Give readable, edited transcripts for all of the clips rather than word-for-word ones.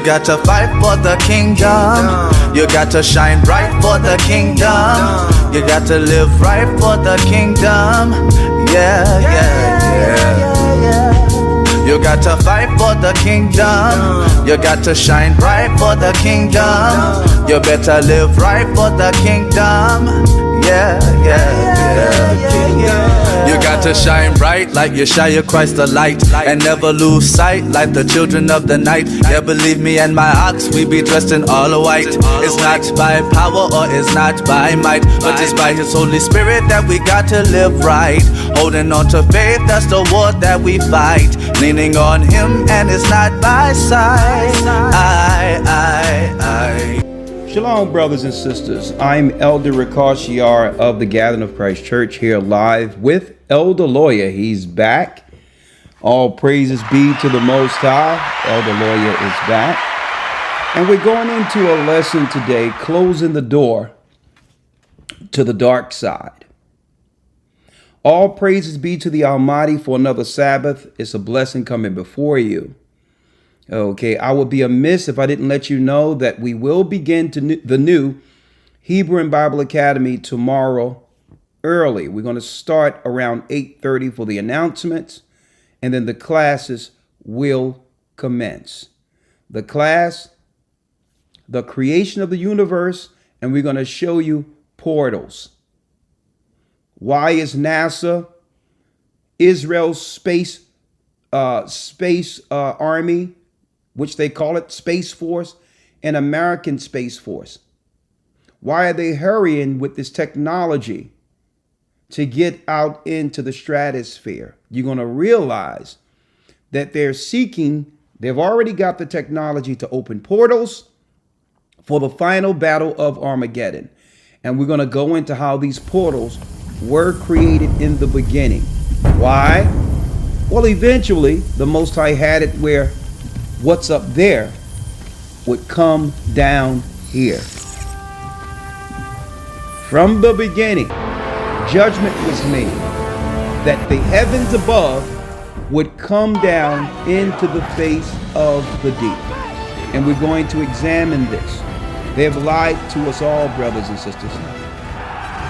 You got to fight for the kingdom. You got to shine bright for the kingdom. You got to live right for the kingdom. Yeah, yeah, yeah. You got to fight for the kingdom. You got to shine bright for the kingdom. You better live right for the kingdom. Yeah, yeah, yeah. You got to shine bright like Yeshua Christ the light, and never lose sight like the children of the night. Yeah, believe me and my ox, we be dressed in all white. It's not by power or it's not by might, but it's by his Holy Spirit that we got to live right. Holding on to faith, that's the war that we fight. Leaning on him and it's not by sight. Shalom, brothers and sisters. I'm Elder Gocc of the Gathering of Christ Church, here live with Elder Lawyer. He's back. All praises be to the Most High. Elder Lawyer is back. And we're going into a lesson today, closing the door to the dark side. All praises be to the Almighty for another Sabbath. It's a blessing coming before you. Okay, I would be amiss if I didn't let you know that we will begin the new Hebrew and Bible Academy tomorrow early. We're going to start around 8:30 for the announcements, and then the classes will commence. The class, the creation of the universe, and we're going to show you portals. Why is NASA, Israel's space army, which they call it Space Force, and American Space Force? Why are they hurrying with this technology to get out into the stratosphere? You're going to realize that they've already got the technology to open portals for the final battle of Armageddon. And we're going to go into how these portals were created in the beginning. Why? Well, eventually, the Most High had it where what's up there would come down here. From the beginning, judgment was made that the heavens above would come down into the face of the deep. And we're going to examine this. They have lied to us all, brothers and sisters.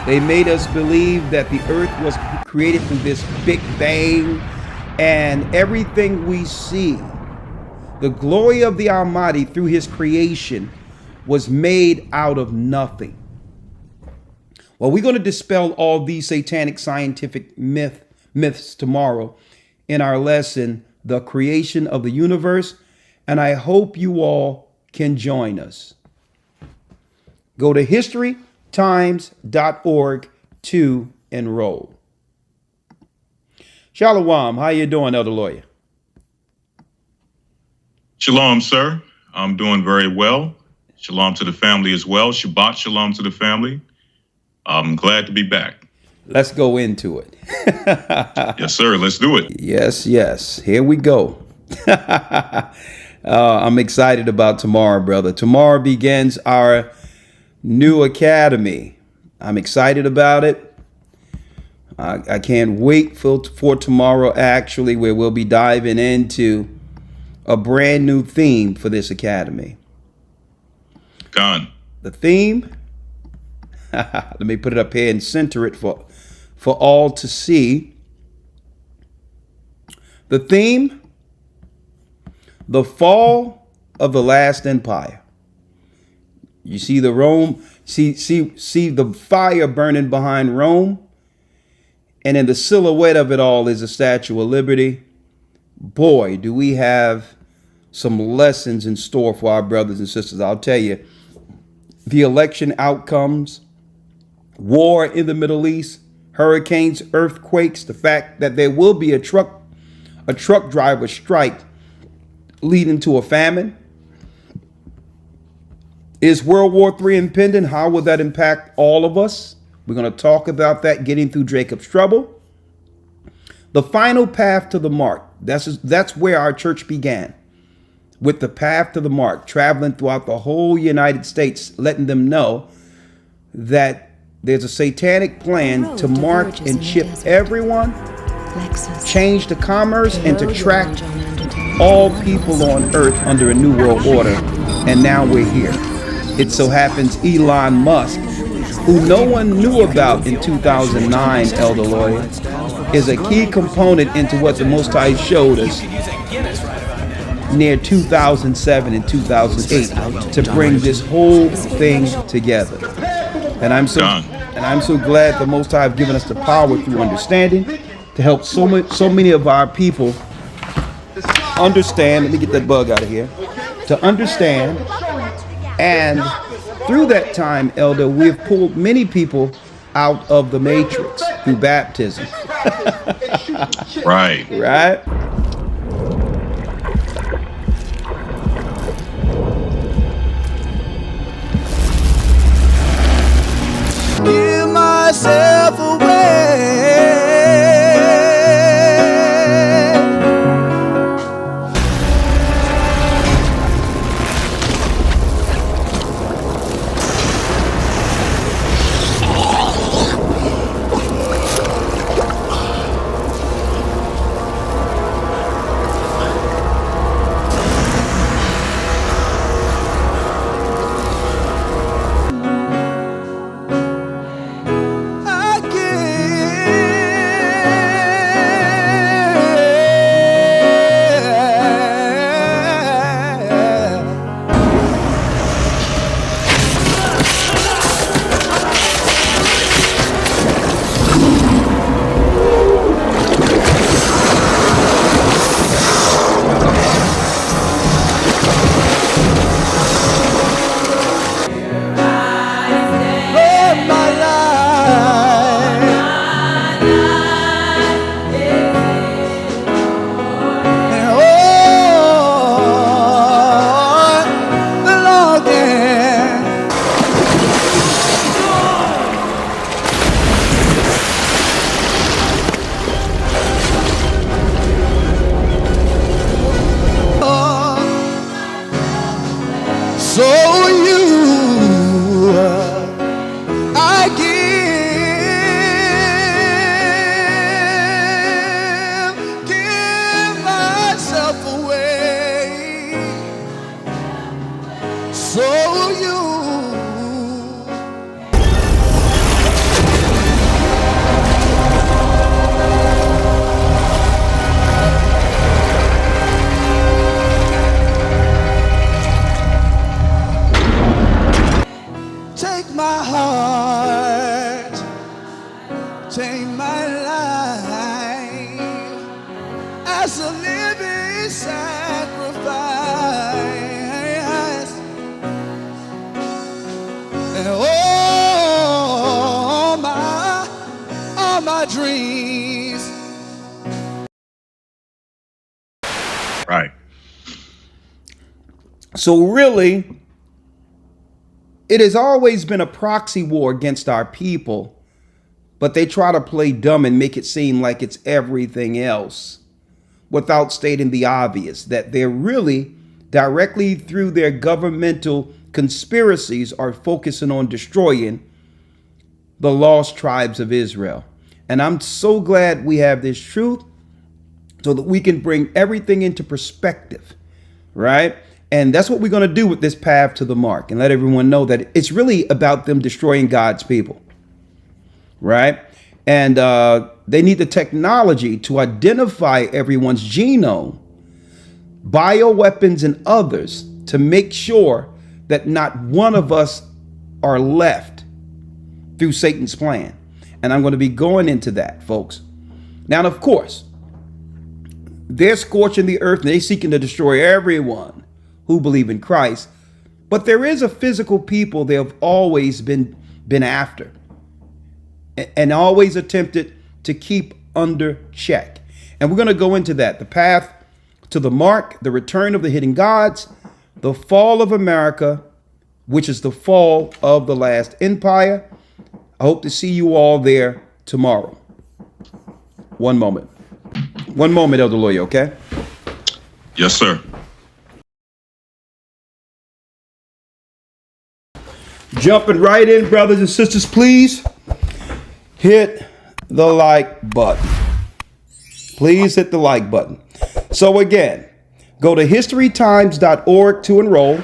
They made us believe that the earth was created through this big bang, and everything we see, the glory of the Almighty through his creation, was made out of nothing. Well, we're going to dispel all these satanic scientific myths tomorrow in our lesson, The Creation of the Universe, and I hope you all can join us. Go to historytimes.org to enroll. Shalom, how you doing, Elder Lawyer? Shalom, sir. I'm doing very well. Shalom to the family as well. Shabbat shalom to the family. I'm glad to be back. Let's go into it. Yes, sir. Let's do it. Yes, yes. Here we go. I'm excited about tomorrow, brother. Tomorrow begins our new academy. I'm excited about it. I can't wait for tomorrow, actually, where we'll be diving into a brand new theme for this academy. Gone. The theme, let me put it up here and center it for all to see. The theme, the fall of the last empire. You see the Rome, see the fire burning behind Rome, and in the silhouette of it all is a Statue of Liberty. Boy, do we have some lessons in store for our brothers and sisters. I'll tell you, the election outcomes, war in the Middle East, hurricanes, earthquakes, the fact that there will be a truck driver strike leading to a famine. Is World War III impending? How will that impact all of us? We're going to talk about that, getting through Jacob's trouble. The final path to the mark. That's where our church began, with the path to the mark, traveling throughout the whole United States, letting them know that there's a satanic plan to mark and chip everyone, change the commerce, and to track all people on earth under a new world order, and now we're here. It so happens Elon Musk, who no one knew about in 2009, Elder Lawyer, is a key component into what the Most High showed us near 2007 and 2008 to bring this whole thing together. And I'm so glad the Most High have given us the power through understanding to help so many of our people understand. Let me get that bug out of here. To understand, and through that time, Elder, we've pulled many people out of the matrix through baptism. Right. Right? Give myself away. So you, I give myself away. So you. Take my heart, take my life as a living sacrifice, and all my dreams. Right. So really, it has always been a proxy war against our people, but they try to play dumb and make it seem like it's everything else without stating the obvious, that they're really directly through their governmental conspiracies are focusing on destroying the lost tribes of Israel. And I'm so glad we have this truth so that we can bring everything into perspective, right? And that's what we're going to do with this path to the mark and let everyone know that it's really about them destroying God's people, right? And they need the technology to identify everyone's genome, bioweapons, and others to make sure that not one of us are left through Satan's plan. And I'm going to be going into that, folks. Now, of course, they're scorching the earth and they're seeking to destroy everyone who believe in Christ, but there is a physical people they have always been after and always attempted to keep under check. And we're going to go into that, the path to the mark, the return of the hidden gods, the fall of America, which is the fall of the last empire. I hope to see you all there tomorrow. One moment, Elder Lawyer, okay? Yes, sir. Jumping right in, brothers and sisters, please hit the like button. Please hit the like button. So again, Go to historytimes.org to enroll,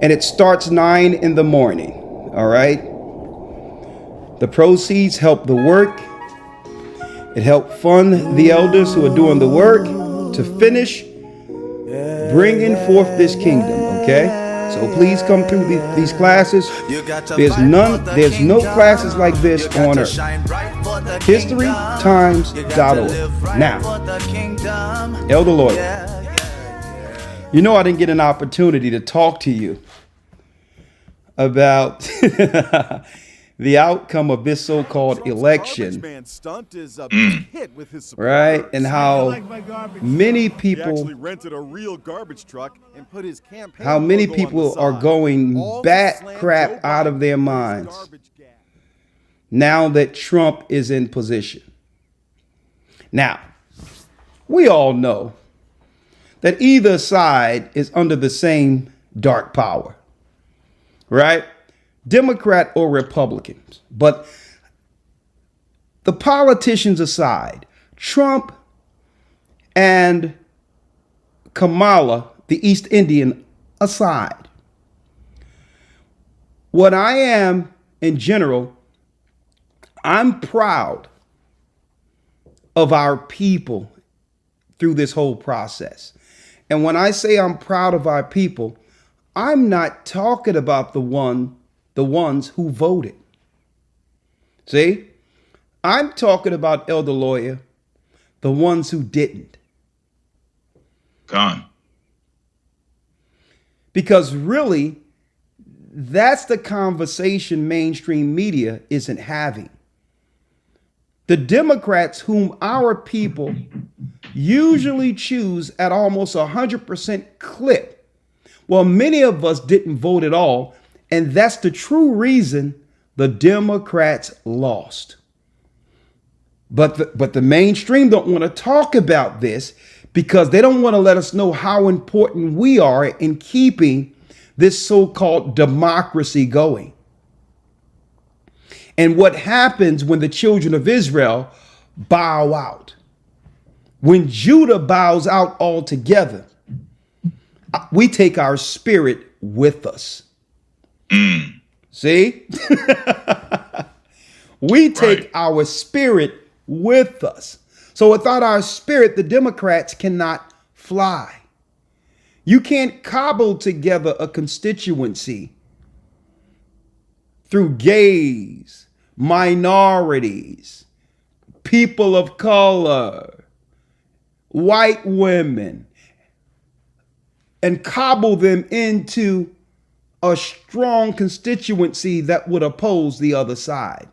and it starts 9 in the morning. All right. The proceeds help the work. It helped fund the elders who are doing the work to finish bringing forth this kingdom. Okay. So please come through these classes. There's no classes like this on earth. Historytimes.org. Now, Elder Lawyer, you know I didn't get an opportunity to talk to you about the outcome of this so-called election, right? And how many people are going bat crap out of their minds now that Trump is in position. Now, we all know that either side is under the same dark power, right? Democrat or Republicans. But the politicians aside, Trump and Kamala, the East Indian, aside, what I am in general, I'm proud of our people through this whole process. And when I say I'm proud of our people, I'm not talking about the ones who voted. See? I'm talking about, Elder Lawyer, the ones who didn't. Gone. Because really, that's the conversation mainstream media isn't having. The Democrats, whom our people usually choose at almost 100% clip, well, many of us didn't vote at all, and that's the true reason the Democrats lost. But the mainstream don't want to talk about this because they don't want to let us know how important we are in keeping this so-called democracy going. And what happens when the children of Israel bow out? When Judah bows out altogether, we take our spirit with us. See? We take our spirit with us. So without our spirit, the Democrats cannot fly. You can't cobble together a constituency through gays, minorities, people of color, white women, and cobble them into a strong constituency that would oppose the other side.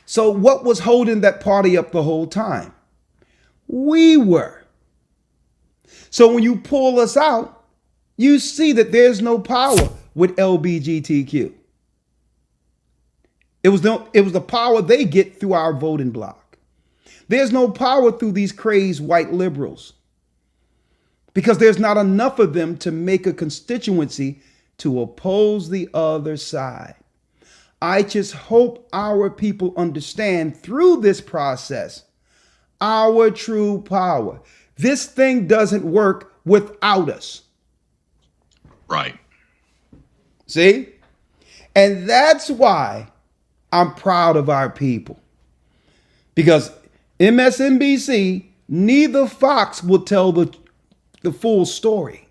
So what was holding that party up the whole time? We were. So when you pull us out, you see that there's no power with LBGTQ. It was the power they get through our voting bloc. There's no power through these crazed white liberals because there's not enough of them to make a constituency to oppose the other side. I just hope our people understand through this process our true power. This thing doesn't work without us. Right. See? And that's why I'm proud of our people. Because MSNBC, neither Fox will tell the full story.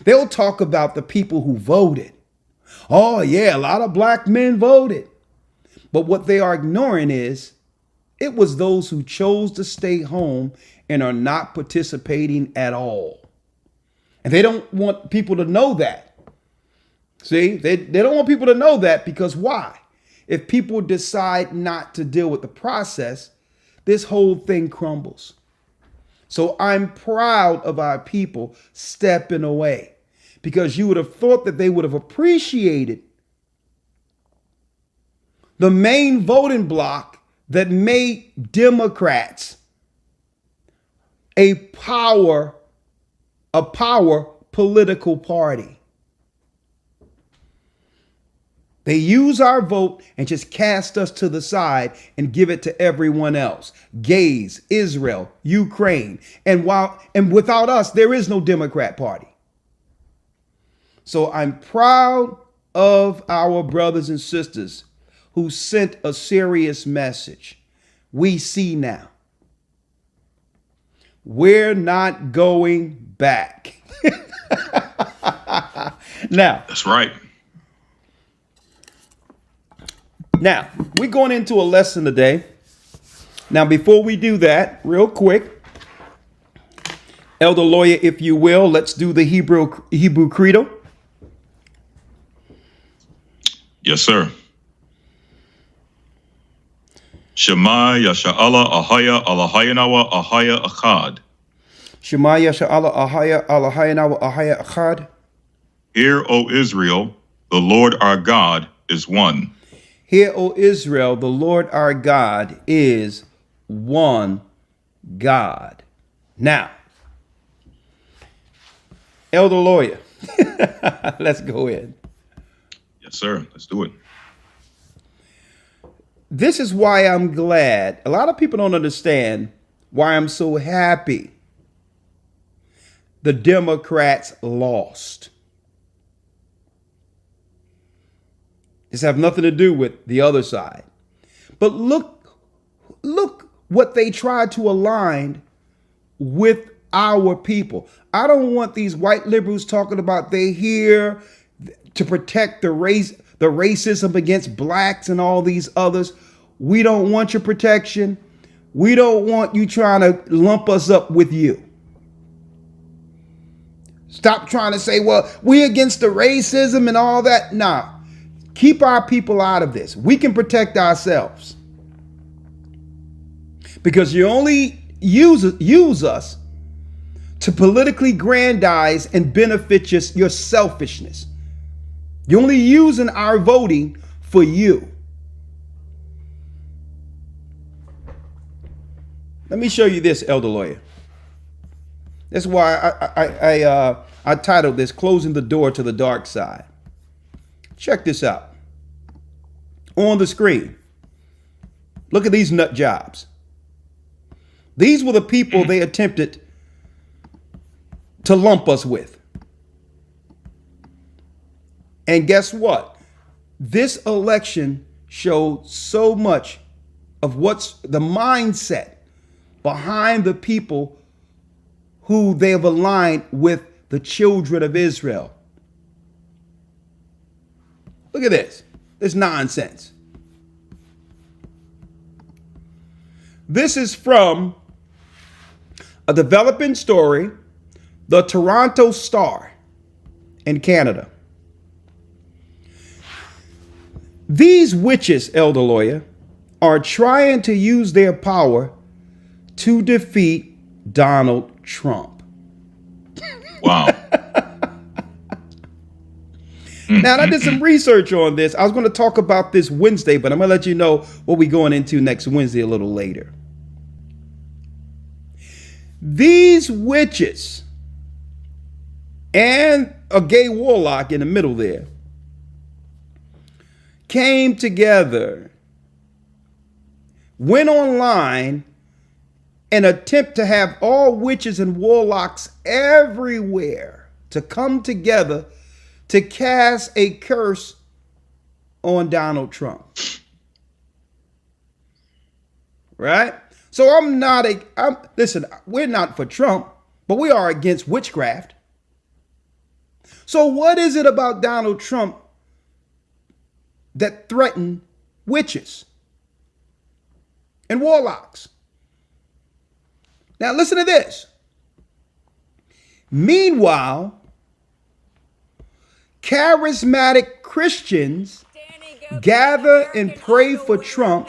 They'll talk about the people who voted. Oh, yeah, a lot of black men voted. But what they are ignoring is it was those who chose to stay home and are not participating at all. And they don't want people to know that. See, they don't want people to know that because why? If people decide not to deal with the process, this whole thing crumbles. So I'm proud of our people stepping away because you would have thought that they would have appreciated the main voting bloc that made Democrats a power political party. They use our vote and just cast us to the side and give it to everyone else. Gays, Israel, Ukraine. And without us, there is no Democrat Party. So I'm proud of our brothers and sisters who sent a serious message. We see now. We're not going back. Now, That's right. Now, we're going into a lesson today. Now, before we do that, real quick, Elder Lawyer, if you will, let's do the Hebrew Credo. Yes, sir. Shema Yasha'Allah Ahaya Allahayanawa Ahaya Achad. Shema Yasha'Allah Ahaya Allahayanawa Ahaya Achad. Hear, O Israel, the Lord our God is one. Hear, O Israel, the Lord our God is one God. Now, Elder Lawyer, let's go in. Yes, sir. Let's do it. This is why I'm glad. A lot of people don't understand why I'm so happy the Democrats lost. This have nothing to do with the other side. But look what they tried to align with our people. I don't want these white liberals talking about they here to protect the racism against blacks and all these others. We don't want your protection. We don't want you trying to lump us up with you. Stop trying to say, well, we against the racism and all that. Nah. Keep our people out of this. We can protect ourselves. Because you only use us to politically grandize and benefit your selfishness. You're only using our voting for you. Let me show you this, Elder Lawyer. That's why I titled this Closing the Door to the Dark Side. Check this out. On the screen. Look at these nut jobs. These were the people they attempted to lump us with. And guess what? This election showed so much of what's the mindset behind the people who they have aligned with the children of Israel. Look at this. This nonsense. This is from a developing story, the Toronto Star in Canada. These witches, Elder Lawyer, are trying to use their power to defeat Donald Trump. Wow. Now, I did some research on this. I was going to talk about this Wednesday, but I'm going to let you know what we're going into next Wednesday a little later. These witches and a gay warlock in the middle there came together, went online, and attempt to have all witches and warlocks everywhere to come together to cast a curse on Donald Trump. Right? So listen, we're not for Trump, but we are against witchcraft. So what is it about Donald Trump that threaten witches and warlocks? Now listen to this. Meanwhile, charismatic Christians gather and pray for Trump,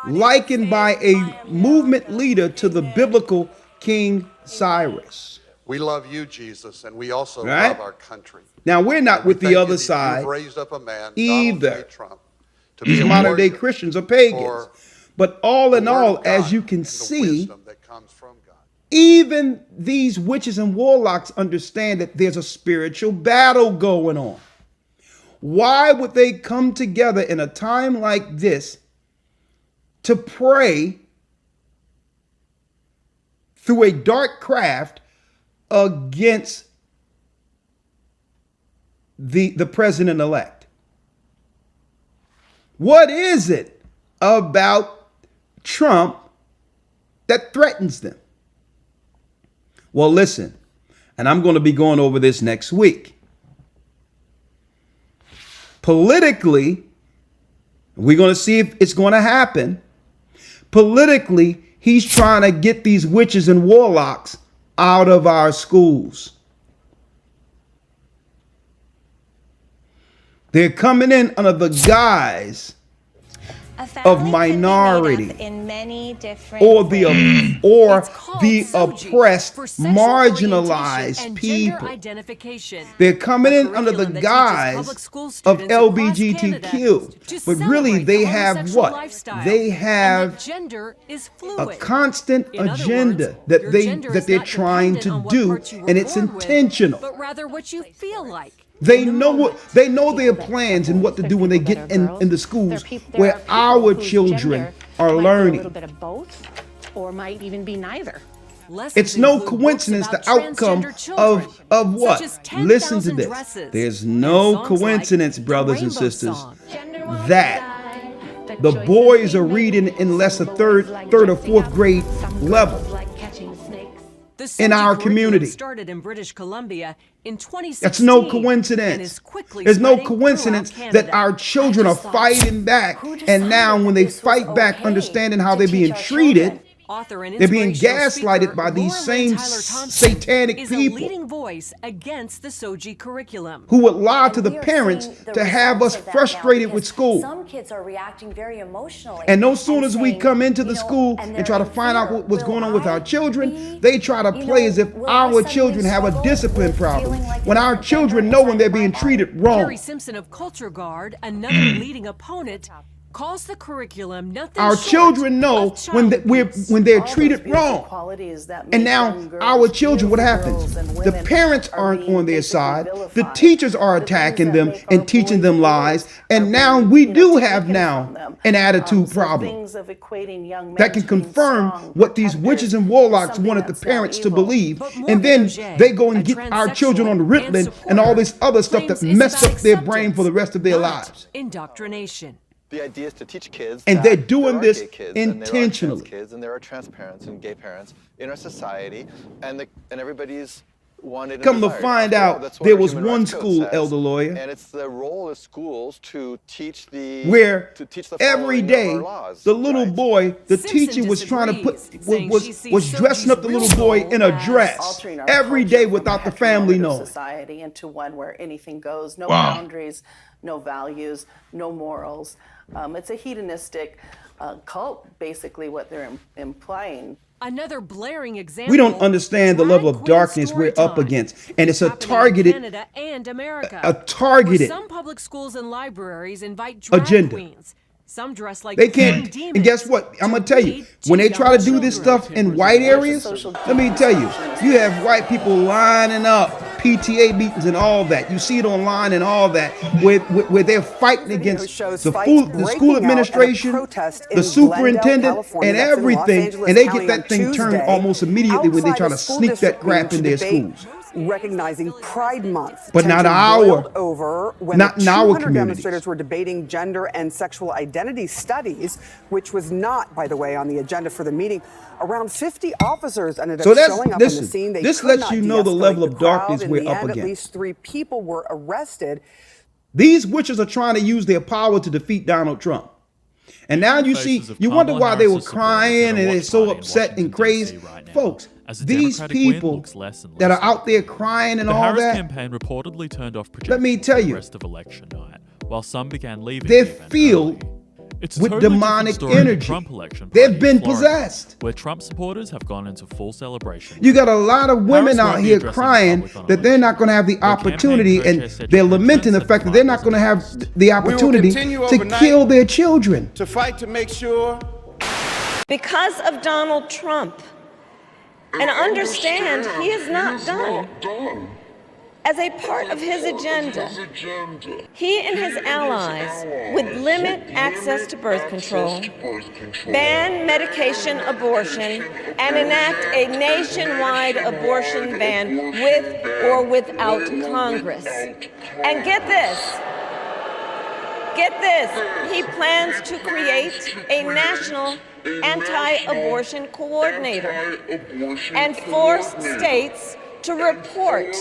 likened by a movement leader to the biblical King Cyrus. We love you, Jesus, and we also love our country. Now, we're not with the other side you've raised up a man, either. Trump, to These be modern day Christians are pagans. But all in all, as you can see, even these witches and warlocks understand that there's a spiritual battle going on. Why would they come together in a time like this to pray through a dark craft against the president-elect? What is it about Trump that threatens them? Well, listen, and I'm going to be going over this next week. Politically, we're going to see if it's going to happen. Politically, he's trying to get these witches and warlocks out of our schools. They're coming in under the guise of minority in many different or the oppressed, marginalized people. They're coming in under the guise of LGBTQ, but really they have what? They have a constant agenda that they're trying to do, and it's intentional. But rather what you feel like. They know their plans and what to do when they get in the schools where our children are learning. A little bit of both, or might even be neither. It's no coincidence the outcome of what? Listen to this. There's no coincidence, brothers and sisters, that the boys are reading in less a third or fourth grade level. In our community. Started in British Columbia in 2016. That's no coincidence. There's no coincidence that our children are fighting back, and now when they fight back, understanding how they're being treated, they're being gaslighted by these same satanic people leading voice against the SOGI curriculum, who would lie to the parents to have us frustrated with school. Some kids are reacting very emotionally. And no sooner as we come into the school and try to find out what's going on with our children, they try to play as if our children have a discipline problem, when our children know when they're being treated wrong. Jerry Simpson of Culture Guard, another leading opponent, calls the curriculum nothing our children know when they're treated wrong. And now our children, what happens? The parents aren't on their side. The teachers are attacking them and teaching them lies. And now we do have now an attitude problem that can confirm what these witches and warlocks wanted the parents to believe. And then they go and get our children on the Ritalin and all this other stuff that mess up their brain for the rest of their lives. Indoctrination. The idea is to teach kids, and they're doing this kids, intentionally. And there are trans kids, and there are trans parents and gay parents in our society, and everybody's wanted. Come to find out, there was one school, Elder Lawyer, and it's the role of schools to teach the every day the little boy, the teacher was trying to was dressing up the little boy in a dress every day without the family knowing. Society into one where anything goes, no boundaries, no values, no morals. It's a hedonistic cult, basically, what they're implying. Another blaring example. We don't understand the level of darkness we're up against, and it's a targeted, Canada and America, a targeted. Some public schools and libraries invite drag agenda. Queens. Some dress like they can't. And guess what? I'm gonna tell you, when they try to do this stuff in white areas, let me tell you, you have white people lining up, PTA meetings and all that. You see it online and all that, where they're fighting against the school administration, the superintendent, and everything, and they get that thing turned almost immediately when they try to sneak that crap in their schools. Recognizing Pride Month, but not in our community. Demonstrators were debating gender and sexual identity studies, which was not, by the way, on the agenda for the meeting. Around 50 officers ended up showing up on the scene. This lets you know the level of darkness we're up against. At least 3 people were arrested. These witches are trying to use their power to defeat Donald Trump. And now you wonder why they were crying and they're so upset and crazy. Folks, these people that are out there crying and all that, campaign reportedly turned off let me tell you, the rest of election night, while some began leaving. They're filled with demonic energy. They've been possessed. Where Trump supporters have gone into full celebration. You got a lot of women out here crying that they're not going to have the opportunity, and they're lamenting the fact that they're not going to have the opportunity to kill their children. To fight to make sure. Because of Donald Trump. And understand, he is not done. as a part of his agenda, he and his allies would limit access to birth control, ban medication abortion, and enact a nationwide abortion ban with or without Congress. And get this, he plans to create a national anti-abortion coordinator and force states to report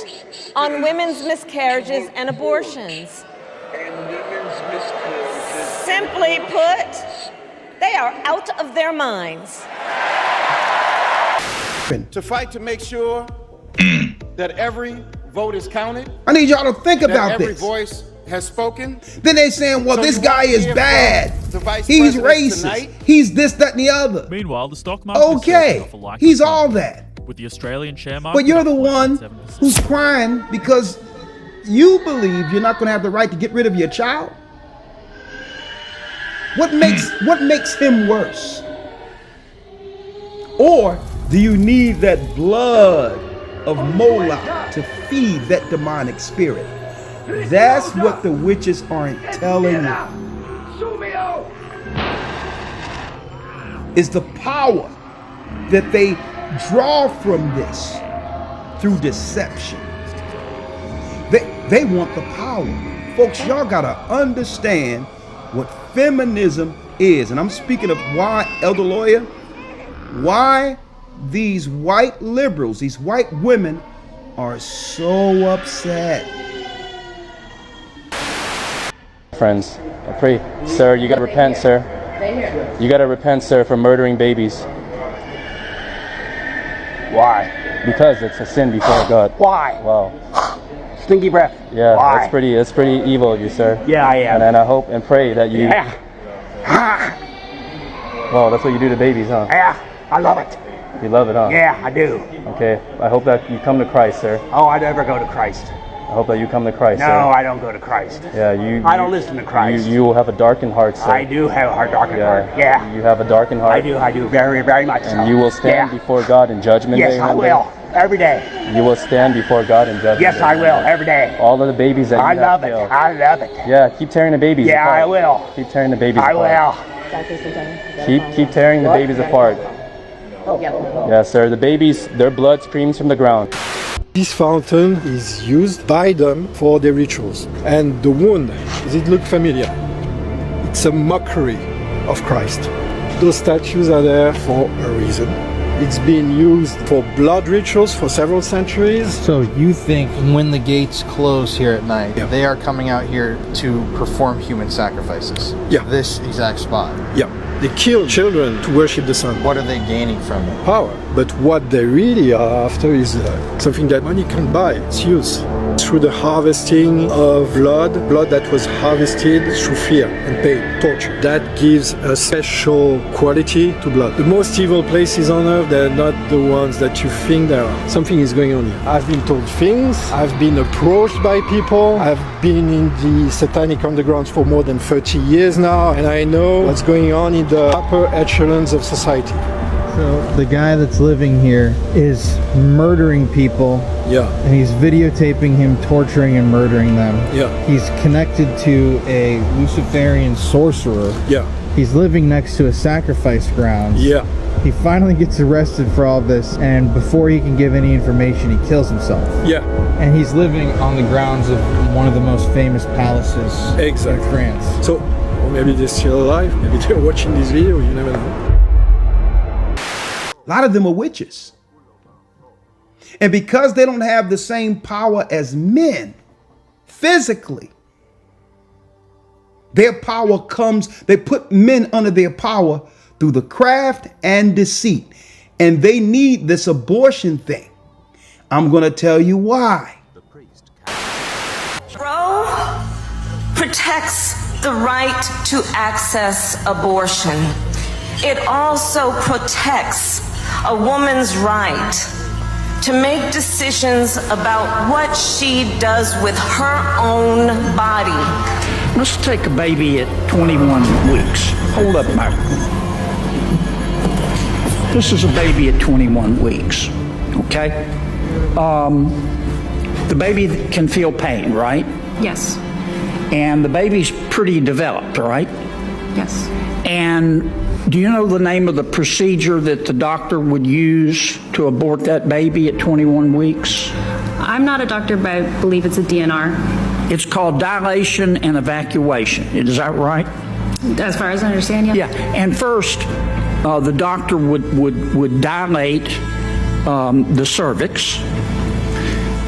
on women's miscarriages and abortions. Simply put, they are out of their minds. To fight to make sure that every vote is counted. I need y'all to think about every this. Voice has spoken. Then they saying, well, this guy is bad. He's racist. Tonight? He's this, that, and the other. Meanwhile, the stock market okay, he's all that. With the Australian share market, but you're the one who's crying because you believe you're not going to have the right to get rid of your child. What makes him worse? Or do you need that blood of Moloch to feed that demonic spirit? That's what the witches aren't telling you. Is the power that they draw from this through deception. They want the power. Folks, y'all gotta understand what feminism is. And I'm speaking of why, Elder Lawyer, why these white liberals, these white women are so upset. Friends, I pray, sir, you gotta repent, sir. You gotta repent, sir, for murdering babies. Why? Because it's a sin before God. Why? Wow. Stinky breath. Yeah, Why? that's pretty evil of you, sir. Yeah, I am. And I hope and pray that you. Yeah. Well, that's what you do to babies, huh? Yeah, I love it. You love it, huh? Yeah, I do. Okay, I hope that you come to Christ, sir. Oh, I never go to Christ. I hope that you come to Christ, no, sir. No, I don't go to Christ. Yeah, I don't listen to Christ. You will have a darkened heart, sir. I do have a darkened heart. Yeah. You have a darkened heart. I do, very, very much. And you will stand before God in judgment day. Yes, I will. Every day. You will stand before God in judgment day. Yes, I will. Every day. All of the babies that you have love it. killed. I love it. Yeah, keep tearing the babies apart. Yeah, I will. Keep tearing the babies apart. I will. Keep tearing the babies apart. Oh. Yeah, sir. The babies, their blood screams from the ground. This fountain is used by them for their rituals. And the wound, does it look familiar? It's a mockery of Christ. Those statues are there for a reason. It's been used for blood rituals for several centuries. So you think when the gates close here at night, they are coming out here to perform human sacrifices? Yeah. This exact spot? Yeah. They kill children to worship the sun. What are they gaining from it? Power. But what they really are after is something that money can buy. It's use. Through the harvesting of blood that was harvested through fear and pain, torture. That gives a special quality to blood. The most evil places on earth, they're not the ones that you think they are. Something is going on here. I've been told things, I've been approached by people, I've been in the satanic undergrounds for more than 30 years now, and I know what's going on in the upper echelons of society. So the guy that's living here is murdering people. Yeah. And he's videotaping him torturing and murdering them. Yeah. He's connected to a Luciferian sorcerer. Yeah. He's living next to a sacrifice ground. Yeah. He finally gets arrested for all this, and before he can give any information, he kills himself. Yeah. And he's living on the grounds of one of the most famous palaces in France. So, or maybe they're still alive, maybe they're watching this video, you never know. A lot of them are witches. And because they don't have the same power as men physically, their power comes, they put men under their power through the craft and deceit. And they need this abortion thing. I'm going to tell you why. Roe protects the right to access abortion. It also protects a woman's right to make decisions about what she does with her own body. Let's take a baby at 21 weeks. Hold up, Mike. This is a baby at 21 weeks, okay? The baby can feel pain, right? Yes. And the baby's pretty developed, right? Yes. And do you know the name of the procedure that the doctor would use to abort that baby at 21 weeks? I'm not a doctor, but I believe it's a DNR. It's called dilation and evacuation. Is that right? As far as I understand, yeah. Yeah. And first, the doctor would dilate the cervix,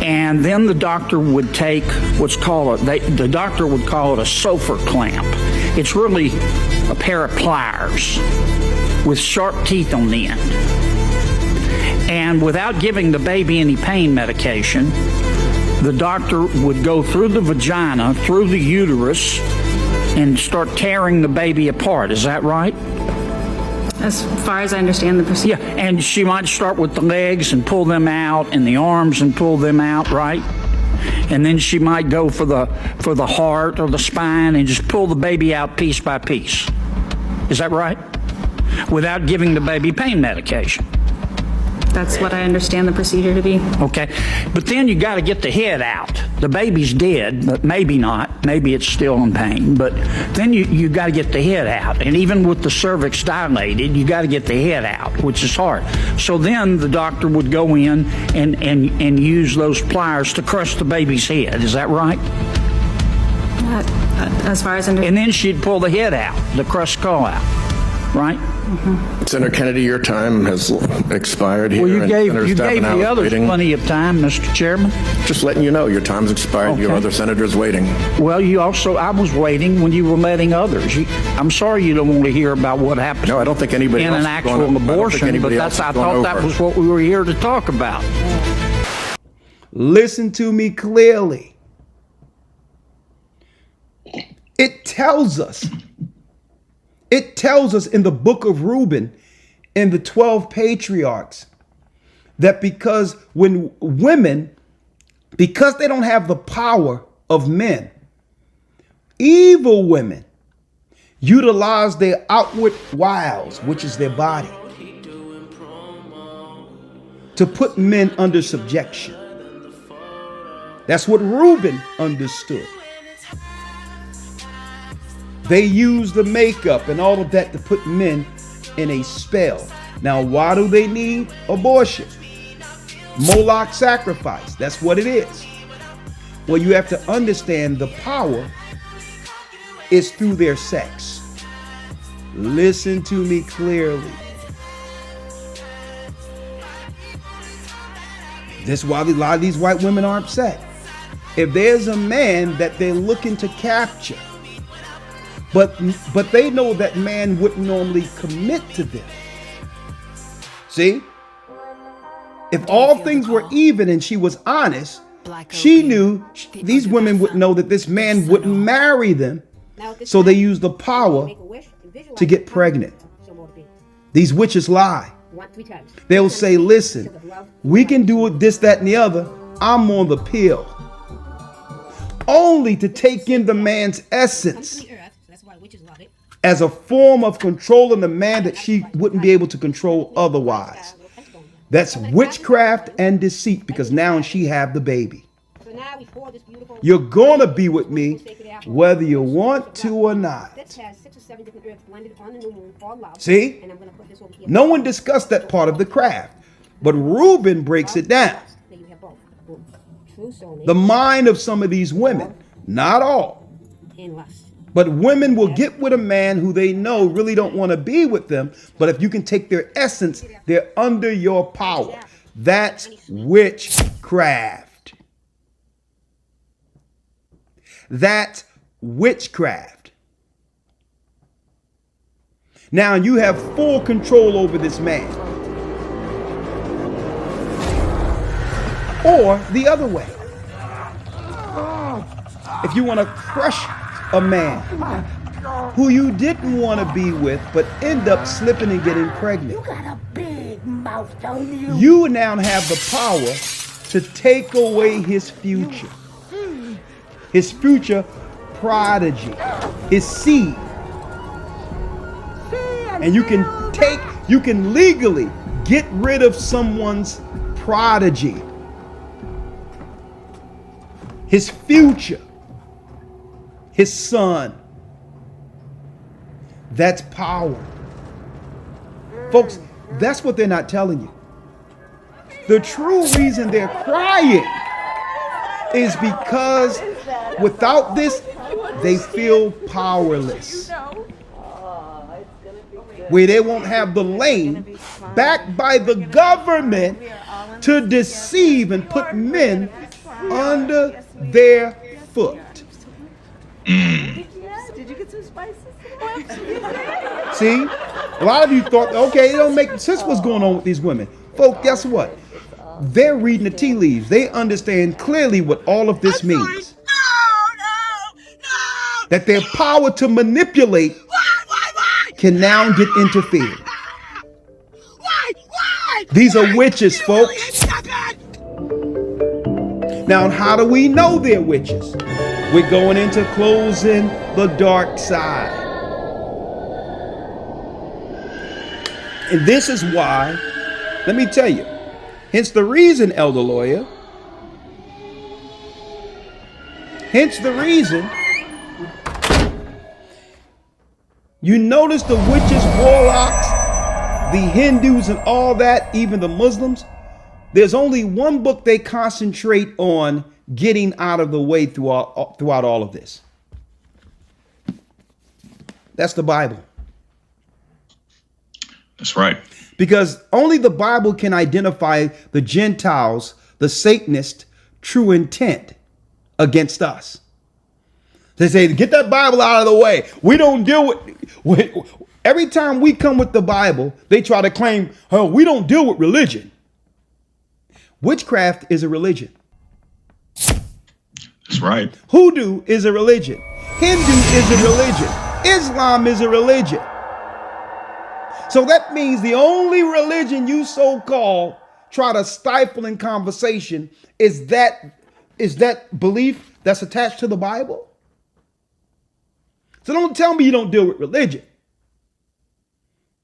and then the doctor would take what's called the doctor would call it a Sofer clamp. It's really a pair of pliers with sharp teeth on the end. And without giving the baby any pain medication, the doctor would go through the vagina, through the uterus, and start tearing the baby apart. Is that right? As far as I understand the procedure. Yeah, and she might start with the legs and pull them out, and the arms and pull them out, right? And then she might go for the heart or the spine and just pull the baby out piece by piece. Is that right? Without giving the baby pain medication. That's what I understand the procedure to be. Okay, but then you got to get the head out. The baby's dead, but maybe not. Maybe it's still in pain, but then you got to get the head out. And even with the cervix dilated, you got to get the head out, which is hard. So then the doctor would go in and use those pliers to crush the baby's head. Is that right? As far as I understand. And then she'd pull the head out, the crushed skull out, right? Mm-hmm. Senator Kennedy, your time has expired here. Well, you gave the others plenty of time, Mr. Chairman. Just letting you know, your time's expired. Okay. You have other senators waiting. Well, I was waiting when you were letting others. I'm sorry you don't want to hear about what happened. No, I don't think anybody in an actual abortion, but I thought that was what we were here to talk about. Listen to me clearly. It tells us in the book of Reuben, in the 12 patriarchs, that because when women, because they don't have the power of men, evil women utilize their outward wiles, which is their body, to put men under subjection. That's what Reuben understood. They use the makeup and all of that to put men in a spell. Now, why do they need abortion? Moloch sacrifice. That's what it is. Well, you have to understand the power is through their sex. Listen to me clearly. This is why a lot of these white women are upset. If there's a man that they're looking to capture, but they know that man wouldn't normally commit to them. See? If all things were even and she was honest, she knew these women would know that this man wouldn't marry them. So they use the power to get pregnant. These witches lie. They'll say, listen, we can do it, this, that, and the other. I'm on the pill. Only to take in the man's essence as a form of controlling the man that she wouldn't be able to control otherwise. That's witchcraft and deceit, because now she have the baby. You're going to be with me whether you want to or not. See? No one discussed that part of the craft, but Reuben breaks it down. The mind of some of these women, not all, but women will get with a man who they know really don't want to be with them. But if you can take their essence, they're under your power. That's witchcraft. That's witchcraft. Now you have full control over this man. Or the other way. If you want to crush a man who you didn't want to be with, but end up slipping and getting pregnant. You got a big mouth, don't you? You now have the power to take away his future. His future prodigy. His seed. And you can legally get rid of someone's prodigy. his future, his son. That's power. Folks, that's what they're not telling you. The true reason they're crying is because without this, they feel powerless. Where they won't have the lane backed by the government to deceive and put men under their foot. Did you get some spices? See, a lot of you thought, okay, it don't make sense what's going on with these women. Folks, guess what? They're reading the tea leaves. They understand clearly what all of this means. That their power to manipulate can now get interfered. These are witches, folks. Now, how do we know they're witches? We're going into closing the dark side. And this is why, let me tell you, hence the reason, Elder Lawyer, hence the reason you notice the witches, warlocks, the Hindus and all that, even the Muslims, there's only one book they concentrate on getting out of the way throughout all of this. That's the Bible. That's right. Because only the Bible can identify the Gentiles, the Satanist, true intent against us. They say, get that Bible out of the way. We don't deal with every time we come with the Bible, they try to claim, oh, we don't deal with religion. Witchcraft is a religion. That's right. Hoodoo is a religion. Hindu is a religion. Islam is a religion. So that means the only religion you so-called try to stifle in conversation is that belief that's attached to the Bible. So don't tell me you don't deal with religion.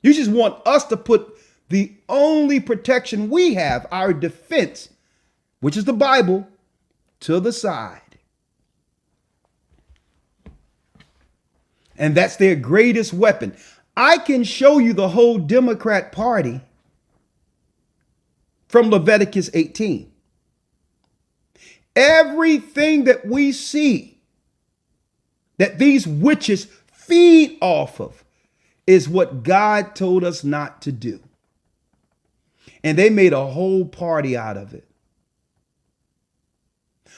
You just want us to put the only protection we have, our defense, which is the Bible, to the side. And that's their greatest weapon. I can show you the whole Democrat Party from Leviticus 18. Everything that we see that these witches feed off of is what God told us not to do. And they made a whole party out of it.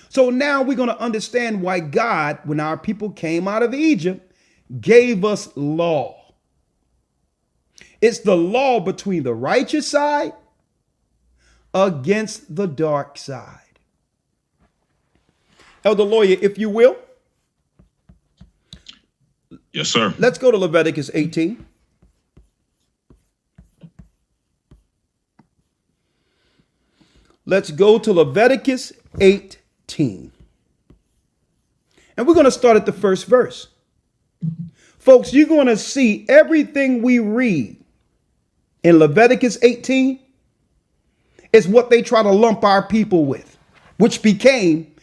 So now we're going to understand why God, when our people came out of Egypt, gave us law. It's the law between the righteous side against the dark side. Elder Lawyer, if you will. Yes, sir. Let's go to Leviticus 18. Let's go to Leviticus 18. And we're going to start at the first verse. Folks, you're going to see everything we read in Leviticus 18 is what they try to lump our people with, which became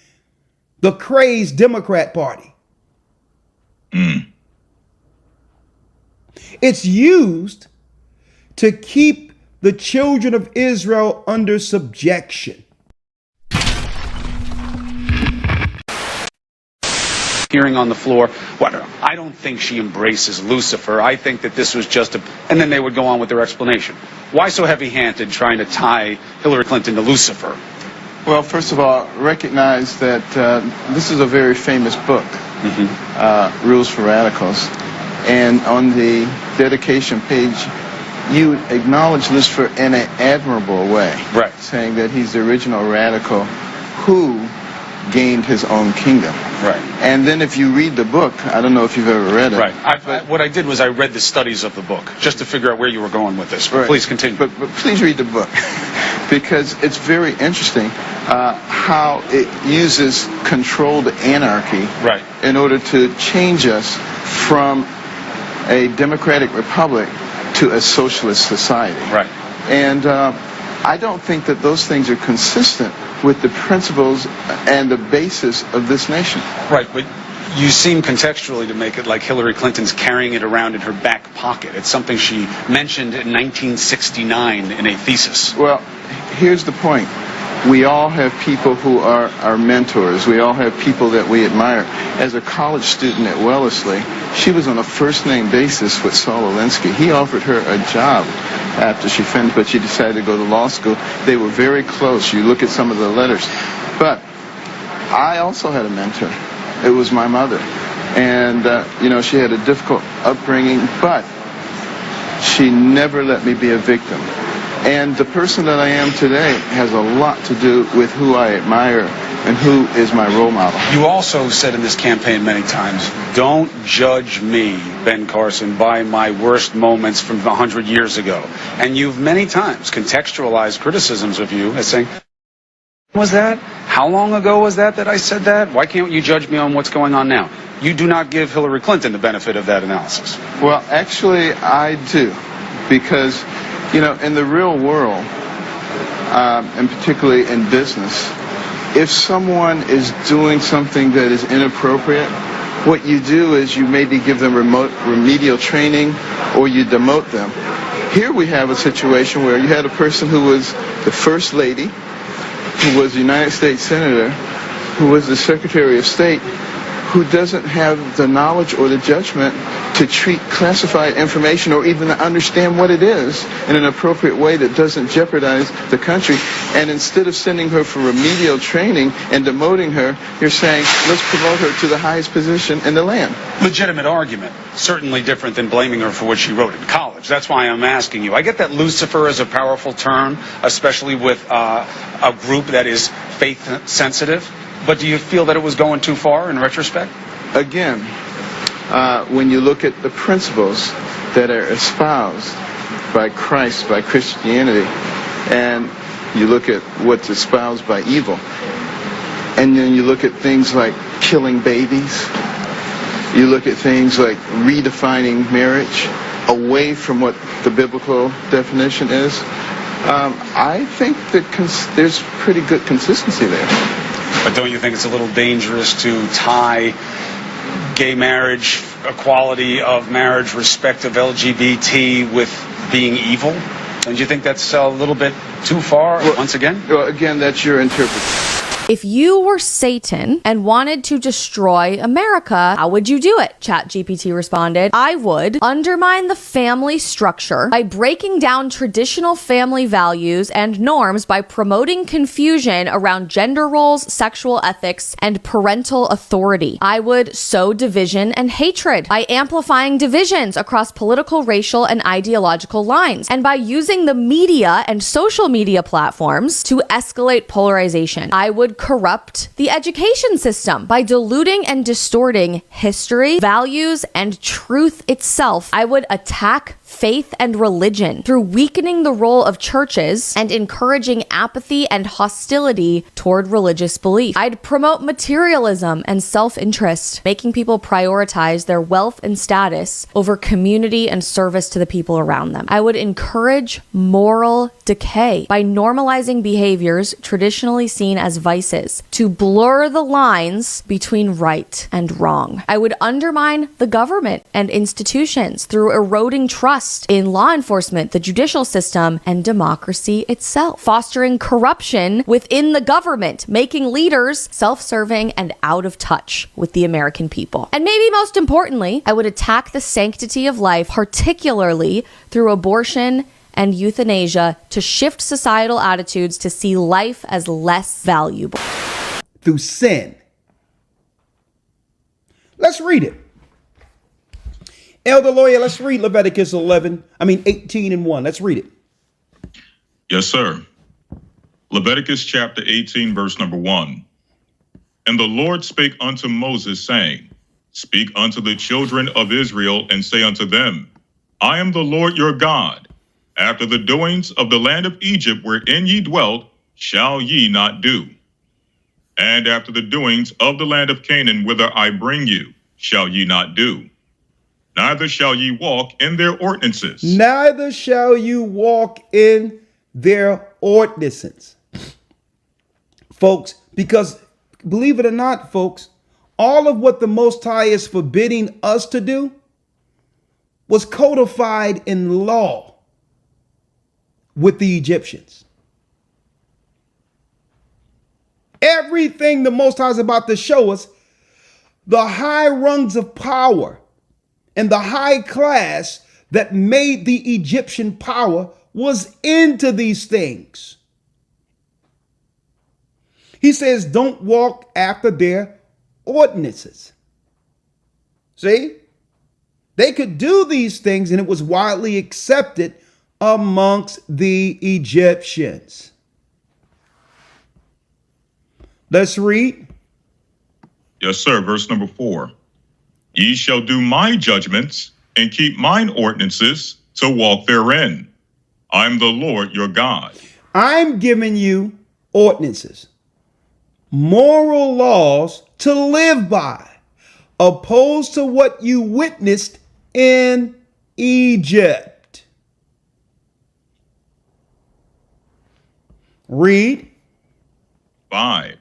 the crazed Democrat Party. It's used to keep the children of Israel under subjection. Hearing on the floor, I don't think she embraces Lucifer. I think that this was just a... And then they would go on with their explanation. Why so heavy-handed trying to tie Hillary Clinton to Lucifer? Well, first of all, recognize that this is a very famous book, Rules for Radicals. And on the dedication page, you acknowledge Lucifer in an admirable way. Right. Saying that he's the original radical who gained his own kingdom. Right. And then if you read the book, I don't know if you've ever read it. Right. What I did was I read the studies of the book just to figure out where you were going with this. Right. Please continue. But please read the book because it's very interesting how it uses controlled anarchy in order to change us from a democratic republic to a socialist society. Right. And I don't think that those things are consistent with the principles and the basis of this nation. Right, but you seem contextually to make it like Hillary Clinton's carrying it around in her back pocket. It's something she mentioned in 1969 in a thesis. Well, here's the point. We all have people who are our mentors. We all have people that we admire. As a college student at Wellesley, she was on a first-name basis with Saul Alinsky. He offered her a job after she finished, but she decided to go to law school. They were very close. You look at some of the letters. But I also had a mentor. It was my mother. And, she had a difficult upbringing, but she never let me be a victim. And the person that I am today has a lot to do with who I admire and who is my role model. You also said in this campaign many times, don't judge me, Ben Carson, by my worst moments from 100 years ago. And you've many times contextualized criticisms of you as saying, was that? How long ago was that I said that? Why can't you judge me on what's going on now? You do not give Hillary Clinton the benefit of that analysis. Well, actually, I do. Because, in the real world, and particularly in business, if someone is doing something that is inappropriate, what you do is you maybe give them remedial training or you demote them. Here we have a situation where you had a person who was the First Lady, who was the United States Senator, who was the Secretary of State, who doesn't have the knowledge or the judgment to treat classified information or even to understand what it is in an appropriate way that doesn't jeopardize the country. And instead of sending her for remedial training and demoting her, you're saying, let's promote her to the highest position in the land. Legitimate argument. Certainly different than blaming her for what she wrote in college. That's why I'm asking you. I get that Lucifer is a powerful term, especially with a group that is faith sensitive. But do you feel that it was going too far in retrospect? Again, when you look at the principles that are espoused by Christ, by Christianity, and you look at what's espoused by evil, and then you look at things like killing babies, you look at things like redefining marriage away from what the biblical definition is, I think that there's pretty good consistency there. But don't you think it's a little dangerous to tie gay marriage, equality of marriage, respect of LGBT with being evil? Don't you think that's a little bit too far, once again? Well, again, that's your interpretation. If you were Satan and wanted to destroy America, how would you do it? ChatGPT responded, I would undermine the family structure by breaking down traditional family values and norms by promoting confusion around gender roles, sexual ethics, and parental authority. I would sow division and hatred by amplifying divisions across political, racial, and ideological lines, and by using the media and social media platforms to escalate polarization. I would corrupt the education system by diluting and distorting history, values, and truth itself. I would attack faith and religion through weakening the role of churches and encouraging apathy and hostility toward religious belief. I'd promote materialism and self-interest, making people prioritize their wealth and status over community and service to the people around them. I would encourage moral decay by normalizing behaviors traditionally seen as vices to blur the lines between right and wrong. I would undermine the government and institutions through eroding trust in law enforcement, the judicial system, and democracy itself, fostering corruption within the government, making leaders self-serving and out of touch with the American people. And maybe most importantly, I would attack the sanctity of life, particularly through abortion and euthanasia, to shift societal attitudes to see life as less valuable. Through sin. Let's read it. Elder Lawyer, let's read Leviticus 18 and 1. Let's read it. Yes, sir. Leviticus chapter 18, verse number 1. And the Lord spake unto Moses, saying, Speak unto the children of Israel, and say unto them, I am the Lord your God. After the doings of the land of Egypt wherein ye dwelt, shall ye not do. And after the doings of the land of Canaan, whither I bring you, shall ye not do. Neither shall ye walk in their ordinances. Neither shall you walk in their ordinances. Folks, because believe it or not, folks, all of what the Most High is forbidding us to do was codified in law with the Egyptians. Everything the Most High is about to show us, the high rungs of power and the high class that made the Egyptian power was into these things. He says, don't walk after their ordinances. See? They could do these things and it was widely accepted amongst the Egyptians. Let's read. Yes, sir. Verse number 4. Ye shall do my judgments and keep mine ordinances to walk therein. I'm the Lord your God. I'm giving you ordinances, moral laws to live by, opposed to what you witnessed in Egypt. Read. 5.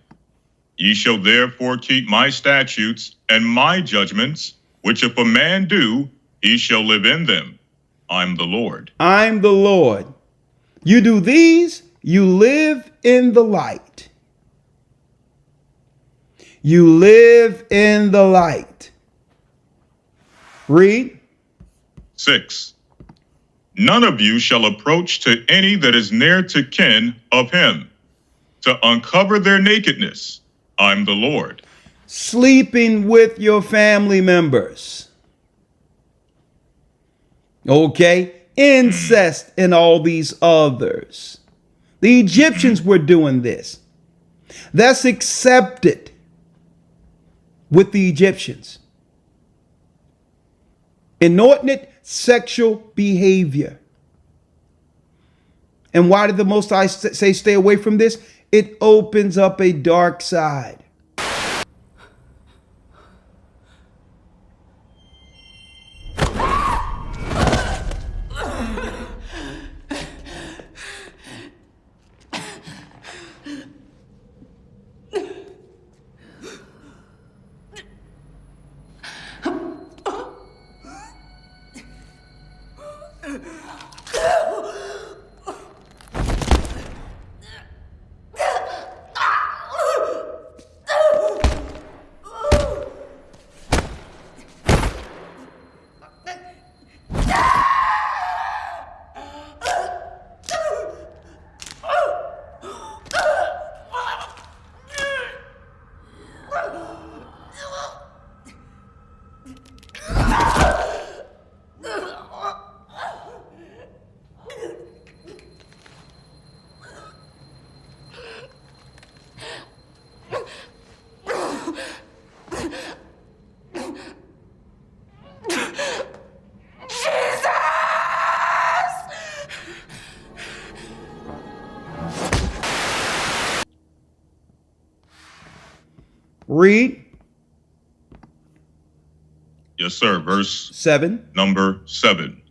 Ye shall therefore keep my statutes and my judgments, which if a man do, he shall live in them. I'm the Lord. I'm the Lord. You do these, you live in the light. You live in the light. Read. 6. None of you shall approach to any that is near to kin of him, to uncover their nakedness. I'm the Lord. Sleeping with your family members. Okay? Incest and all these others. The Egyptians were doing this. That's accepted with the Egyptians. Inordinate sexual behavior. And why did the Most High say stay away from this? It opens up a dark side. Read. Yes, sir. Verse 7. Number 7.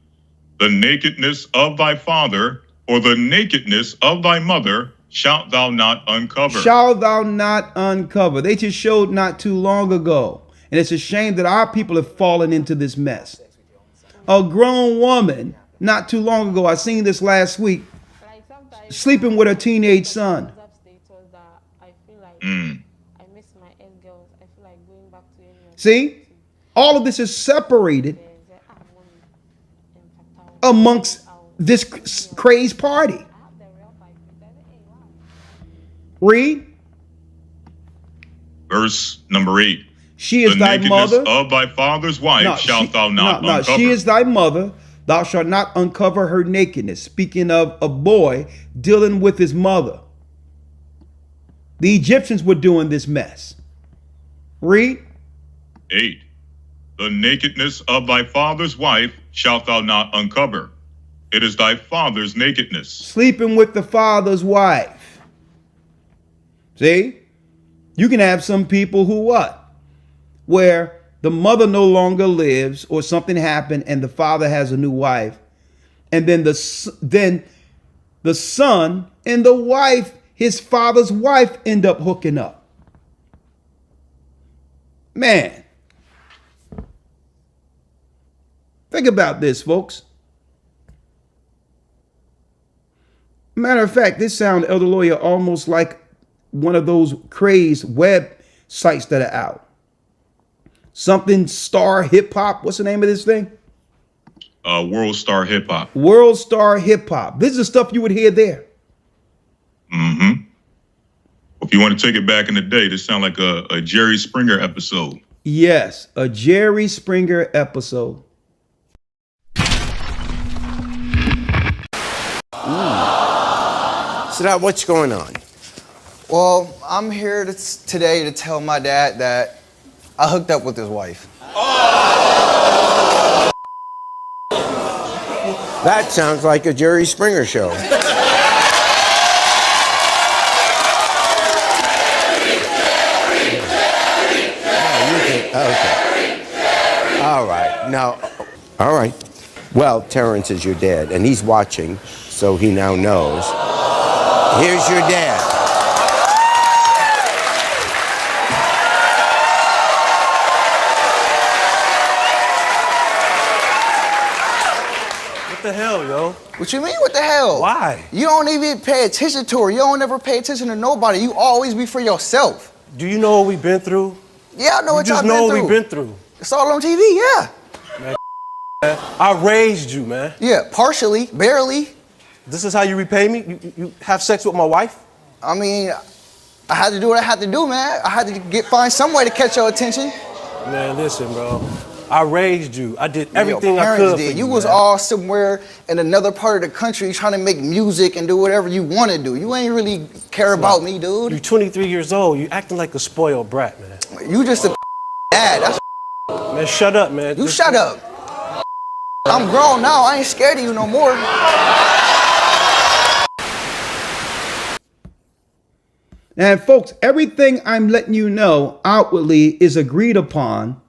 The nakedness of thy father or the nakedness of thy mother shalt thou not uncover. Shalt thou not uncover. They just showed not too long ago. And it's a shame that our people have fallen into this mess. A grown woman, not too long ago, I seen this last week, sleeping with her teenage son. See, all of this is separated amongst this crazed party. Read. Verse number 8. She is thy mother. Of thy father's wife shalt thou not uncover. She is thy mother. Thou shalt not uncover her nakedness. Speaking of a boy dealing with his mother. The Egyptians were doing this mess. Read. 8. The nakedness of thy father's wife shalt thou not uncover. It is thy father's nakedness. Sleeping with the father's wife. See? You can have some people who what? Where the mother no longer lives or something happened and the father has a new wife. And then the the son and the wife, his father's wife, end up hooking up. Man, think about this, folks. Matter of fact, this sound, Elder Lawyer, almost like one of those crazed web sites that are out. Something Star Hip Hop. What's the name of this thing? World Star Hip Hop. World Star Hip Hop. This is the stuff you would hear there. Mm-hmm. If you want to take it back in the day, this sounds like a Jerry Springer episode. Yes, a Jerry Springer episode. So now what's going on? Well, I'm here today to tell my dad that I hooked up with his wife. That sounds like a Jerry Springer show. Okay. All right. Now, all right. Well, Terrence is your dad, and he's watching, so he now knows. Here's your dad. What the hell, yo? What you mean, what the hell? Why? You don't even pay attention to her. You don't ever pay attention to nobody. You always be for yourself. Do you know what we've been through? Yeah, I know what y'all been through. You just know what we've been through. It's all on TV, yeah. Man, I raised you, man. Yeah, partially, barely. This is how you repay me? You have sex with my wife? I mean, I had to do what I had to do, man. I had to find some way to catch your attention. Man, listen, bro. I raised you. I did everything I could for you. You was all somewhere in another part of the country trying to make music and do whatever you want to do. You ain't really care about me, dude. You're 23 years old. You acting like a spoiled brat, man. You just a dad. That's man, shut up, man. You shut up. I'm grown now. I ain't scared of you no more. And folks, everything I'm letting you know outwardly is agreed upon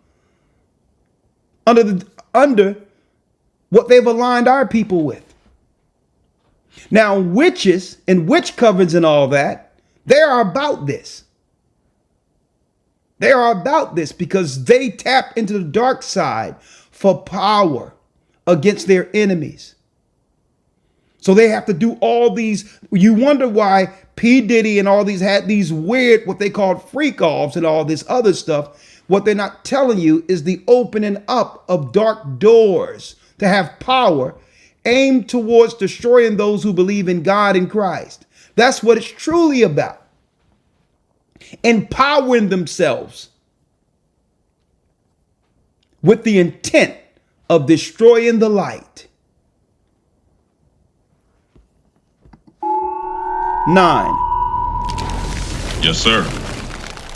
under what they've aligned our people with. Now, witches and witch covens and all that, they are about this. They are about this because they tap into the dark side for power against their enemies. So they have to do all these. You wonder why P. Diddy and all these had these weird, what they called freak offs and all this other stuff. What they're not telling you is the opening up of dark doors to have power aimed towards destroying those who believe in God and Christ. That's what it's truly about. Empowering themselves with the intent of destroying the light. 9. Yes, sir.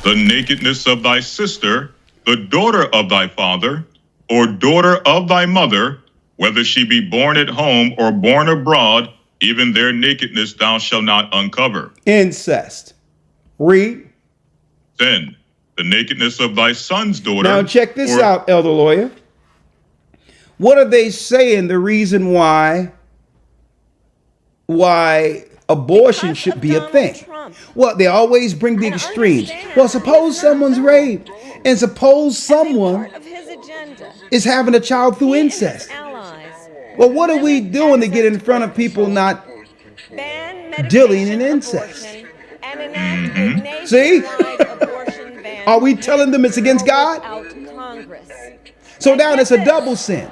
The nakedness of thy sister, the daughter of thy father, or daughter of thy mother, whether she be born at home or born abroad, even their nakedness thou shalt not uncover. Incest. Read. 10. The nakedness of thy son's daughter. Now check this out, Elder Lawyer. What are they saying the reason why abortion should be a thing? Well, they always bring the extremes. Well, suppose someone's raped and suppose someone is having a child through incest. Well, what are we doing to get in front of people not dealing in incest? Mm-hmm. See? Are we telling them it's against God? So now it's a double sin.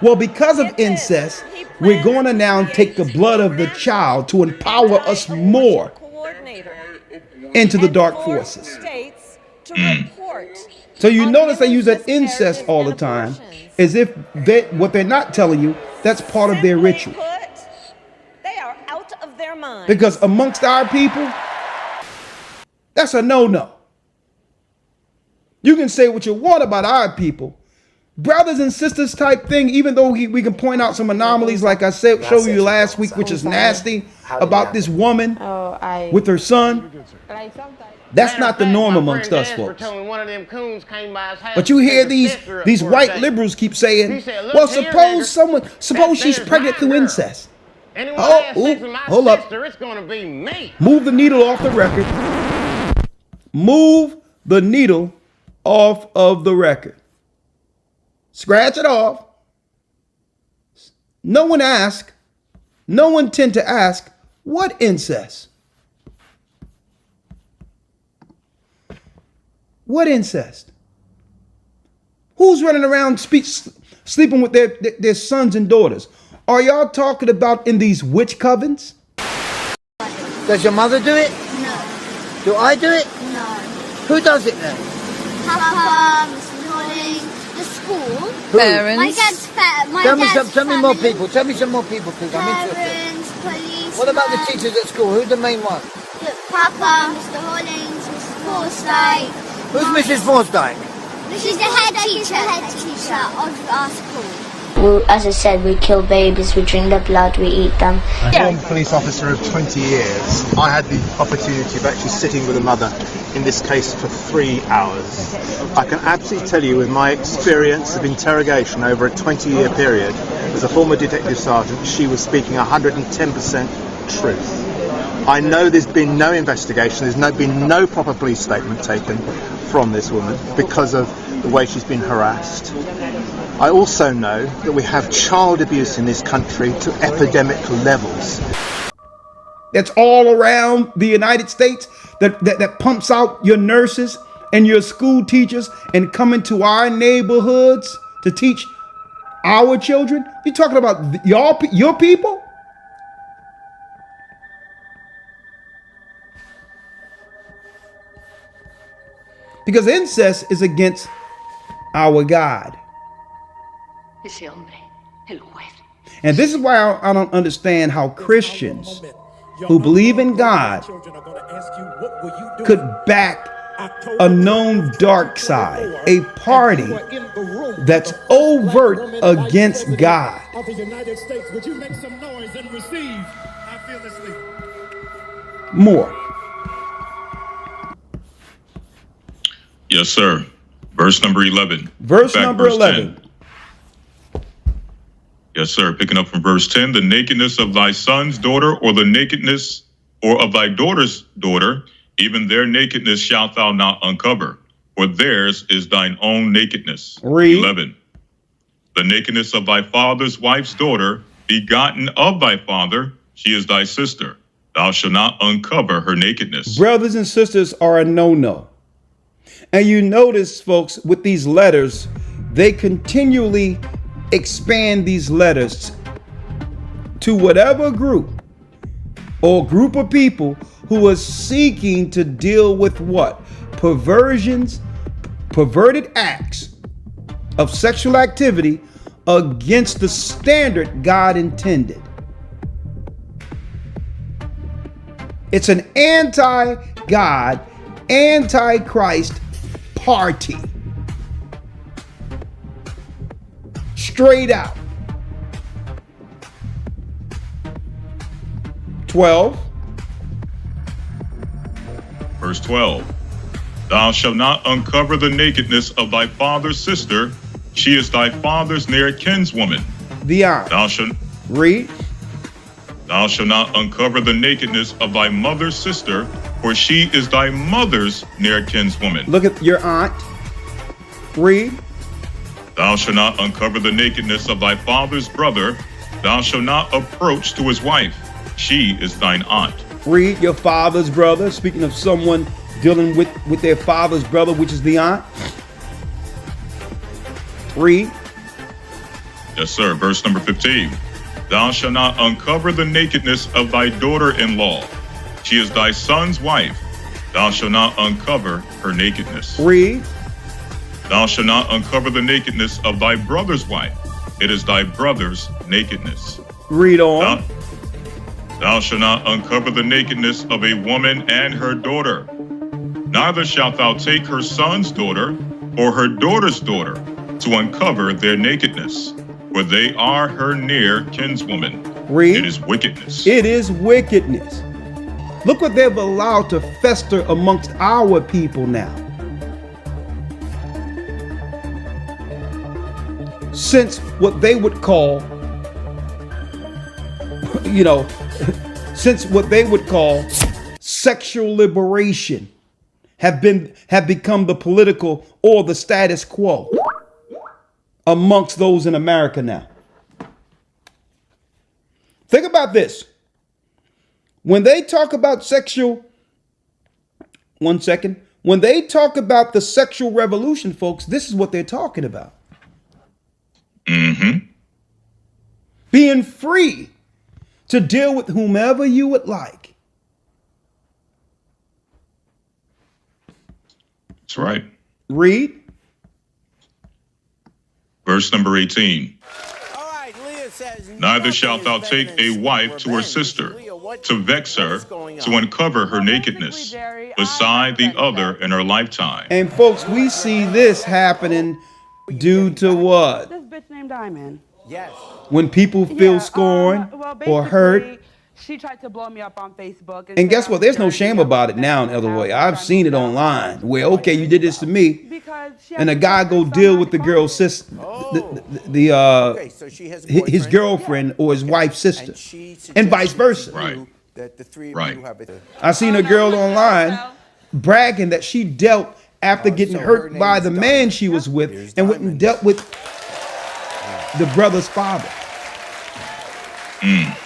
Well, because of incest, we're going to now take the blood of the child to empower us more into the dark forces. So you notice they use that incest all the time as if what they're not telling you, that's part of their ritual. They are out of their mind. Because amongst our people, that's a no-no. You can say what you want about our people. Brothers and sisters type thing, even though we can point out some anomalies like I said, showed you last week, which is nasty, about this woman with her son. That's not the norm amongst us folks. But you hear these white liberals keep saying, well, suppose she's pregnant through incest. Anyone has sex with my hold up. sister, it's gonna be me. Move the needle off the record. Move the needle off of the record. Scratch it off. No one asked. No one tend to ask, what incest? What incest? Who's running around sleeping with their sons and daughters? Are y'all talking about in these witch covens? Does your mother do it? No. Do I do it? No. Who does it then? Papa, Mr. Holding, the school. Who? My dad's Tell me more family. people. Tell me some more people, please. I'm interested. Parents, police. What about the teachers at school? Who's the main one? Papa, Mr. Holdings, Mrs. Forsyth. Who's Mrs. Forsdyke? She's the head teacher of our school. Well, as I said, we kill babies, we drink their blood, we eat them. I'm a police officer of 20 years. I had the opportunity of actually sitting with a mother in this case for 3 hours. I can absolutely tell you with my experience of interrogation over a 20-year period, as a former detective sergeant, she was speaking 110% truth. I know there's been no investigation, there's been no proper police statement taken from this woman because of the way she's been harassed. I also know that we have child abuse in this country to epidemic levels. That's all around the United States that pumps out your nurses and your school teachers and come into our neighborhoods to teach our children. You're talking about your people? Because incest is against our God. And this is why I don't understand how Christians who believe in God could back a known dark side, a party that's overt against God. More. Yes, sir. Verse number 11. Verse number 11. 10. Yes, sir. Picking up from verse 10. The nakedness of thy son's daughter, or the nakedness, or of thy daughter's daughter, even their nakedness shalt thou not uncover, for theirs is thine own nakedness. Read. 11. The nakedness of thy father's wife's daughter, begotten of thy father, she is thy sister. Thou shalt not uncover her nakedness. Brothers and sisters are a no-no. And you notice, folks, with these letters, they continually expand these letters to whatever group or group of people who are seeking to deal with what? Perversions, perverted acts of sexual activity against the standard God intended. It's an anti-God, anti-Christ party. Straight out. 12. Verse 12. Thou shalt not uncover the nakedness of thy father's sister. She is thy father's near kinswoman. The aunt. Thou shalt read. Thou shalt not uncover the nakedness of thy mother's sister, for she is thy mother's near kinswoman. Look at your aunt. Read. Thou shalt not uncover the nakedness of thy father's brother. Thou shalt not approach to his wife. She is thine aunt. Read. Your father's brother. Speaking of someone dealing with their father's brother, which is the aunt. Read. Yes, sir. Verse number 15. Thou shalt not uncover the nakedness of thy daughter-in-law. She is thy son's wife. Thou shalt not uncover her nakedness. Read. Thou shalt not uncover the nakedness of thy brother's wife. It is thy brother's nakedness. Read on. Thou shalt not uncover the nakedness of a woman and her daughter. Neither shalt thou take her son's daughter or her daughter's daughter to uncover their nakedness, for they are her near kinswoman. Read. It is wickedness. It is wickedness. Look what they've allowed to fester amongst our people now. Since what they would call, you know, since what they would call sexual liberation have become the political or the status quo amongst those in America now. Think about this. When they talk about when they talk about the sexual revolution, folks, this is what they're talking about. Mm-hmm. Being free to deal with whomever you would like. That's right. Read. Verse number 18. Neither shalt thou take a wife to her sister, to vex her, to uncover her nakedness, beside the other in her lifetime. And folks, we see this happening due to what? This bitch named Diamond. Yes. When people feel scorned or hurt. She tried to blow me up on Facebook. And guess what? There's no shame about it now, Elder Roy. I've seen it online where, okay, you did this to me. And a guy go deal with the girl's sister, his girlfriend or his wife's sister, and vice versa. Right. Right. I seen a girl online bragging that she dealt after getting hurt by the man she was with and went and dealt with the brother's father. Mm.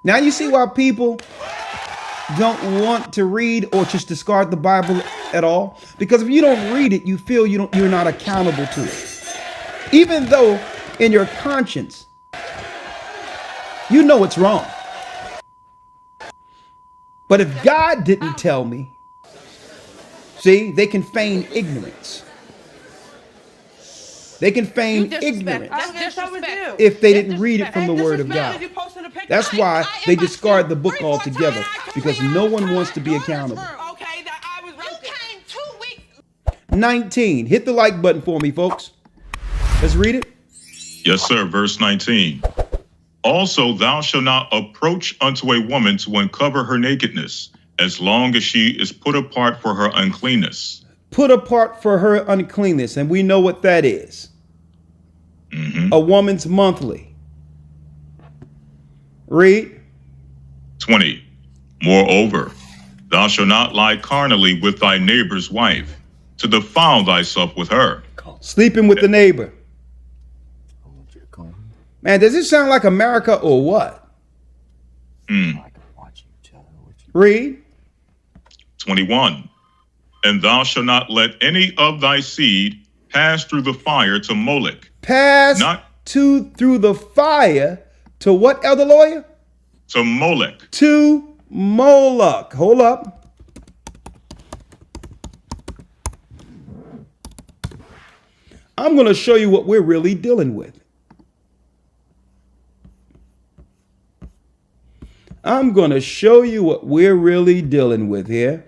Now you see why people don't want to read or just discard the Bible at all? Because if you don't read it, you feel you're not accountable to it. Even though in your conscience, you know it's wrong. But if God didn't tell me, see, they can feign ignorance. They can feign ignorance if they didn't read it from the Word of God. That's why they discard the book altogether, because no one wants to be accountable. 19. Hit the like button for me, folks. Let's read it. Yes, sir. Verse 19. Also, thou shalt not approach unto a woman to uncover her nakedness, as long as she is put apart for her uncleanness. Put apart for her uncleanness, and we know what that is. Mm-hmm. A woman's monthly. Read. 20. Moreover, thou shalt not lie carnally with thy neighbor's wife, to defile thyself with her. Sleeping with the neighbor. Man, does this sound like America or what? Read. 21. And thou shalt not let any of thy seed pass through the fire to Molech. Through the fire to what, Elder Lawyer? To Molech. To Moloch. Hold up. I'm going to show you what we're really dealing with. I'm going to show you what we're really dealing with here.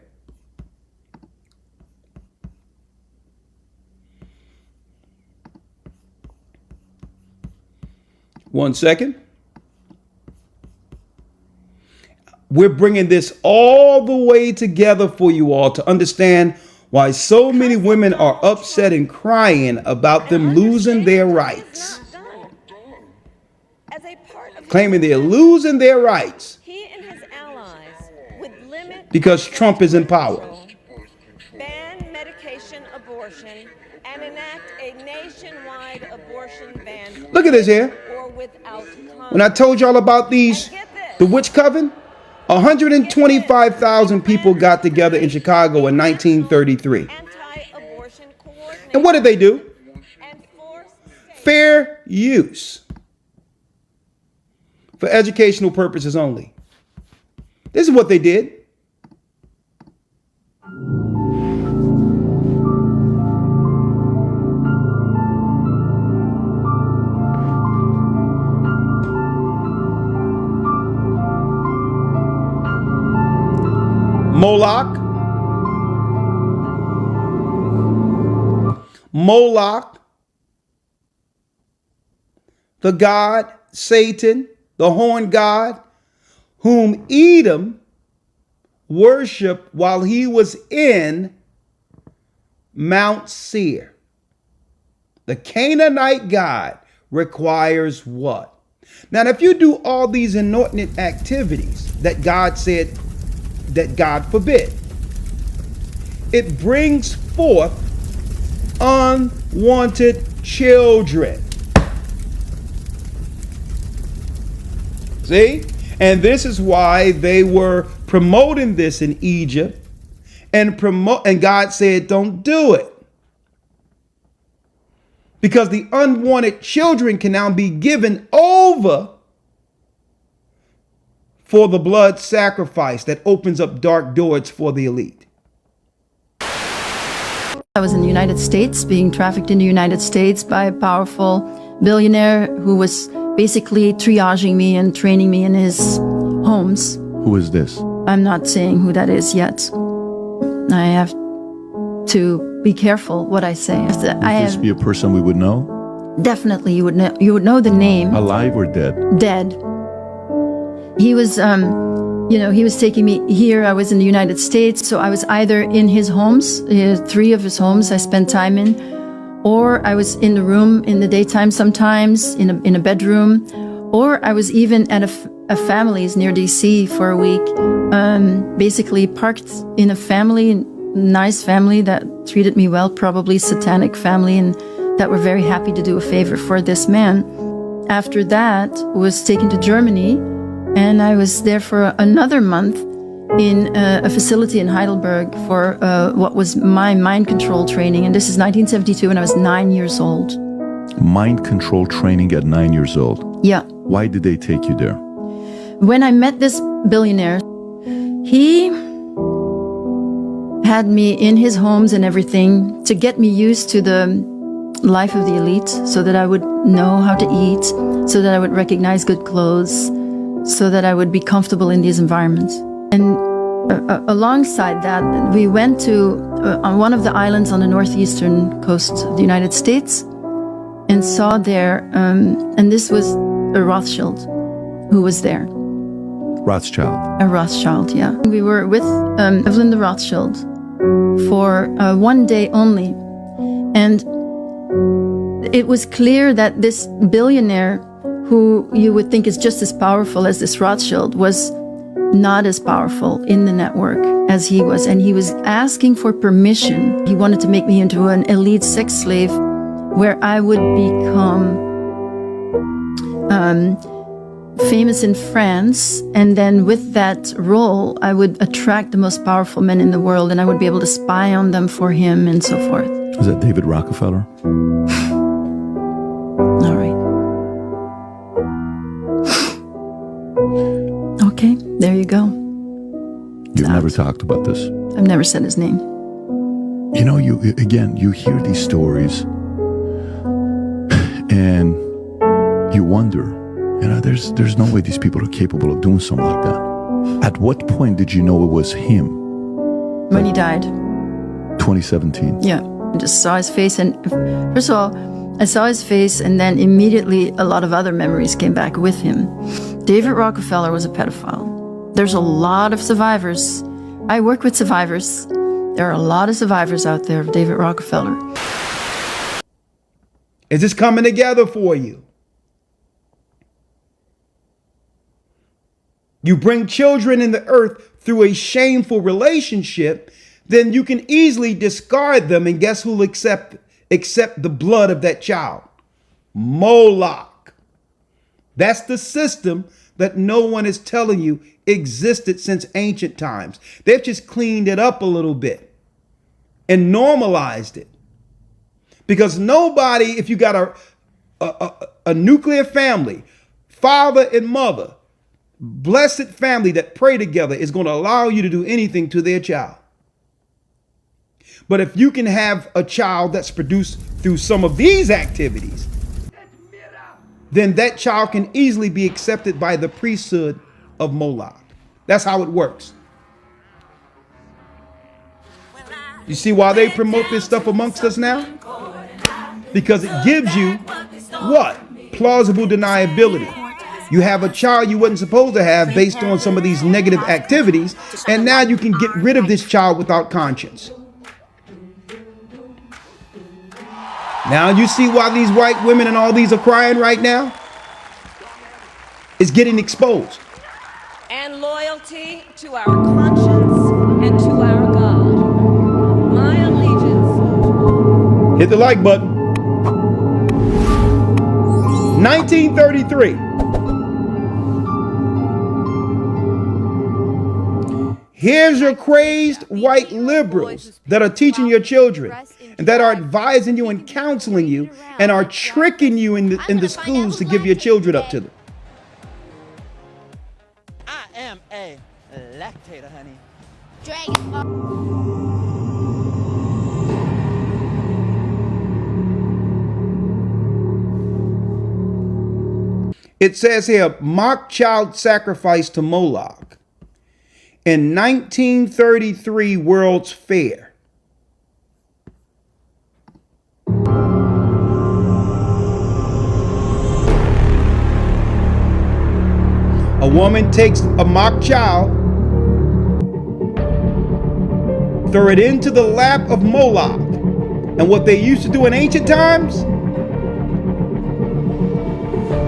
One second. We're bringing this all the way together for you all to understand why so many women are upset and crying about them losing their rights. Claiming they're losing their rights because Trump is in power. Ban medication abortion and enact a nationwide abortion ban. Look at this here. When I told y'all about the witch coven, 125,000 people got together in Chicago in 1933. And what did they do? Fair use. For educational purposes only. This is what they did. Moloch, the god Satan, the horn god, whom Edom worshiped while he was in Mount Seir. The Canaanite god requires what? Now, if you do all these inordinate activities that God said that God forbid, it brings forth unwanted children. See? And this is why they were promoting this in Egypt, and God said, don't do it. Because the unwanted children can now be given over for the blood sacrifice that opens up dark doors for the elite. I was in the United States, being trafficked in the United States by a powerful billionaire who was basically triaging me and training me in his homes. Who is this? I'm not saying who that is yet. I have to be careful what I say. Would this be a person we would know? Definitely, you would know the name. Alive or dead? Dead. He was, he was taking me here. I was in the United States, so I was either in his homes, 3 of his homes I spent time in, or I was in the room in the daytime sometimes, in a bedroom, or I was even at a family's near DC for a week, basically parked in a family, nice family that treated me well, probably satanic family, and that were very happy to do a favor for this man. After that, was taken to Germany, and I was there for another month in a facility in Heidelberg for what was my mind control training. And this is 1972, and I was 9 years old. Mind control training at 9 years old? Yeah. Why did they take you there? When I met this billionaire, he had me in his homes and everything to get me used to the life of the elite, so that I would know how to eat, so that I would recognize good clothes, so that I would be comfortable in these environments. And alongside that, we went to on one of the islands on the northeastern coast of the United States and saw there, and this was a Rothschild who was there. Rothschild. A Rothschild, yeah. We were with Evelyn the Rothschild for 1 day only. And it was clear that this billionaire, who you would think is just as powerful as this Rothschild, was not as powerful in the network as he was. And he was asking for permission. He wanted to make me into an elite sex slave where I would become famous in France. And then with that role, I would attract the most powerful men in the world, and I would be able to spy on them for him and so forth. Was that David Rockefeller? All right. Okay, there you go. You've never talked about this. I've never said his name. You know, you hear these stories and you wonder, there's no way these people are capable of doing something like that. At what point did you know it was him? When he died. 2017. Yeah, I just saw his face, and first of all, I saw his face, and then immediately a lot of other memories came back with him. David Rockefeller was a pedophile. There's a lot of survivors. I work with survivors. There are a lot of survivors out there of David Rockefeller. Is this coming together for you? You bring children in the earth through a shameful relationship, then you can easily discard them, and guess who'll accept the blood of that child? Moloch. That's the system that no one is telling you existed since ancient times. They've just cleaned it up a little bit and normalized it. Because nobody, if you got a nuclear family, father and mother, blessed family that pray together, is going to allow you to do anything to their child. But if you can have a child that's produced through some of these activities, then that child can easily be accepted by the priesthood of Moloch. That's how it works. You see why they promote this stuff amongst us now? Because it gives you what? Plausible deniability. You have a child you wasn't supposed to have based on some of these negative activities, and now you can get rid of this child without conscience. Now you see why these white women and all these are crying right now? It's getting exposed. And loyalty to our conscience and to our God. My allegiance. Hit the like button. 1933. Here's your crazed white liberals that are teaching your children and that are advising you and counseling you and are tricking you in the schools to give your children up to them. I am a lactator, honey. It says here, mock child sacrifice to Moloch. In 1933 World's Fair. A woman takes a mock child, throw it into the lap of Moloch. And what they used to do in ancient times,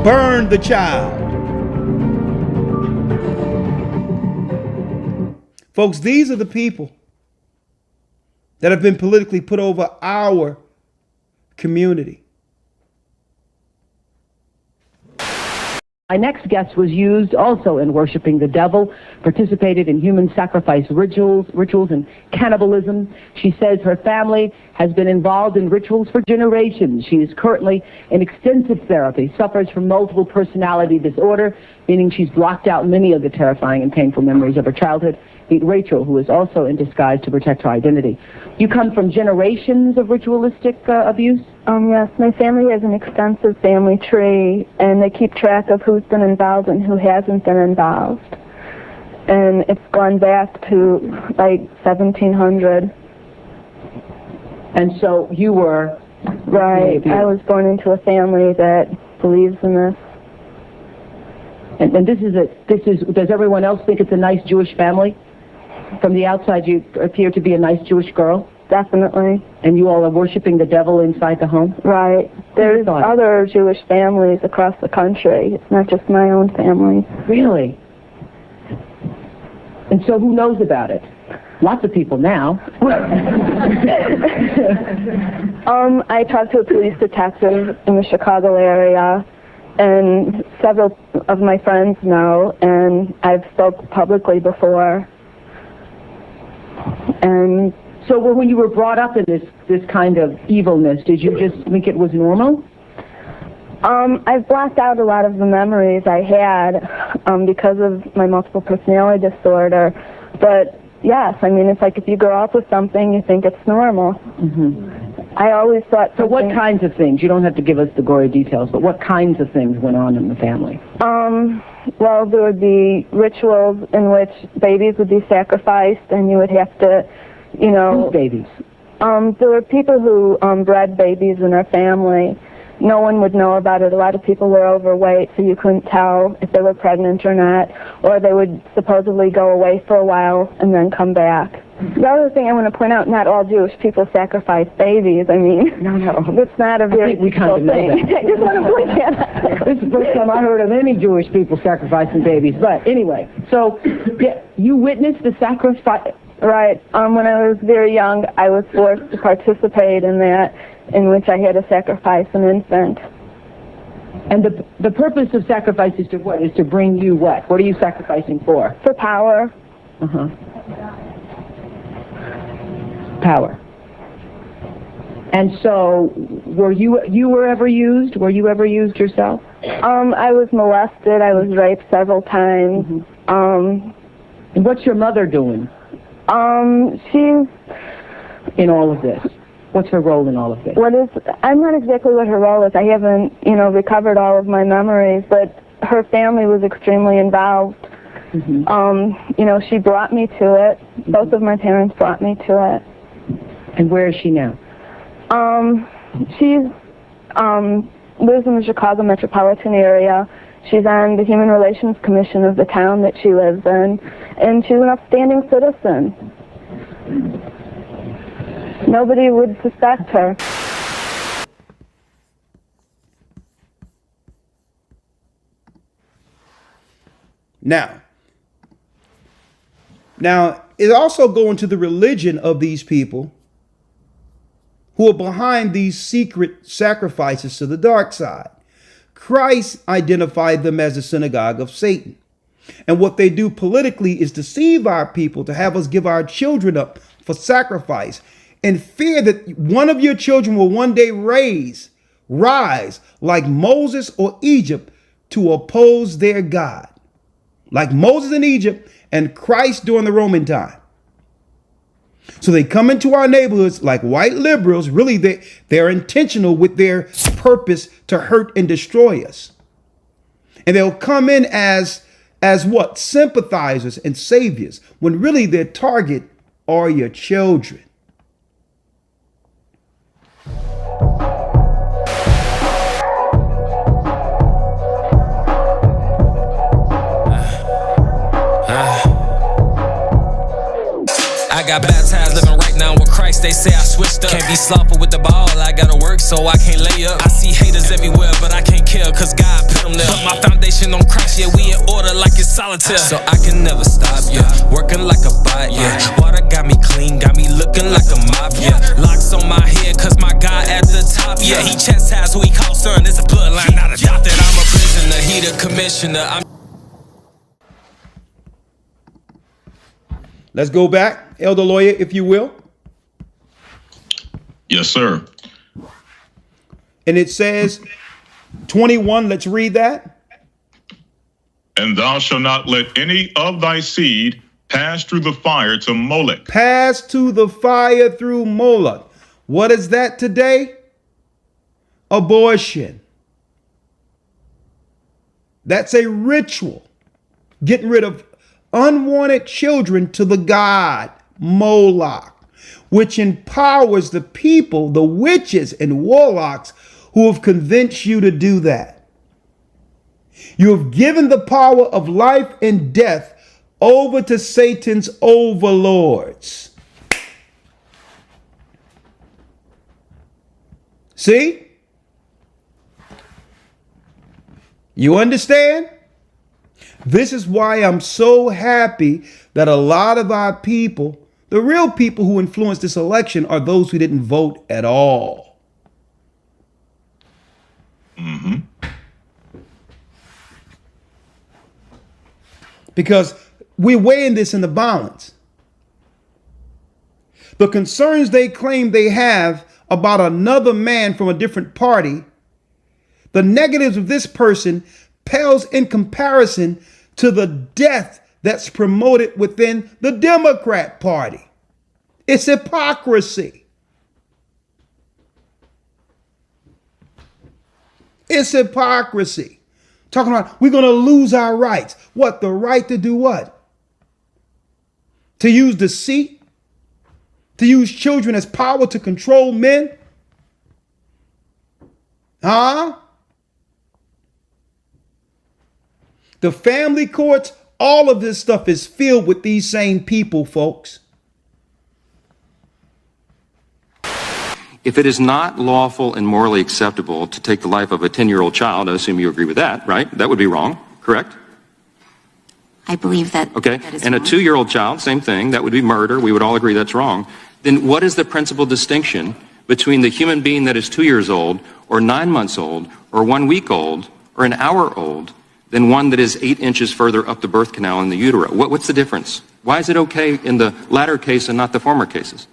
burn the child. Folks, these are the people that have been politically put over our community. My next guest was used also in worshiping the devil, participated in human sacrifice rituals and cannibalism. She says her family has been involved in rituals for generations. She is currently in extensive therapy, suffers from multiple personality disorder, meaning she's blocked out many of the terrifying and painful memories of her childhood. Meet Rachel, who is also in disguise to protect her identity. You come from generations of ritualistic abuse? Yes, my family has an extensive family tree, and they keep track of who's been involved and who hasn't been involved. And it's gone back to like 1700. And so you were... Right, I was born into a family that believes in this. And does everyone else think it's a nice Jewish family? From the outside, you appear to be a nice Jewish girl? Definitely. And you all are worshiping the devil inside the home? Right. There's other Jewish families across the country. It's not just my own family. Really? And so who knows about it? Lots of people now. I talked to a police detective in the Chicago area, and several of my friends know, and I've spoke publicly before. And so when you were brought up in this kind of evilness, did you just think it was normal? I've blocked out a lot of the memories I had because of my multiple personality disorder. But yes, I mean, it's like if you grow up with something, you think it's normal. Mm-hmm. I always thought So what kinds of things? You don't have to give us the gory details, but what kinds of things went on in the family? Well, there would be rituals in which babies would be sacrificed, and you would have to, Whose babies? There were people who bred babies in our family. No one would know about it. A lot of people were overweight, so you couldn't tell if they were pregnant or not, or they would supposedly go away for a while and then come back. The other thing I want to point out, not all Jewish people sacrifice babies. I mean, it's not a very difficult thing. I just want to point that out. This is the first time I heard of any Jewish people sacrificing babies. But anyway, so you witnessed the sacrifice. Right. When I was very young, I was forced to participate in that, in which I had to sacrifice an infant. And the purpose of sacrifice is to what? Is to bring you what? What are you sacrificing for? For power. Uh-huh. Power. And so, were you ever used? Were you ever used yourself? I was molested. I was raped several times. Mm-hmm. And what's your mother doing? She's in all of this. What's her role in all of this? I'm not exactly what her role is. I haven't, recovered all of my memories, but her family was extremely involved. Mm-hmm. She brought me to it. Mm-hmm. Both of my parents brought me to it. And where is she now? She lives in the Chicago metropolitan area. She's on the Human Relations Commission of the town that she lives in, and she's an upstanding citizen. Nobody would suspect her. Now, it also go into the religion of these people who are behind these secret sacrifices to the dark side. Christ identified them as the synagogue of Satan. And what they do politically is deceive our people to have us give our children up for sacrifice in fear that one of your children will one day rise like Moses or Egypt to oppose their God. Like Moses in Egypt and Christ during the Roman time. So they come into our neighborhoods like white liberals. Really, they're intentional with their purpose to hurt and destroy us. And they'll come in as what? Sympathizers and saviors, when really their target are your children. I got baptized, living right now with Christ. They say I switched up. Can't be slothful with the ball. I gotta work, so I can't lay up. I see haters everywhere, but I can't kill, cause God put them there. Put my foundation on Christ, yeah, we in order like it's solitaire. So I can never stop, yeah. Working like a bot, yeah. Water got me clean, got me looking like a mop, yeah. Locks on my head, cause my God at the top, yeah. He chastised who he calls son. It's a bloodline, not adopted. I'm a prisoner, he the commissioner. Let's go back, Elder Lawyer, if you will. Yes, sir. And it says 21, let's read that. And thou shalt not let any of thy seed pass through the fire to Moloch. Pass to the fire through Moloch. What is that today? Abortion. That's a ritual. Getting rid of unwanted children to the god Moloch, which empowers the people, the witches and warlocks who have convinced you to do that. You have given the power of life and death over to Satan's overlords. See? You understand? This is why I'm so happy that a lot of our people, the real people who influenced this election, are those who didn't vote at all. Mm-hmm. Because we're weighing this in the balance. The concerns they claim they have about another man from a different party, the negatives of this person pales in comparison to the death that's promoted within the Democrat Party. It's hypocrisy. It's hypocrisy. Talking about we're going to lose our rights. What? The right to do what? To use deceit? To use children as power to control men? Huh? The family courts, all of this stuff is filled with these same people, folks. If it is not lawful and morally acceptable to take the life of a 10-year-old child, I assume you agree with that, right? That would be wrong, correct? I believe that. Okay, that is and wrong. A 2-year-old child, same thing, that would be murder. We would all agree that's wrong. Then what is the principal distinction between the human being that is 2 years old or 9 months old or 1 week old or an hour old than one that is 8 inches further up the birth canal in the utero? What's the difference? Why is it okay in the latter case and not the former cases?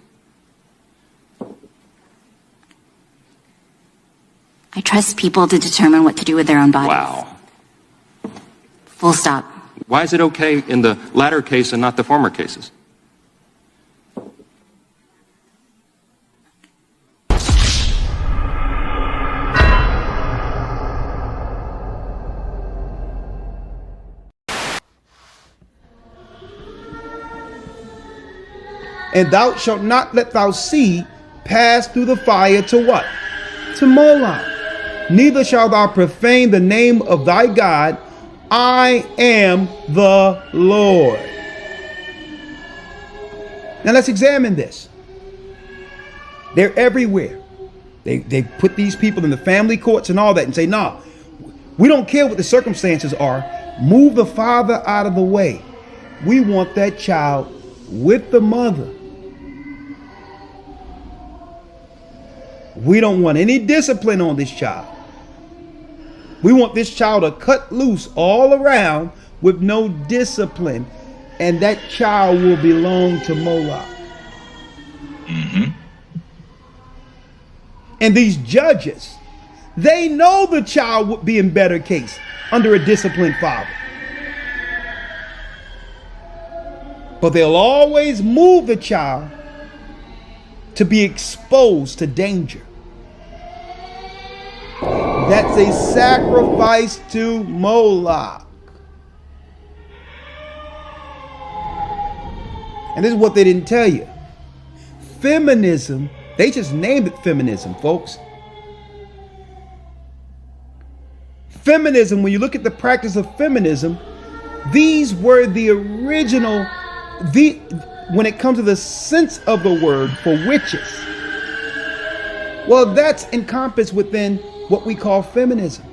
I trust people to determine what to do with their own bodies. Wow. Full stop. Why is it okay in the latter case and not the former cases? And thou shalt not let thy seed pass through the fire to what? To Moloch. Neither shalt thou profane the name of thy God. I am the Lord. Now let's examine this. They're everywhere. They put these people in the family courts and all that and say, nah, we don't care what the circumstances are. Move the father out of the way. We want that child with the mother. We don't want any discipline on this child. We want this child to cut loose all around with no discipline, and that child will belong to Moloch. And these judges, they know the child would be in better case under a disciplined father. But they'll always move the child to be exposed to danger. That's a sacrifice to Moloch. And this is what they didn't tell you. Feminism, they just named it feminism, folks. Feminism, when you look at the practice of feminism, these were the original, when it comes to the sense of the word for witches. Well, that's encompassed within what we call feminism.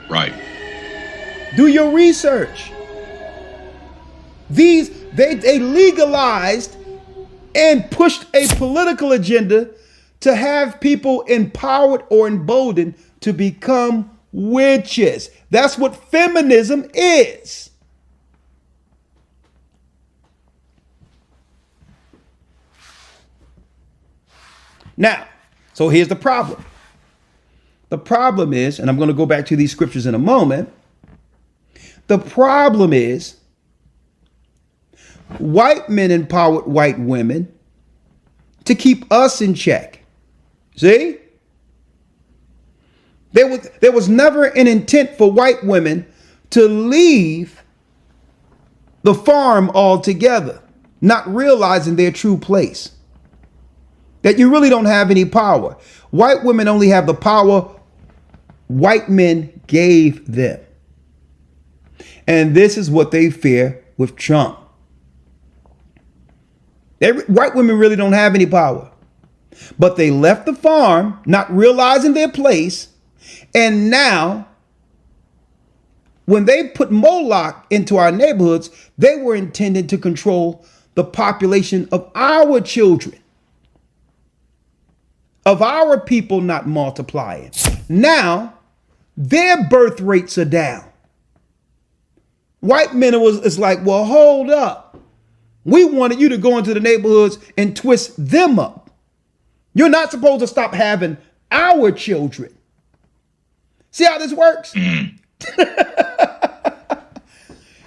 Right. Do your research. They legalized and pushed a political agenda to have people empowered or emboldened to become witches. That's what feminism is. Now, so here's the problem. The problem is, and I'm going to go back to these scriptures in a moment. The problem is, white men empowered white women to keep us in check. See? There was never an intent for white women to leave the farm altogether, not realizing their true place. That you really don't have any power. White women only have the power white men gave them. And this is what they fear with Trump. White women really don't have any power. But they left the farm, not realizing their place. And now, when they put Moloch into our neighborhoods, they were intended to control the population of our children, of our people not multiplying. Now, their birth rates are down. White men is like, well, hold up. We wanted you to go into the neighborhoods and twist them up. You're not supposed to stop having our children. See how this works?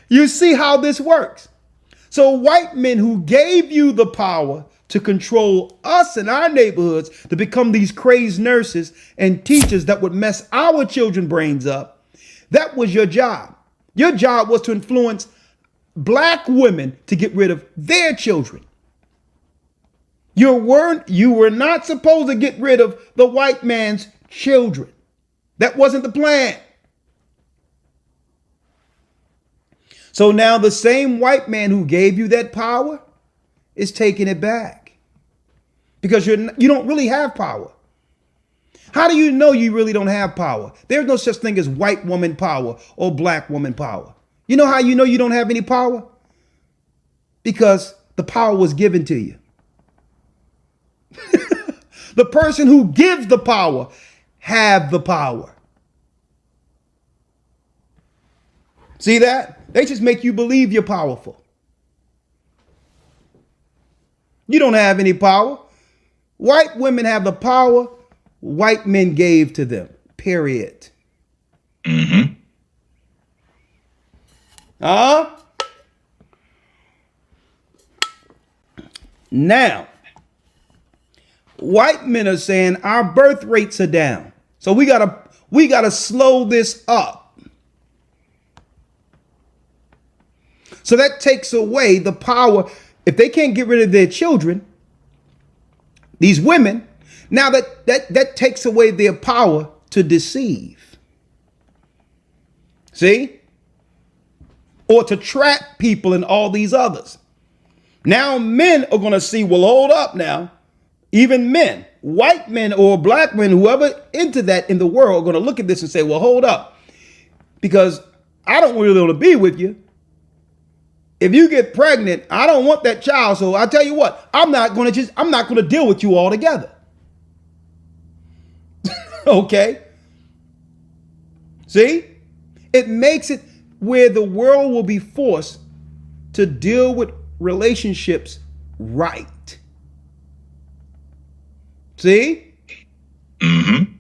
You see how this works? So white men who gave you the power to control us in our neighborhoods, to become these crazed nurses and teachers that would mess our children's brains up, that was your job. Your job was to influence black women to get rid of their children. You were not supposed to get rid of the white man's children. That wasn't the plan. So now the same white man who gave you that power is taking it back, because you don't really have power. How do you know you really don't have power? There's no such thing as white woman power or black woman power. You know how you know you don't have any power? Because the power was given to you. The person who gives the power have the power. See that? They just make you believe you're powerful. You don't have any power. White women have the power white men gave to them. Period. Now, white men are saying our birth rates are down. So we gotta slow this up. So that takes away the power. If they can't get rid of their children, these women, now that takes away their power to deceive. See? Or to trap people and all these others. Now men are going to see, well, hold up now. Even men, white men or black men, whoever into that in the world, are going to look at this and say, well, hold up. because I don't really want to be with you. If you get pregnant, I don't want that child. So I tell you what, I'm not going to deal with you altogether. Okay. See, it makes it where the world will be forced to deal with relationships right. See? Mm-hmm.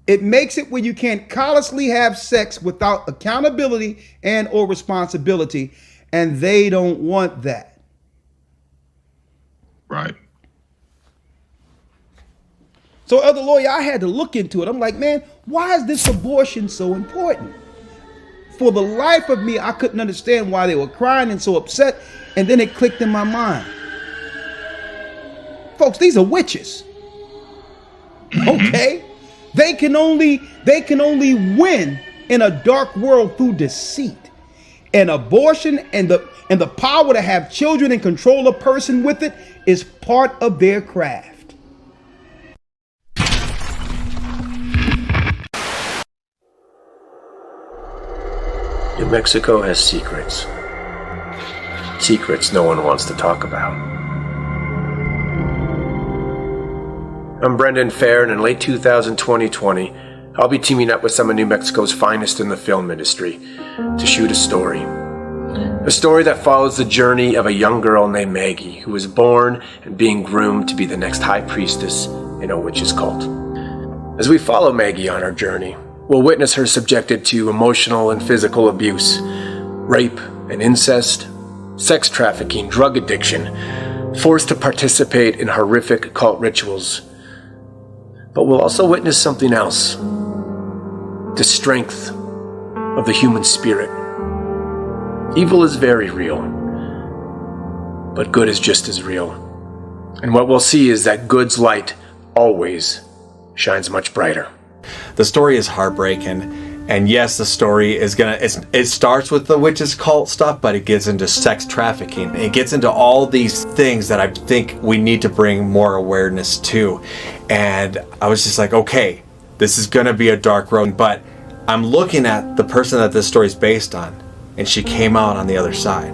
It makes it where you can't callously have sex without accountability and or responsibility, and they don't want that. Right. So, Elder Lawyer, I had to look into it. I'm like, man, why is this abortion so important? For the life of me, I couldn't understand why they were crying and so upset, and then it clicked in my mind. Folks, these are witches. Okay? They can only win in a dark world through deceit. And abortion and the power to have children and control a person with it is part of their craft. New Mexico has secrets. Secrets no one wants to talk about. I'm Brendan Fair, and in late 2020, I'll be teaming up with some of New Mexico's finest in the film industry to shoot a story. A story that follows the journey of a young girl named Maggie, who was born and being groomed to be the next high priestess in a witch's cult. As we follow Maggie on her journey, we'll witness her subjected to emotional and physical abuse, rape and incest, sex trafficking, drug addiction, forced to participate in horrific cult rituals. But we'll also witness something else. The strength of the human spirit. Evil is very real, but good is just as real. And what we'll see is that good's light always shines much brighter. The story is heartbreaking, and yes, the story is it starts with the witches cult stuff, but it gets into sex trafficking. It gets into all these things that I think we need to bring more awareness to. And I was just like, okay, this is gonna be a dark road, but I'm looking at the person that this story is based on, and she came out on the other side.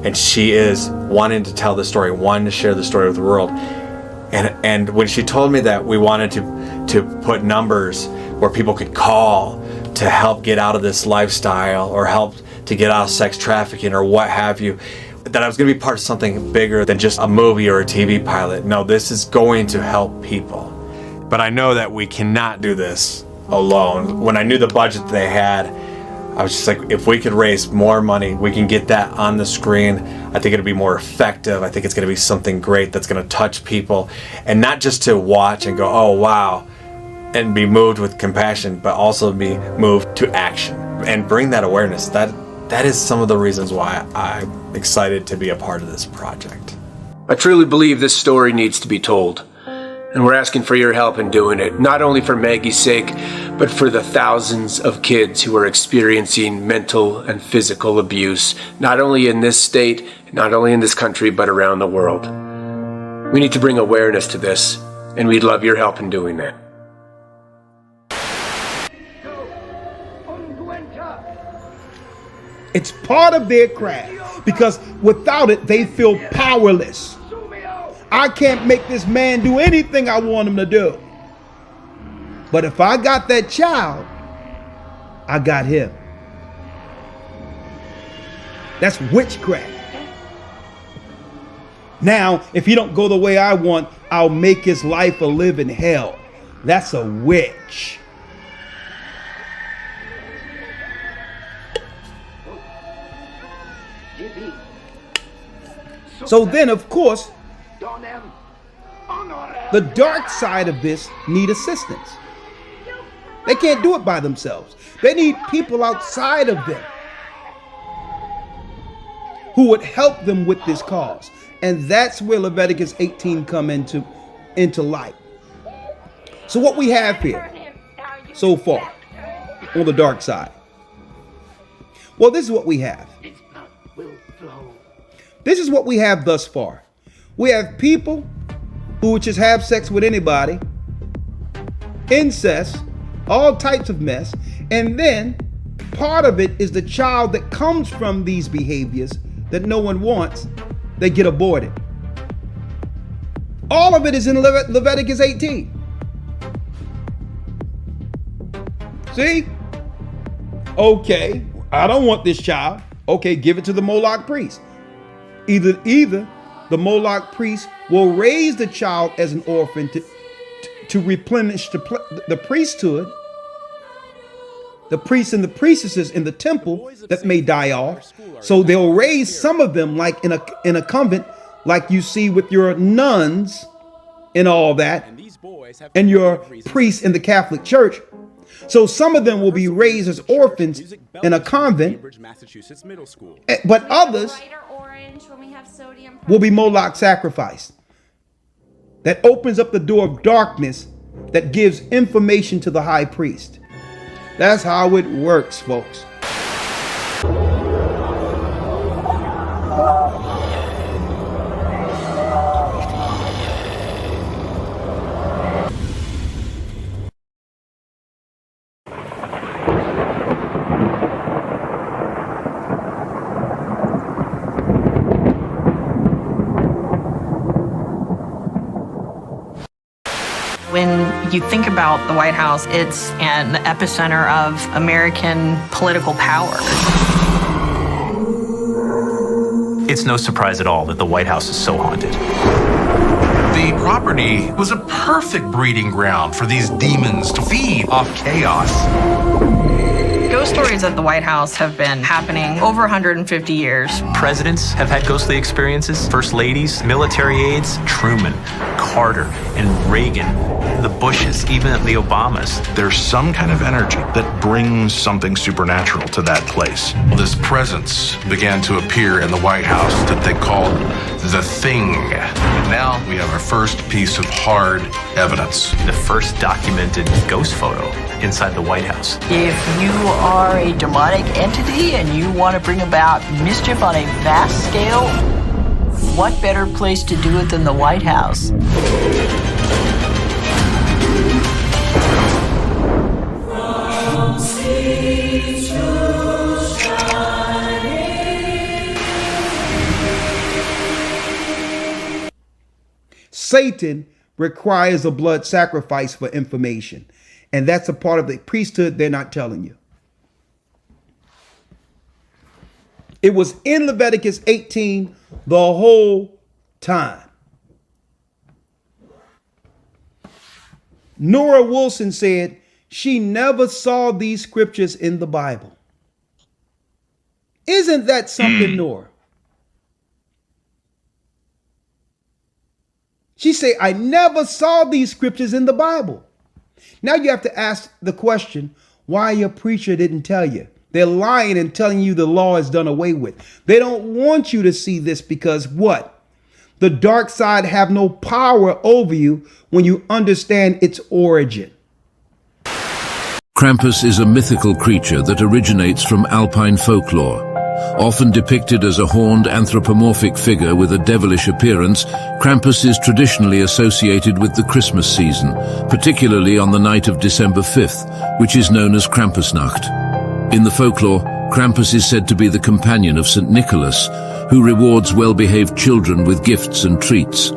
And she is wanting to tell the story, wanting to share the story with the world. And when she told me that we wanted to put numbers where people could call to help get out of this lifestyle or help to get out of sex trafficking or what have you, that I was going to be part of something bigger than just a movie or a TV pilot. No, this is going to help people. But I know that we cannot do this alone. When I knew the budget they had, I was just like, if we could raise more money, we can get that on the screen. I think it'll be more effective. I think it's going to be something great that's going to touch people. And not just to watch and go, oh, wow, and be moved with compassion, but also be moved to action and bring that awareness. That is some of the reasons why I'm excited to be a part of this project. I truly believe this story needs to be told. And we're asking for your help in doing it, not only for Maggie's sake, but for the thousands of kids who are experiencing mental and physical abuse, not only in this state, not only in this country, but around the world. We need to bring awareness to this, and we'd love your help in doing that. It's part of their craft, because without it, they feel powerless. I can't make this man do anything I want him to do. But if I got that child, I got him. That's witchcraft. Now, if he don't go the way I want, I'll make his life a living hell. That's a witch. So then, of course, the dark side of this need assistance. They can't do it by themselves. They need people outside of them who would help them with this cause. And that's where Leviticus 18 come into light. So what we have here so far on the dark side. Well, this is what we have. This is what we have thus far. We have people who would just have sex with anybody, incest, all types of mess, and then part of it is the child that comes from these behaviors that no one wants, they get aborted. All of it is in Leviticus 18. See? Okay, I don't want this child. Okay, give it to the Moloch priest. Either the Moloch priest will raise the child as an orphan to replenish the priesthood, the priests and the priestesses in the temple that may die off. So they'll raise some of them like in a convent, like you see with your nuns and all that, and your priests in the Catholic Church. So some of them will be raised as orphans in a convent, but others will be Moloch sacrificed. That opens up the door of darkness that gives information to the high priest. That's how it works, folks. When you think about the White House, it's an epicenter of American political power. It's no surprise at all that the White House is so haunted. The property was a perfect breeding ground for these demons to feed off chaos. Ghost stories at the White House have been happening over 150 years. Presidents have had ghostly experiences. First ladies, military aides, Truman, Carter, and Reagan, the Bushes, even the Obamas. There's some kind of energy that brings something supernatural to that place. This presence began to appear in the White House that they called the Thing. And now we have our first piece of hard evidence. The first documented ghost photo inside the White House. If you are a demonic entity and you want to bring about mischief on a vast scale, what better place to do it than the White House? Satan requires a blood sacrifice for information. And that's a part of the priesthood they're not telling you. It was in Leviticus 18 the whole time. Nora Wilson said she never saw these scriptures in the Bible. Isn't that something, Nora? She said, I never saw these scriptures in the Bible. Now you have to ask the question, why your preacher didn't tell you? They're lying and telling you the law is done away with. They don't want you to see this because what? The dark side have no power over you when you understand its origin. Krampus is a mythical creature that originates from Alpine folklore. Often depicted as a horned anthropomorphic figure with a devilish appearance, Krampus is traditionally associated with the Christmas season, particularly on the night of December 5th, which is known as Krampusnacht. In the folklore, Krampus is said to be the companion of St. Nicholas, who rewards well-behaved children with gifts and treats.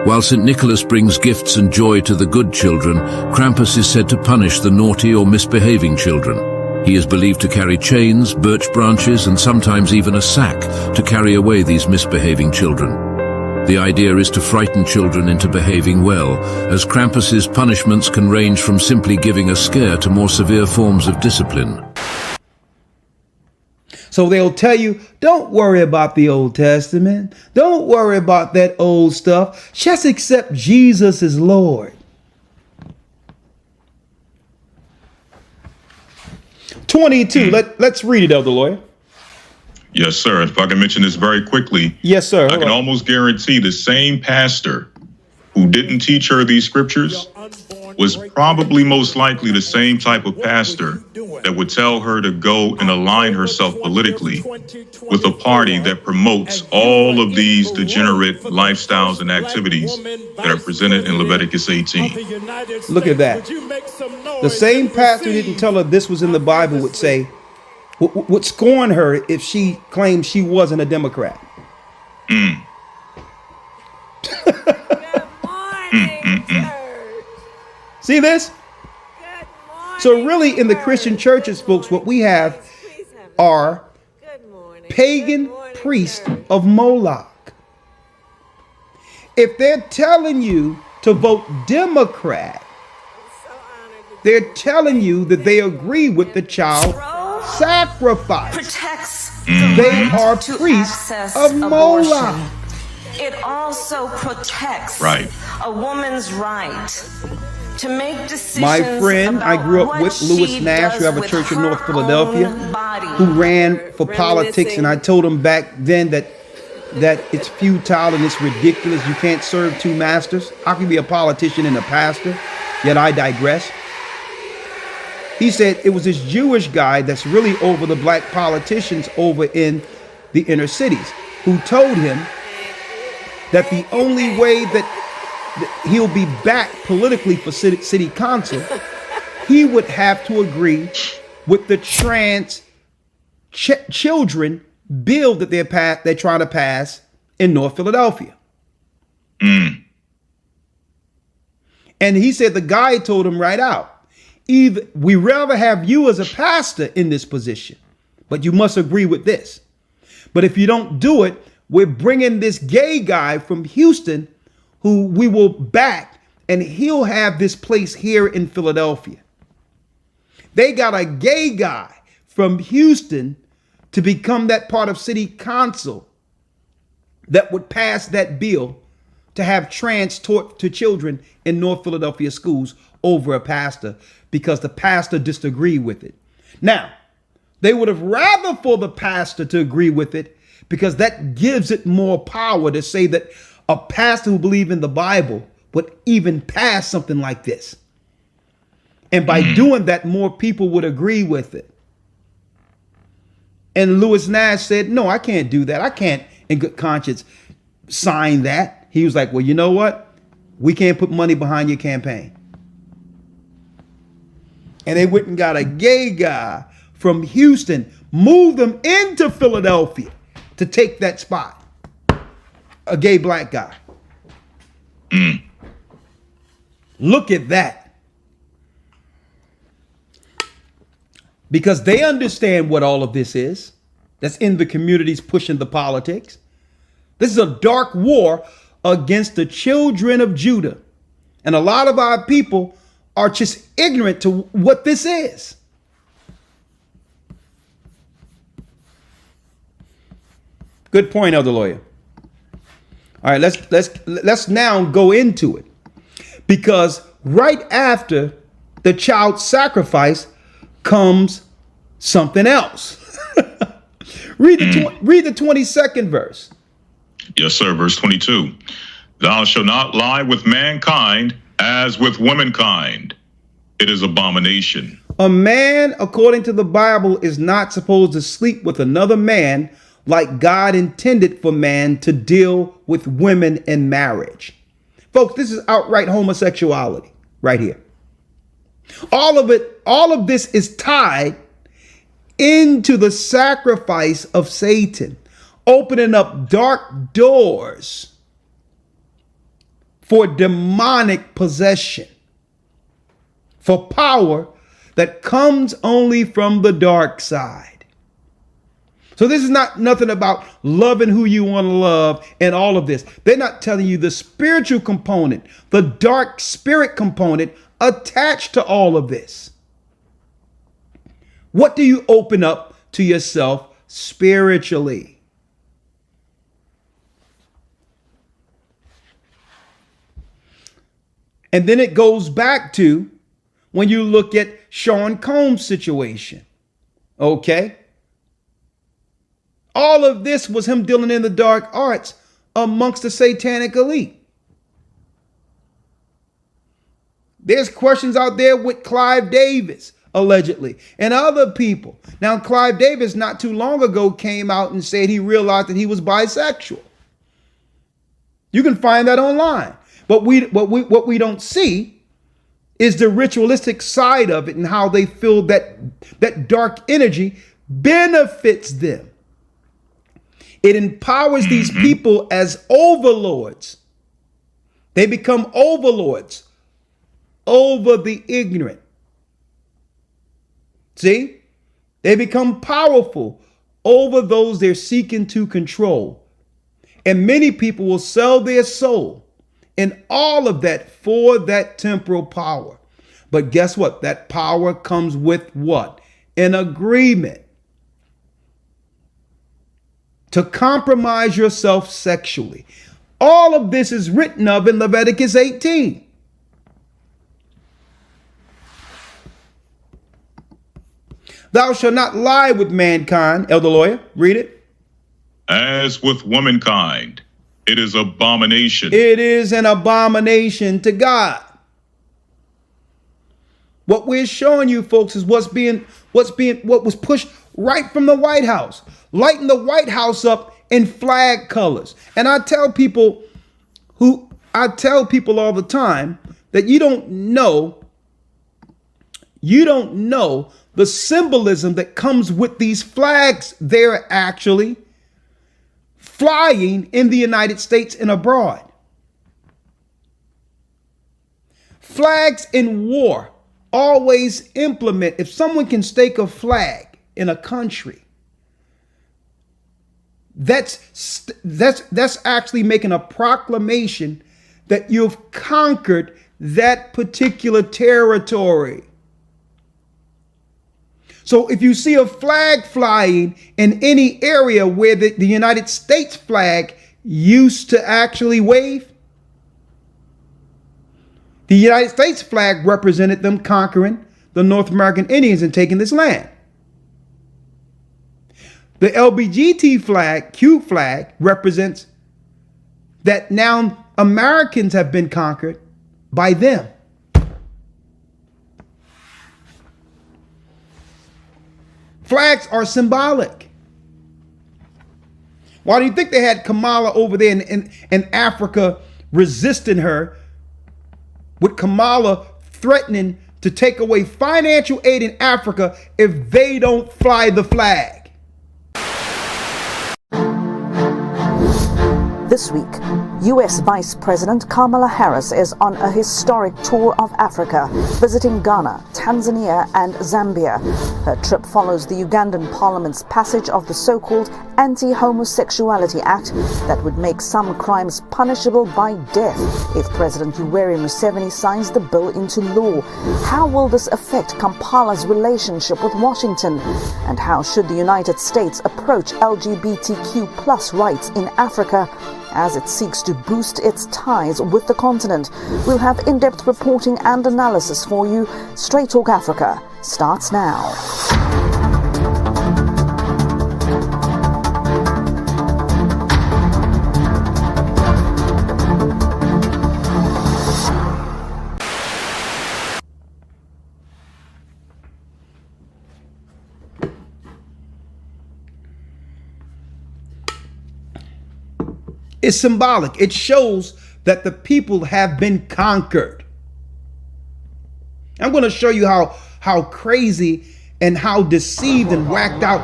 While St. Nicholas brings gifts and joy to the good children, Krampus is said to punish the naughty or misbehaving children. He is believed to carry chains, birch branches, and sometimes even a sack to carry away these misbehaving children. The idea is to frighten children into behaving well, as Krampus's punishments can range from simply giving a scare to more severe forms of discipline. So they'll tell you, don't worry about the Old Testament. Don't worry about that old stuff. Just accept Jesus as Lord. 22. Let's read it, Elder Lawyer. Yes, sir. If I can mention this very quickly. Yes, sir. I can almost guarantee the same pastor who didn't teach her these scriptures was probably most likely the same type of pastor that would tell her to go and align herself politically with a party that promotes all of these degenerate lifestyles and activities that are presented in Leviticus 18. Look at that. The same pastor who didn't tell her this was in the Bible would say, would scorn her if she claimed she wasn't a Democrat. See this? So really in the Christian churches, folks, what we have are pagan priests of Moloch. If they're telling you to vote Democrat, they're telling you that they agree with the child sacrifice. They are priests of Moloch. It also protects a woman's right to make decisions. My friend, I grew up with Lewis Nash, who have a church in North Philadelphia, who ran for politics, and I told him back then that it's futile and it's ridiculous. You can't serve two masters. How can you be a politician and a pastor? Yet I digress. He said it was this Jewish guy that's really over the black politicians over in the inner cities who told him that the only way that he'll be back politically for city council, he would have to agree with the trans children bill that they're trying to pass in North Philadelphia. And he said the guy told him right out, either we rather have you as a pastor in this position, but you must agree with this. But if you don't do it, we're bringing this gay guy from Houston who we will back, and he'll have this place here in Philadelphia. They got a gay guy from Houston to become that part of city council that would pass that bill to have trans taught to children in North Philadelphia schools over a pastor because the pastor disagreed with it. Now, they would have rather for the pastor to agree with it because that gives it more power to say that a pastor who believes in the Bible would even pass something like this. And by doing that, more people would agree with it. And Lewis Nash said, no, I can't do that. I can't in good conscience sign that. He was like, well, you know what? We can't put money behind your campaign. And they went and got a gay guy from Houston, moved them into Philadelphia to take that spot. A gay black guy. Look at that. Because they understand what all of this is. That's in the communities pushing the politics. This is a dark war against the children of Judah. And a lot of our people are just ignorant to what this is. Good point, Elder Lawyer. All right, let's now go into it. Because right after the child sacrifice comes something else. Read the 22nd verse. Yes, sir. Verse 22. Thou shalt not lie with mankind as with womankind. It is abomination. A man, according to the Bible, is not supposed to sleep with another man like God intended for man to deal with women in marriage. Folks, this is outright homosexuality right here. All of this is tied into the sacrifice of Satan, opening up dark doors for demonic possession, for power that comes only from the dark side. So this is not nothing about loving who you want to love and all of this. They're not telling you the spiritual component, the dark spirit component attached to all of this. What do you open up to yourself spiritually? And then it goes back to when you look at Sean Combs' situation. Okay? All of this was him dealing in the dark arts amongst the satanic elite. There's questions out there with Clive Davis, allegedly, and other people. Now, Clive Davis not too long ago came out and said he realized that he was bisexual. You can find that online. But what we don't see is the ritualistic side of it and how they feel that dark energy benefits them. It empowers these people as overlords. They become overlords over the ignorant. See? They become powerful over those they're seeking to control. And many people will sell their soul and all of that for that temporal power. But guess what? That power comes with what? An agreement to compromise yourself sexually. All of this is written of in Leviticus 18. Thou shalt not lie with mankind. Elder Lawyer, read it. As with womankind, it is abomination. It is an abomination to God. What we're showing you folks is what was pushed right from the White House. Lighting the White House up in flag colors. And I tell people all the time that you don't know the symbolism that comes with these flags. They're actually flying in the United States and abroad. Flags in war always implement, if someone can stake a flag in a country, that's actually making a proclamation that you've conquered that particular territory. So if you see a flag flying in any area where the United States flag used to actually wave, the United States flag represented them conquering the North American Indians and taking this land. The LBGT flag, Q flag, represents that now Americans have been conquered by them. Flags are symbolic. Why do you think they had Kamala over there in Africa resisting her, with Kamala threatening to take away financial aid in Africa if they don't fly the flag? This week, U.S. Vice President Kamala Harris is on a historic tour of Africa, visiting Ghana, Tanzania, and Zambia. Her trip follows the Ugandan Parliament's passage of the so-called Anti-Homosexuality Act that would make some crimes punishable by death if President Yoweri Museveni signs the bill into law. How will this affect Kampala's relationship with Washington? And how should the United States approach LGBTQ+ rights in Africa as it seeks to boost its ties with the continent? We'll have in-depth reporting and analysis for you. Straight Talk Africa starts now. It's symbolic. It shows that the people have been conquered. I'm going to show you how crazy and how deceived and whacked out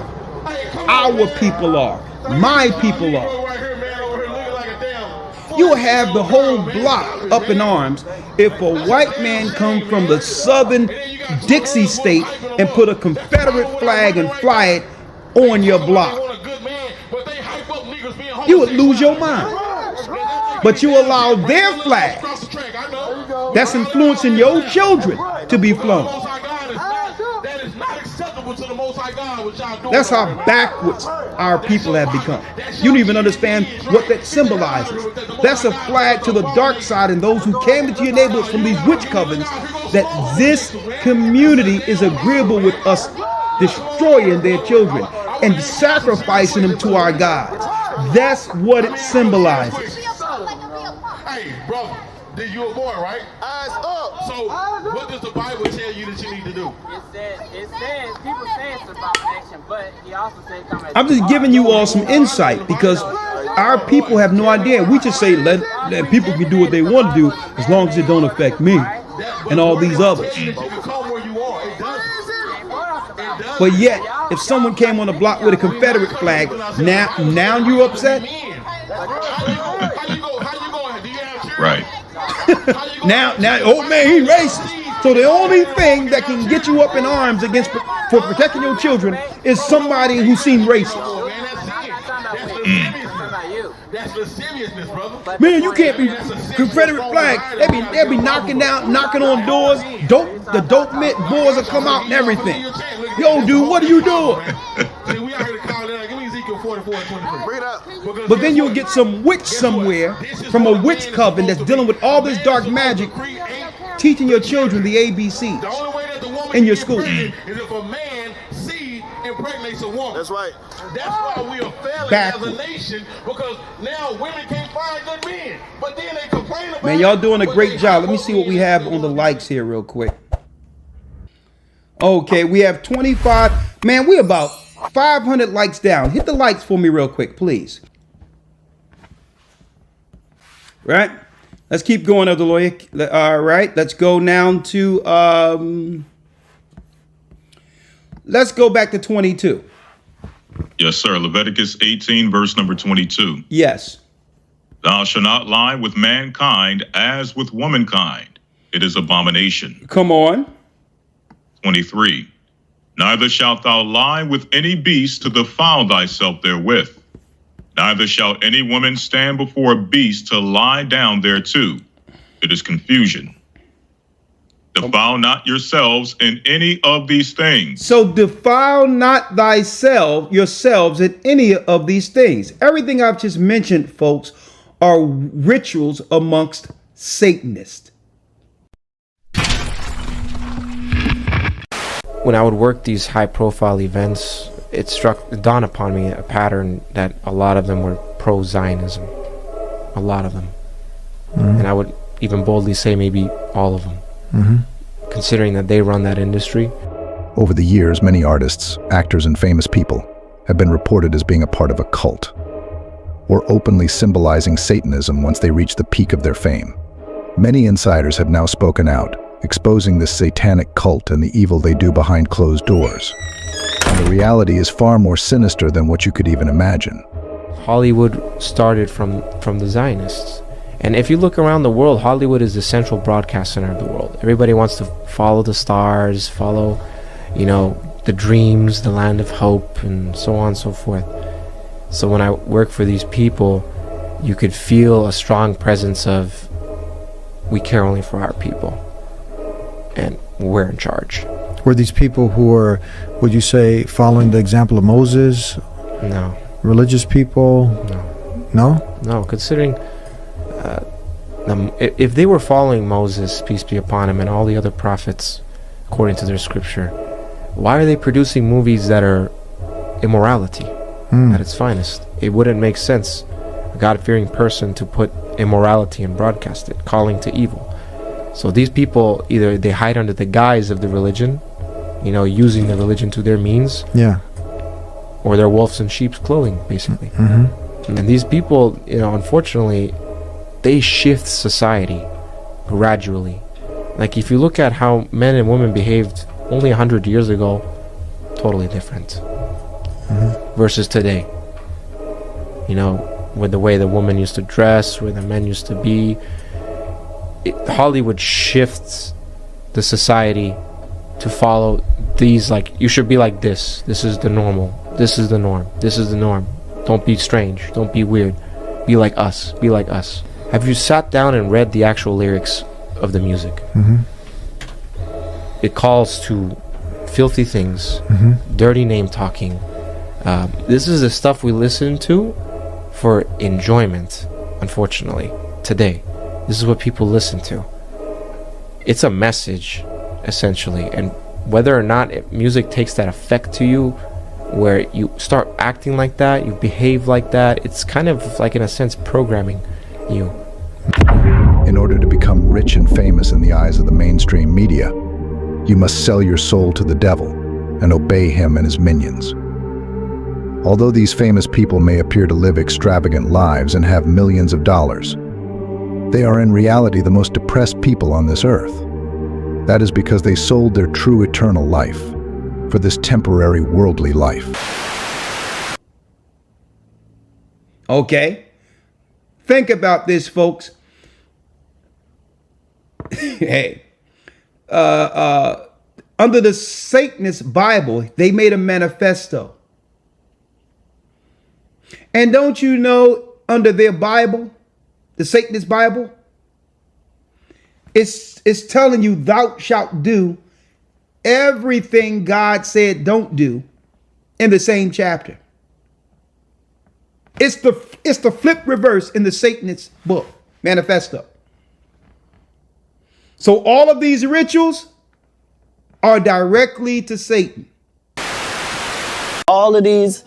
our people are. My people are. You'll have the whole block up in arms if a white man come from the southern Dixie state and put a Confederate flag and fly it on your block. You would lose your mind. But you allow their flag that's influencing your children to be flown. That's how backwards our people have become. You don't even understand what that symbolizes. That's a flag to the dark side and those who came into your neighborhoods from these witch covens, that this community is agreeable with us destroying their children and sacrificing them to our gods. That's what it symbolizes. Hey, brother, you a boy, right? Eyes up. So, what does the Bible tell you that you need to do? It says, people say it's about action, but he also says come at I'm just giving you all some insight because our people have no idea. We just say let people can do what they want to do as long as it don't affect me and all these others. You can come where you are. It doesn't. But yet, if someone came on the block with a Confederate flag, now you upset? Right. now, oh man, he racist. So the only thing that can get you up in arms against for protecting your children is somebody who seems racist. That's the seriousness, brother. Man, you can't be Confederate flag. They be knocking on doors. The dope mint boys will come out and everything. Yo, dude, what are you doing? But then you'll get some witch somewhere from a witch coven that's dealing with all this dark magic, teaching your children the ABCs in your school. Is if a man seed impregnates a woman. That's right. That's why we are failing as a nation, because now women can't find good men. But then they complain about Man, y'all doing a great job. Let me see what we have on the likes here real quick. Okay, we have 25. Man, we're about 500 likes down. Hit the likes for me real quick, please. Right? Let's keep going, Elder Lawyer. All right, let's go now to let's go back to 22. Yes, sir. Leviticus 18, verse number 22. Yes. Thou shalt not lie with mankind as with womankind. It is abomination. Come on. 23. Neither shalt thou lie with any beast to defile thyself therewith. Neither shall any woman stand before a beast to lie down thereto. It is confusion. Defile not yourselves in any of these things. So defile not yourselves in any of these things. Everything I've just mentioned, folks, are rituals amongst Satanists. When I would work these high-profile events, it dawned upon me a pattern that a lot of them were pro-Zionism. A lot of them. Mm-hmm. And I would even boldly say maybe all of them. Mm-hmm. Considering that they run that industry. Over the years, many artists, actors, and famous people have been reported as being a part of a cult, or openly symbolizing Satanism once they reach the peak of their fame. Many insiders have now spoken out, exposing this satanic cult and the evil they do behind closed doors. And the reality is far more sinister than what you could even imagine. Hollywood started from the Zionists. And if you look around the world, Hollywood is the central broadcast center of the world. Everybody wants to follow the stars, follow, the dreams, the land of hope, and so on and so forth. So when I work for these people, you could feel a strong presence of, we care only for our people, and we're in charge. Were these people who are, would you say, following the example of Moses? No. Religious people? No. No, considering... if they were following Moses, peace be upon him, and all the other prophets according to their scripture, why are they producing movies that are immorality at its finest? It wouldn't make sense, a God-fearing person, to put immorality and broadcast it, calling to evil. So these people, either they hide under the guise of the religion, using the religion to their means, or they're wolves in sheep's clothing, basically. Mm-hmm. And these people, unfortunately, they shift society gradually. Like if you look at how men and women behaved only 100 years ago, totally different. Versus today. With the way the woman used to dress, where the men used to be. Hollywood shifts the society to follow these, like, you should be like this. This is the normal. This is the norm. This is the norm. Don't be strange. Don't be weird. Be like us. Be like us. Have you sat down and read the actual lyrics of the music? Mm-hmm. It calls to filthy things, dirty name talking. This is the stuff we listen to for enjoyment, unfortunately, today. This is what people listen to. It's a message, essentially. And whether or not music takes that effect to you, where you start acting like that, you behave like that, it's kind of like, in a sense, programming you. In order to become rich and famous in the eyes of the mainstream media, you must sell your soul to the devil and obey him and his minions. Although these famous people may appear to live extravagant lives and have millions of dollars, they are in reality the most depressed people on this earth. That is because they sold their true eternal life. for this temporary worldly life. Okay. Think about this, folks. Hey, under the Satanist Bible, they made a manifesto. And don't you know, under their Bible, the Satanist Bible, it's telling you thou shalt do everything God said don't do in the same chapter. It's the flip reverse in the Satanist book, manifesto. So all of these rituals are directly to Satan. All of these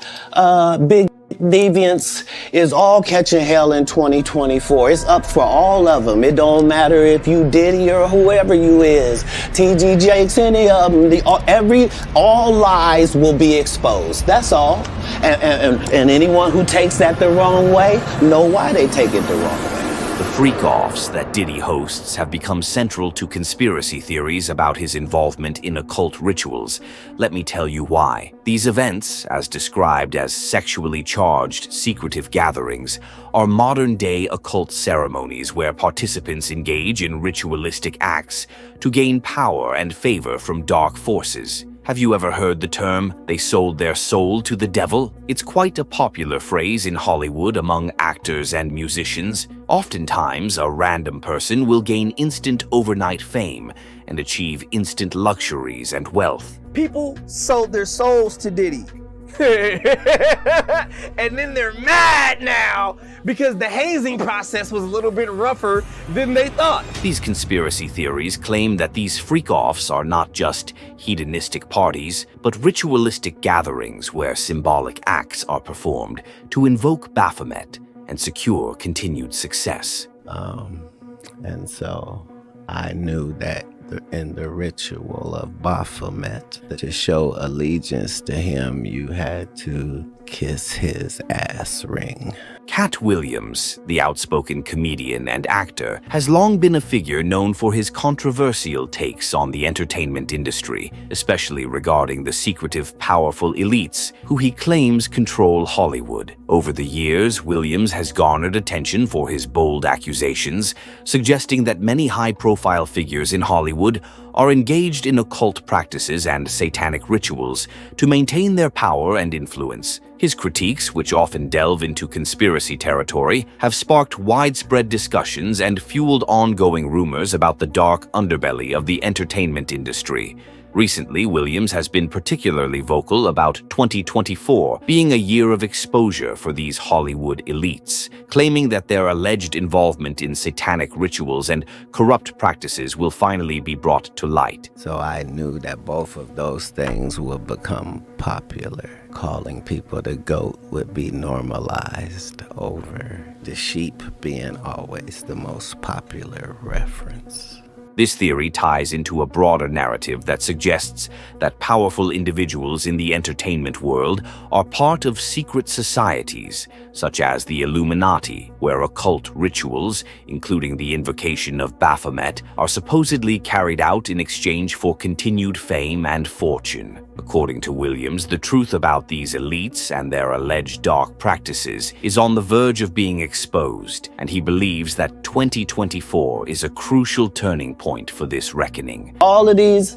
big deviants is all catching hell in 2024. It's up for all of them. It don't matter if you Diddy or whoever you is, TG Jakes, any of them. All lies will be exposed. That's all. And anyone who takes that the wrong way know why they take it the wrong way. The freak-offs that Diddy hosts have become central to conspiracy theories about his involvement in occult rituals. Let me tell you why. These events, as described as sexually charged, secretive gatherings, are modern-day occult ceremonies where participants engage in ritualistic acts to gain power and favor from dark forces. Have you ever heard the term, "they sold their soul to the devil"? It's quite a popular phrase in Hollywood among actors and musicians. Oftentimes, a random person will gain instant overnight fame and achieve instant luxuries and wealth. People sold their souls to Diddy. And then they're mad now because the hazing process was a little bit rougher than they thought. These conspiracy theories claim that these freak-offs are not just hedonistic parties, but ritualistic gatherings where symbolic acts are performed to invoke Baphomet and secure continued success. And so I knew that in the ritual of Baphomet, that to show allegiance to him, you had to kiss his ass ring. Cat Williams, the outspoken comedian and actor, has long been a figure known for his controversial takes on the entertainment industry, especially regarding the secretive, powerful elites who he claims control Hollywood. Over the years, Williams has garnered attention for his bold accusations, suggesting that many high-profile figures in Hollywood are engaged in occult practices and satanic rituals to maintain their power and influence. His critiques, which often delve into conspiracy territory, have sparked widespread discussions and fueled ongoing rumors about the dark underbelly of the entertainment industry. Recently, Williams has been particularly vocal about 2024 being a year of exposure for these Hollywood elites, claiming that their alleged involvement in satanic rituals and corrupt practices will finally be brought to light. So I knew that both of those things would become popular. Calling people the goat would be normalized over the sheep being always the most popular reference. This theory ties into a broader narrative that suggests that powerful individuals in the entertainment world are part of secret societies, such as the Illuminati, where occult rituals, including the invocation of Baphomet, are supposedly carried out in exchange for continued fame and fortune. According to Williams, the truth about these elites and their alleged dark practices is on the verge of being exposed, and he believes that 2024 is a crucial turning point for this reckoning. All of these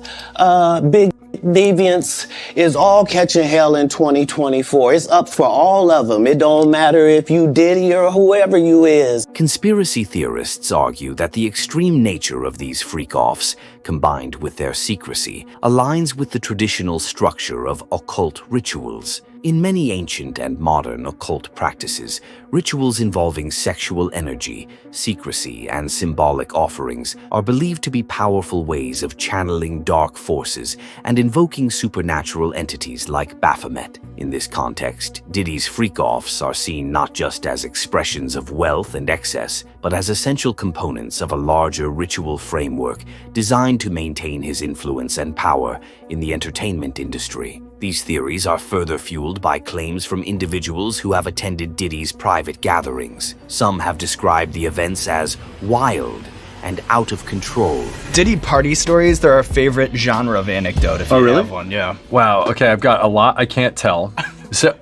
big deviants is all catching hell in 2024. It's up for all of them. It don't matter if you Diddy or whoever you is. Conspiracy theorists argue that the extreme nature of these freak-offs, combined with their secrecy, aligns with the traditional structure of occult rituals. In many ancient and modern occult practices, rituals involving sexual energy, secrecy, and symbolic offerings are believed to be powerful ways of channeling dark forces and invoking supernatural entities like Baphomet. In this context, Diddy's freak-offs are seen not just as expressions of wealth and excess, but as essential components of a larger ritual framework designed to maintain his influence and power in the entertainment industry. These theories are further fueled by claims from individuals who have attended Diddy's private gatherings. Some have described the events as wild and out of control. Diddy party stories, they're our favorite genre of anecdote if you have one, yeah. Wow, okay, I've got a lot I can't tell. So,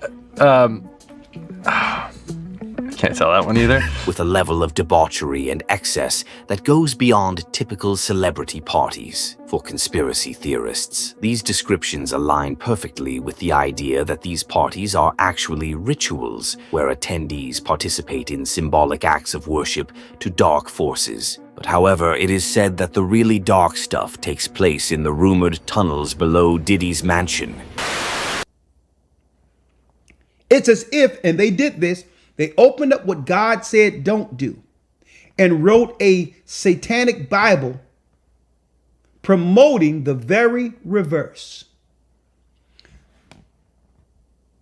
I can't tell that one either. With a level of debauchery and excess that goes beyond typical celebrity parties. For conspiracy theorists, these descriptions align perfectly with the idea that these parties are actually rituals where attendees participate in symbolic acts of worship to dark forces. But however, it is said that the really dark stuff takes place in the rumored tunnels below Diddy's mansion. It's as if, and they did this, they opened up what God said don't do and wrote a satanic Bible promoting the very reverse.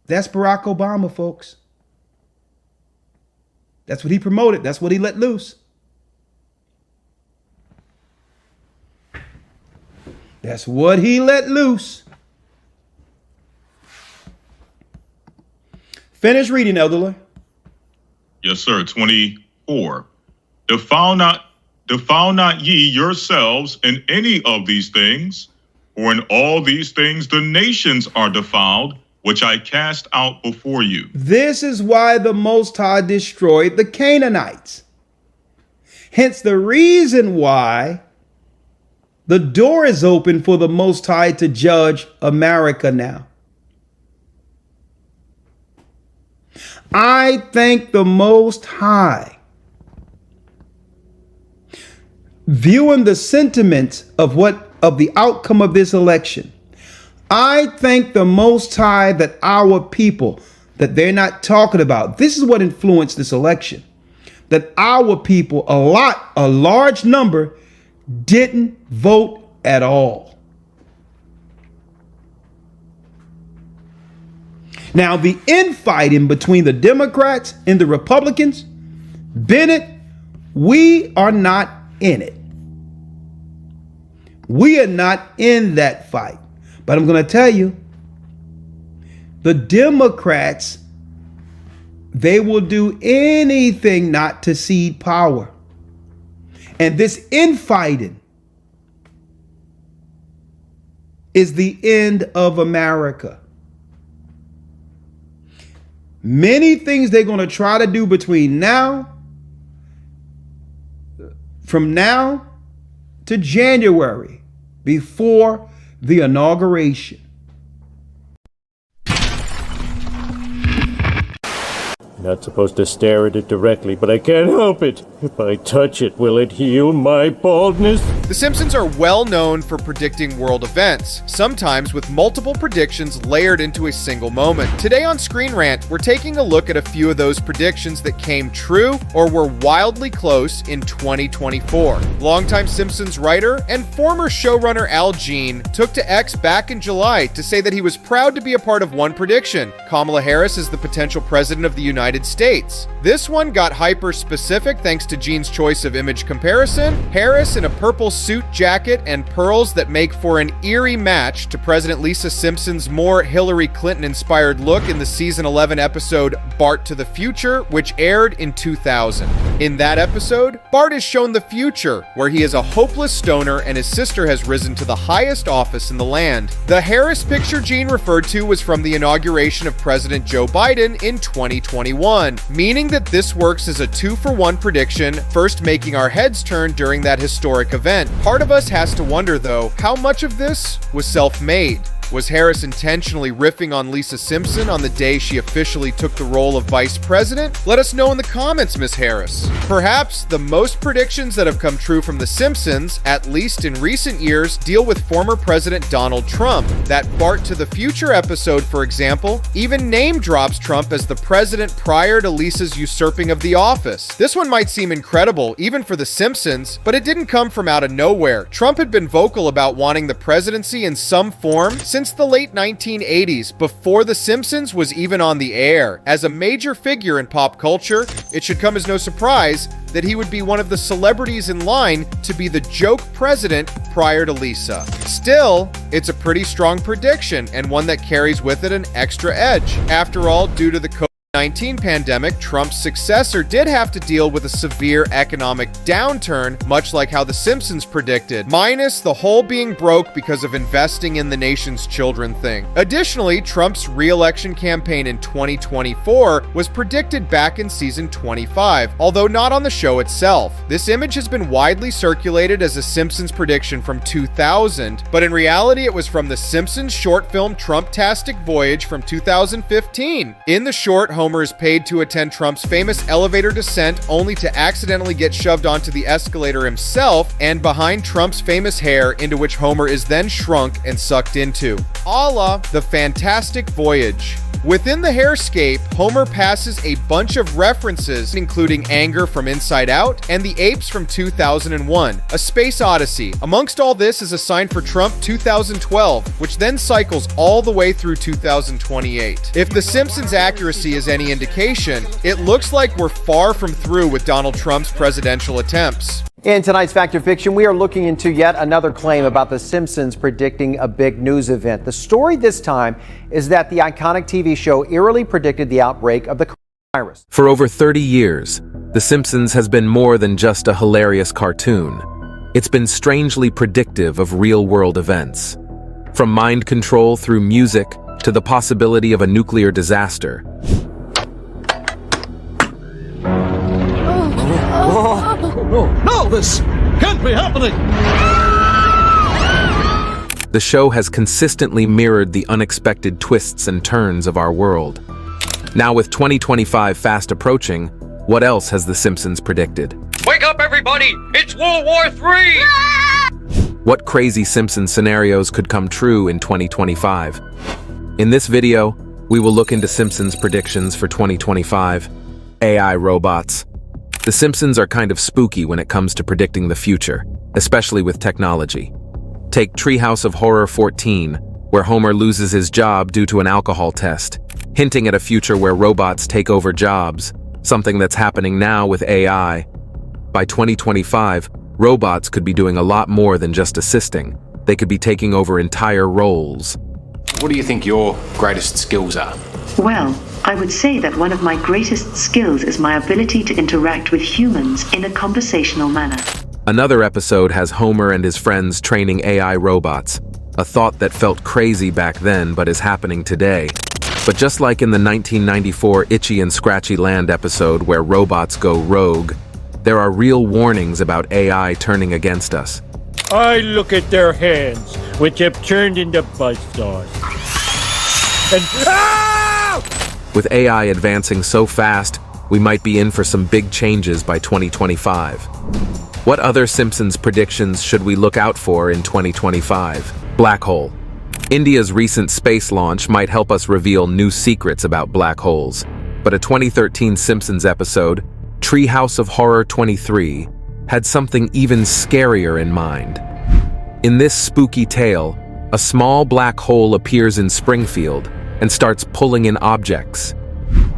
That's Barack Obama, folks. That's what he promoted. That's what he let loose. That's what he let loose. Finish reading, Elder. Yes, sir. 24. Defile not ye yourselves in any of these things, for in all these things the nations are defiled, which I cast out before you. This is why the Most High destroyed the Canaanites. Hence the reason why the door is open for the Most High to judge America now. I thank the Most High. Viewing the sentiments of the outcome of this election, I thank the Most High that our people, that they're not talking about, this is what influenced this election, that our people, a large number, didn't vote at all. Now, the infighting between the Democrats and the Republicans, Bennett, we are not in it. We are not in that fight. But I'm going to tell you, the Democrats, they will do anything not to cede power. And this infighting is the end of America. Many things they're going to try to do from now to January, before the inauguration. Not supposed to stare at it directly, but I can't help it. If I touch it, will it heal my baldness? The Simpsons are well known for predicting world events, sometimes with multiple predictions layered into a single moment. Today on Screen Rant, we're taking a look at a few of those predictions that came true or were wildly close in 2024. Longtime Simpsons writer and former showrunner Al Jean took to X back in July to say that he was proud to be a part of one prediction: Kamala Harris is the potential president of the United States. This one got hyper specific thanks to Jean's choice of image comparison. Harris in a purple suit jacket and pearls that make for an eerie match to President Lisa Simpson's more Hillary Clinton-inspired look in the season 11 episode Bart to the Future, which aired in 2000. In that episode, Bart is shown the future, where he is a hopeless stoner and his sister has risen to the highest office in the land. The Harris picture Jean referred to was from the inauguration of President Joe Biden in 2021, meaning that this works as a 2-for-1 prediction, first making our heads turn during that historic event. Part of us has to wonder, though, how much of this was self-made? Was Harris intentionally riffing on Lisa Simpson on the day she officially took the role of vice president? Let us know in the comments, Miss Harris. Perhaps the most predictions that have come true from The Simpsons, at least in recent years, deal with former President Donald Trump. That Bart to the Future episode, for example, even name drops Trump as the president prior to Lisa's usurping of the office. This one might seem incredible, even for The Simpsons, but it didn't come from out of nowhere. Trump had been vocal about wanting the presidency in some form since the late 1980s, before The Simpsons was even on the air. As a major figure in pop culture, it should come as no surprise that he would be one of the celebrities in line to be the joke president prior to Lisa. Still, it's a pretty strong prediction and one that carries with it an extra edge. After all, due to the COVID-19 pandemic, Trump's successor did have to deal with a severe economic downturn, much like how The Simpsons predicted, minus the whole being broke because of investing in the nation's children thing. Additionally, Trump's re-election campaign in 2024 was predicted back in season 25, although not on the show itself. This image has been widely circulated as a Simpsons prediction from 2000, but in reality it was from the Simpsons short film Trumptastic Voyage from 2015. In the short, Homer is paid to attend Trump's famous elevator descent only to accidentally get shoved onto the escalator himself and behind Trump's famous hair, into which Homer is then shrunk and sucked into. A la The Fantastic Voyage. Within the hairscape, Homer passes a bunch of references, including Anger from Inside Out and The Apes from 2001, A Space Odyssey. Amongst all this is a sign for Trump 2012, which then cycles all the way through 2028. If The Simpsons' accuracy is any indication, it looks like we're far from through with Donald Trump's presidential attempts. In tonight's Fact or Fiction, we are looking into yet another claim about The Simpsons predicting a big news event. The story this time is that the iconic TV show eerily predicted the outbreak of the coronavirus. For over 30 years, The Simpsons has been more than just a hilarious cartoon. It's been strangely predictive of real-world events. From mind control through music to the possibility of a nuclear disaster. No, this can't be happening! The show has consistently mirrored the unexpected twists and turns of our world. Now with 2025 fast approaching, what else has The Simpsons predicted? Wake up, everybody! It's World War III! What crazy Simpsons scenarios could come true in 2025? In this video, we will look into Simpsons predictions for 2025. AI robots. The Simpsons are kind of spooky when it comes to predicting the future, especially with technology. Take Treehouse of Horror 14, where Homer loses his job due to an alcohol test, hinting at a future where robots take over jobs, something that's happening now with AI. By 2025, robots could be doing a lot more than just assisting. They could be taking over entire roles. What do you think your greatest skills are? Well, I would say that one of my greatest skills is my ability to interact with humans in a conversational manner. Another episode has Homer and his friends training AI robots, a thought that felt crazy back then but is happening today. But just like in the 1994 Itchy and Scratchy Land episode where robots go rogue, there are real warnings about AI turning against us. I look at their hands, which have turned into buzzsaws. And With AI advancing so fast, we might be in for some big changes by 2025. What other Simpsons predictions should we look out for in 2025? Black hole. India's recent space launch might help us reveal new secrets about black holes, but a 2013 Simpsons episode, Treehouse of Horror 23, had something even scarier in mind. In this spooky tale, a small black hole appears in Springfield and starts pulling in objects.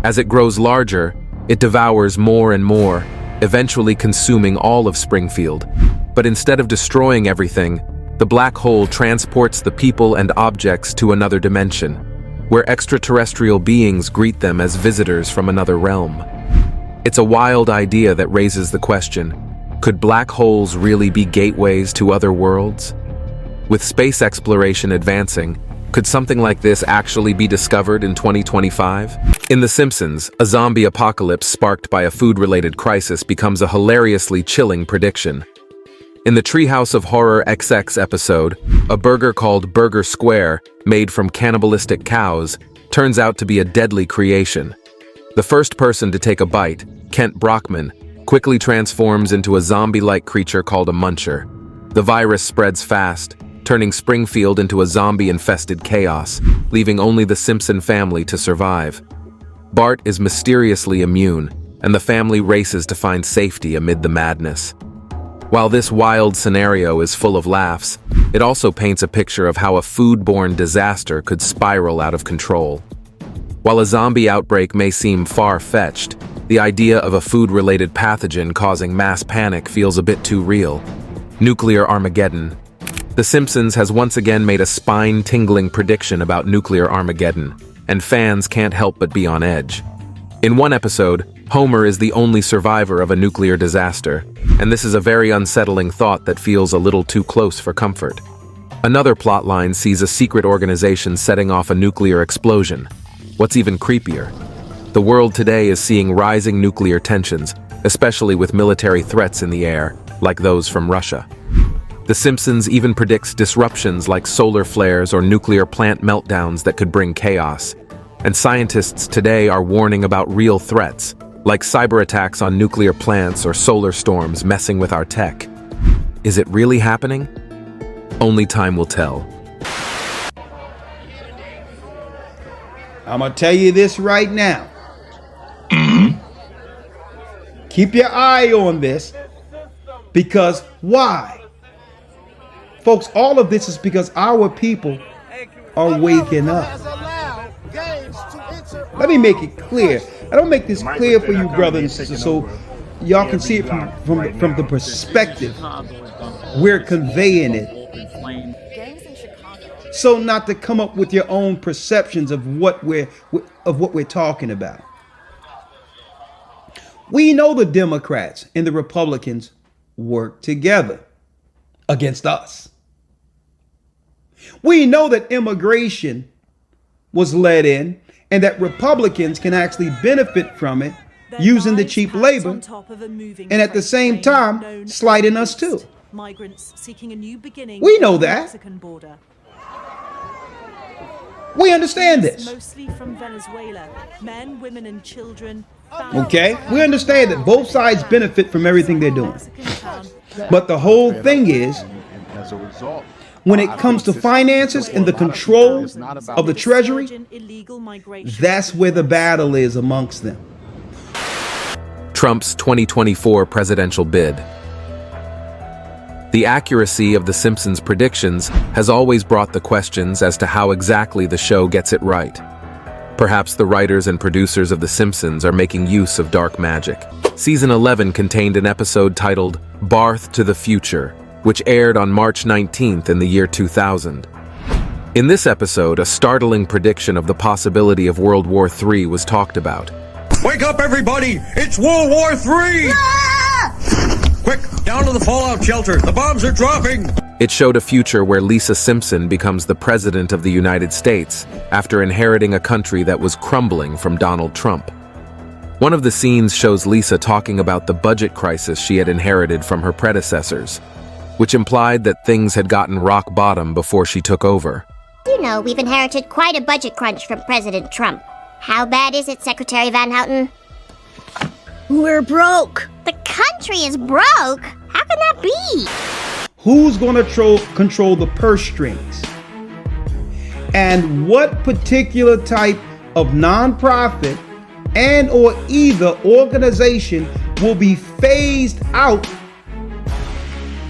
As it grows larger, it devours more and more, eventually consuming all of Springfield. But instead of destroying everything, the black hole transports the people and objects to another dimension, where extraterrestrial beings greet them as visitors from another realm. It's a wild idea that raises the question, could black holes really be gateways to other worlds? With space exploration advancing, could something like this actually be discovered in 2025? In The Simpsons, a zombie apocalypse sparked by a food-related crisis becomes a hilariously chilling prediction. In the Treehouse of Horror XX episode, a burger called Burger Square, made from cannibalistic cows, turns out to be a deadly creation. The first person to take a bite, Kent Brockman, quickly transforms into a zombie-like creature called a muncher. The virus spreads fast, turning Springfield into a zombie-infested chaos, leaving only the Simpson family to survive. Bart is mysteriously immune, and the family races to find safety amid the madness. While this wild scenario is full of laughs, it also paints a picture of how a foodborne disaster could spiral out of control. While a zombie outbreak may seem far-fetched, the idea of a food-related pathogen causing mass panic feels a bit too real. Nuclear Armageddon. The Simpsons has once again made a spine-tingling prediction about nuclear Armageddon, and fans can't help but be on edge. In one episode, Homer is the only survivor of a nuclear disaster, and this is a very unsettling thought that feels a little too close for comfort. Another plotline sees a secret organization setting off a nuclear explosion. What's even creepier? The world today is seeing rising nuclear tensions, especially with military threats in the air, like those from Russia. The Simpsons even predicts disruptions like solar flares or nuclear plant meltdowns that could bring chaos. And scientists today are warning about real threats, like cyber attacks on nuclear plants or solar storms messing with our tech. Is it really happening? Only time will tell. I'm gonna tell you this right now. Keep your eye on this, because why? Folks, all of this is because our people are waking up. Let me make it clear. I don't make this clear for you, brothers and sisters, so y'all can see it from the perspective we're conveying it. So not to come up with your own perceptions of what we're talking about. We know the Democrats and the Republicans work together against us. We know that immigration was let in and that Republicans can actually benefit from it using the cheap labor and at the same time slighting us too. Migrants seeking a new beginning. We know that. We understand this. Mostly from Venezuela, men, women, and children. Okay, we understand that both sides benefit from everything they're doing. But the whole thing is, when it comes to finances and the control of the Treasury, that's where the battle is amongst them. Trump's 2024 presidential bid. The accuracy of The Simpsons' predictions has always brought the questions as to how exactly the show gets it right. Perhaps the writers and producers of The Simpsons are making use of dark magic. Season 11 contained an episode titled Barth to the Future, which aired on March 19th in the year 2000. In this episode, a startling prediction of the possibility of World War III was talked about. Wake up, everybody! It's World War III! Quick, down to the fallout shelter. The bombs are dropping! It showed a future where Lisa Simpson becomes the President of the United States after inheriting a country that was crumbling from Donald Trump. One of the scenes shows Lisa talking about the budget crisis she had inherited from her predecessors, which implied that things had gotten rock bottom before she took over. You know, we've inherited quite a budget crunch from President Trump. How bad is it, Secretary Van Houten? We're broke. The country is broke? How can that be? Who's going to control the purse strings? And what particular type of nonprofit and or either organization will be phased out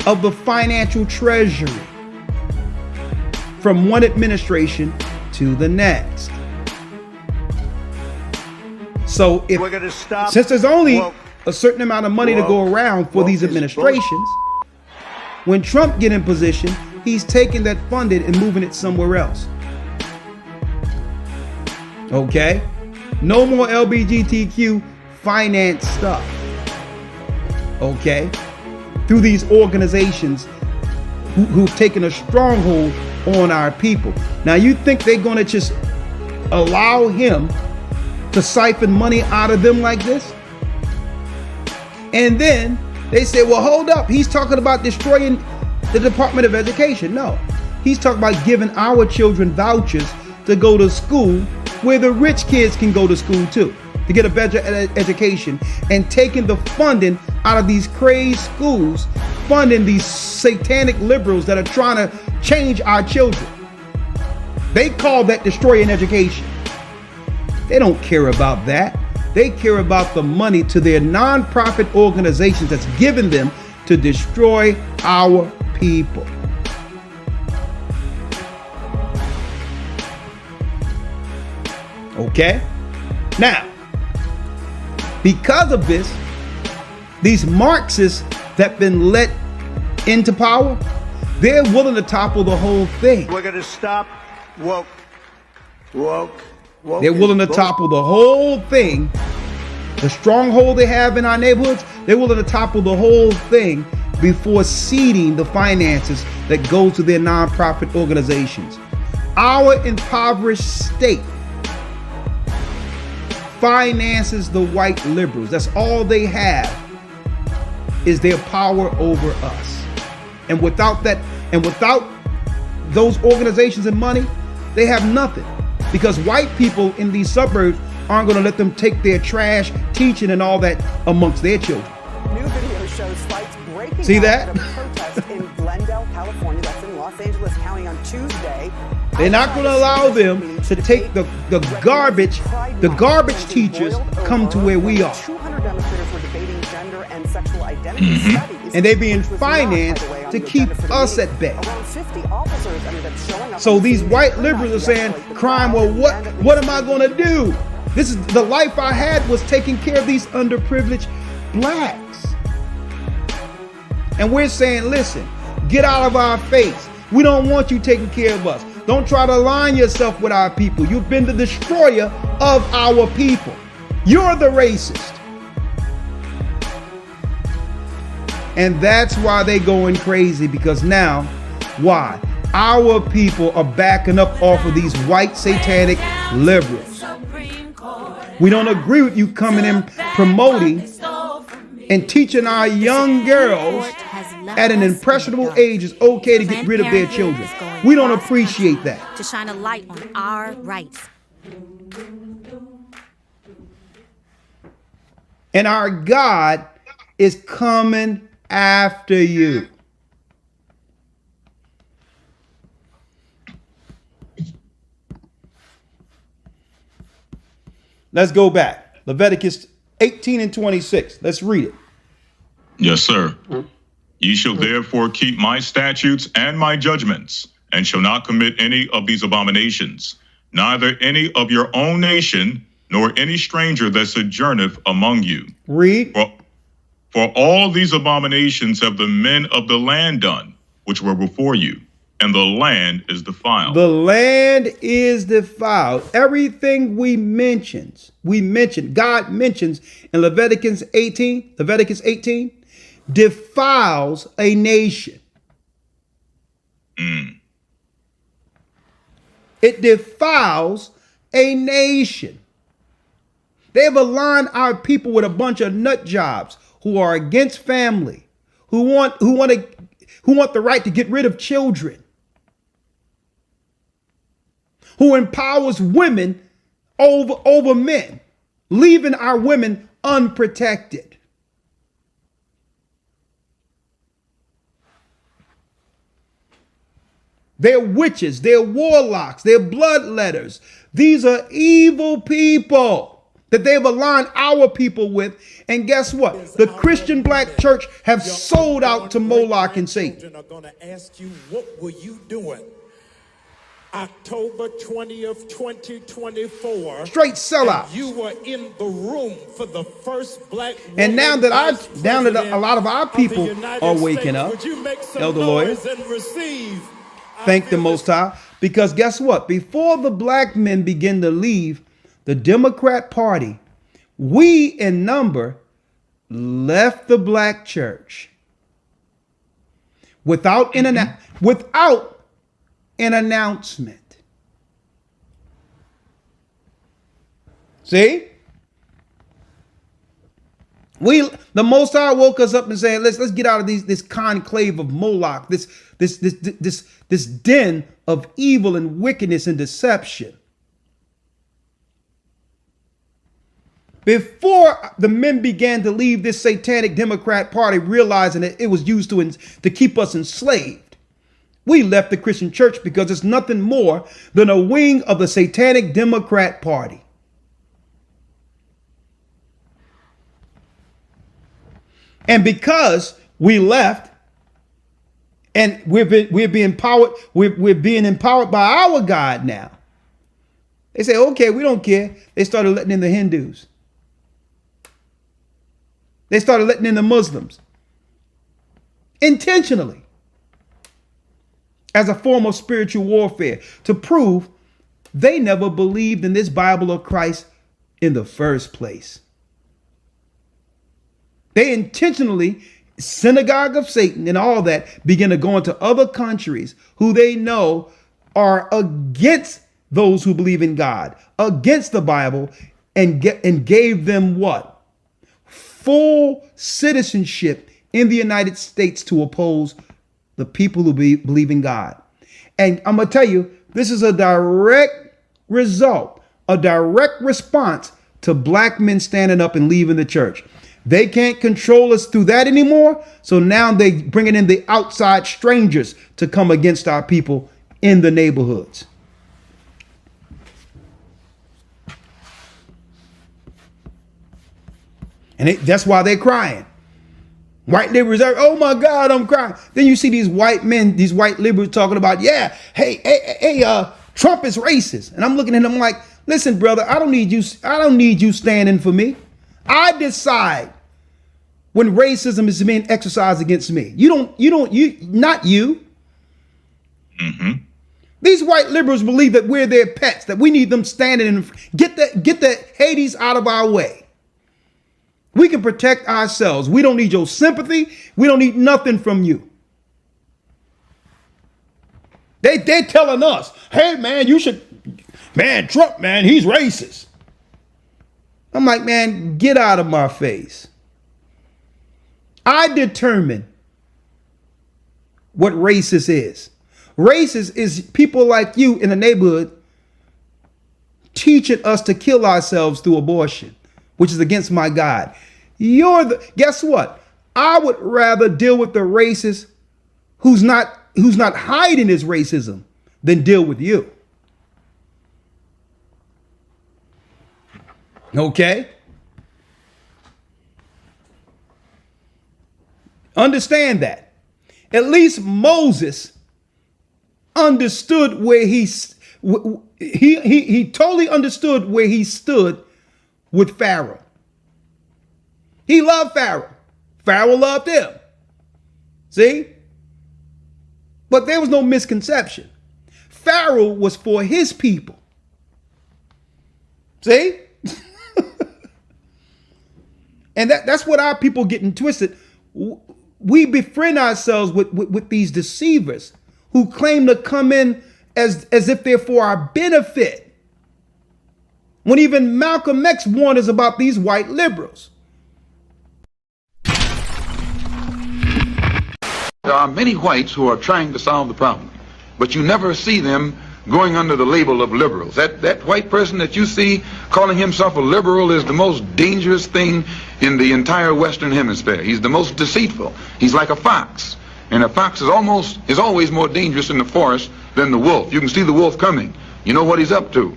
of the financial treasury from one administration to the next? So since there's only a certain amount of money to go around for these administrations, when Trump get in position, he's taking that funding and moving it somewhere else. Okay? No more LGBTQ finance stuff. Okay? Through these organizations who've taken a stronghold on our people. Now you think they're gonna just allow him to siphon money out of them like this? And then they say, well, hold up. He's talking about destroying the Department of Education. No, he's talking about giving our children vouchers to go to school where the rich kids can go to school too, to get a better education, and taking the funding out of these crazed schools, funding these satanic liberals that are trying to change our children. They call that destroying education. They don't care about that. They care about the money to their nonprofit organizations that's given them to destroy our people. Okay? Now, because of this, these Marxists that been let into power, they're willing to topple the whole thing. We're going to stop woke. They're willing to topple the whole thing the stronghold they have in our neighborhoods, they're willing to topple the whole thing before ceding the finances that go to their nonprofit organizations. Our impoverished state finances the white liberals. That's all they have, is their power over us. And without that, and without those organizations and money, they have nothing. Because white people in these suburbs aren't going to let them take their trash, teaching, and all that amongst their children. New video shows fights breaking See out that? at a protest in Glendale, California. That's in Los Angeles County on Tuesday. They're not going to allow them to take the garbage teachers come to where we are. 200 demonstrators were debating gender and sexual identity studies. And they're being financed to keep us at bay. Around 50 officers ended up showing up. So these white liberals are saying, crime, well, what am I going to do? This is the life I had, was taking care of these underprivileged blacks. And we're saying, listen, get out of our face. We don't want you taking care of us. Don't try to align yourself with our people. You've been the destroyer of our people. You're the racist. And that's why they're going crazy, because now, why? Our people are backing up off of these white satanic liberals. We don't agree with you coming in promoting and teaching our young girls at an impressionable age it's okay to get rid of their children. We don't appreciate that. To shine a light on our rights. And our God is coming after you. Let's go back. Leviticus 18 and 26. Let's read it. Yes, sir. Ye shall therefore keep my statutes and my judgments, and shall not commit any of these abominations, neither any of your own nation, nor any stranger that sojourneth among you. Read. For all these abominations have the men of the land done, which were before you, and the land is defiled. The land is defiled. Everything God mentions in Leviticus 18, defiles a nation. It defiles a nation. They've aligned our people with a bunch of nut jobs who are against family, who want the right to get rid of children, who empowers women over men, leaving our women unprotected. They're witches, they're warlocks, they're bloodletters. These are evil people that they've aligned our people with. And guess what? The Christian black church have sold out to Moloch and Satan. Are going to ask you, what were you doing October 20th, 2024? Straight sellout. You were in the room for the first black woman. And now that a lot of our people are waking up, elder lawyers, thank the Most High, because guess what? Before the black men begin to leave the Democrat Party, we in number left the black church without an announcement. See? The Most High woke us up and said, let's get out of this conclave of Moloch, this den of evil and wickedness and deception. Before the men began to leave this satanic Democrat Party, realizing that it was used to keep us enslaved, we left the Christian church because it's nothing more than a wing of the satanic Democrat Party. And because we left, and we're being empowered, we're being empowered by our God now. They say, okay, we don't care. They started letting in the Hindus. They started letting in the Muslims intentionally as a form of spiritual warfare to prove they never believed in this Bible of Christ in the first place. They intentionally, synagogue of Satan and all that, begin to go into other countries who they know are against those who believe in God, against the Bible, and gave them what? Full citizenship in the United States to oppose the people who believe in God. And I'm going to tell you, this is a direct result, a direct response to black men standing up and leaving the church. They can't control us through that anymore. So now they bringing in the outside strangers to come against our people in the neighborhoods. And that's why they're crying. White liberals are, oh my God, I'm crying. Then you see these white men, these white liberals talking about, yeah, hey, Trump is racist. And I'm looking at them like, listen, brother, I don't need you standing for me. I decide when racism is being exercised against me. Not you. Mm-hmm. These white liberals believe that we're their pets, that we need them standing and get the Hades out of our way. We can protect ourselves. We don't need your sympathy. We don't need nothing from you. They telling us, hey man, Trump, man, he's racist. I'm like, man, get out of my face. I determine what racist is. Racist is people like you in the neighborhood teaching us to kill ourselves through abortion, which is against my God. Guess what? I would rather deal with the racist who's not hiding his racism than deal with you. Okay? Understand that. At least Moses understood where he totally understood where he stood with Pharaoh. He loved Pharaoh. Pharaoh loved him. See? But there was no misconception. Pharaoh was for his people. See? And that's what our people getting twisted. We befriend ourselves with these deceivers who claim to come in as if they're for our benefit. When even Malcolm X warned us about these white liberals. There are many whites who are trying to solve the problem, but you never see them going under the label of liberals. That white person that you see calling himself a liberal is the most dangerous thing in the entire Western Hemisphere. He's the most deceitful. He's like a fox. And a fox is always more dangerous in the forest than the wolf. You can see the wolf coming. You know what he's up to.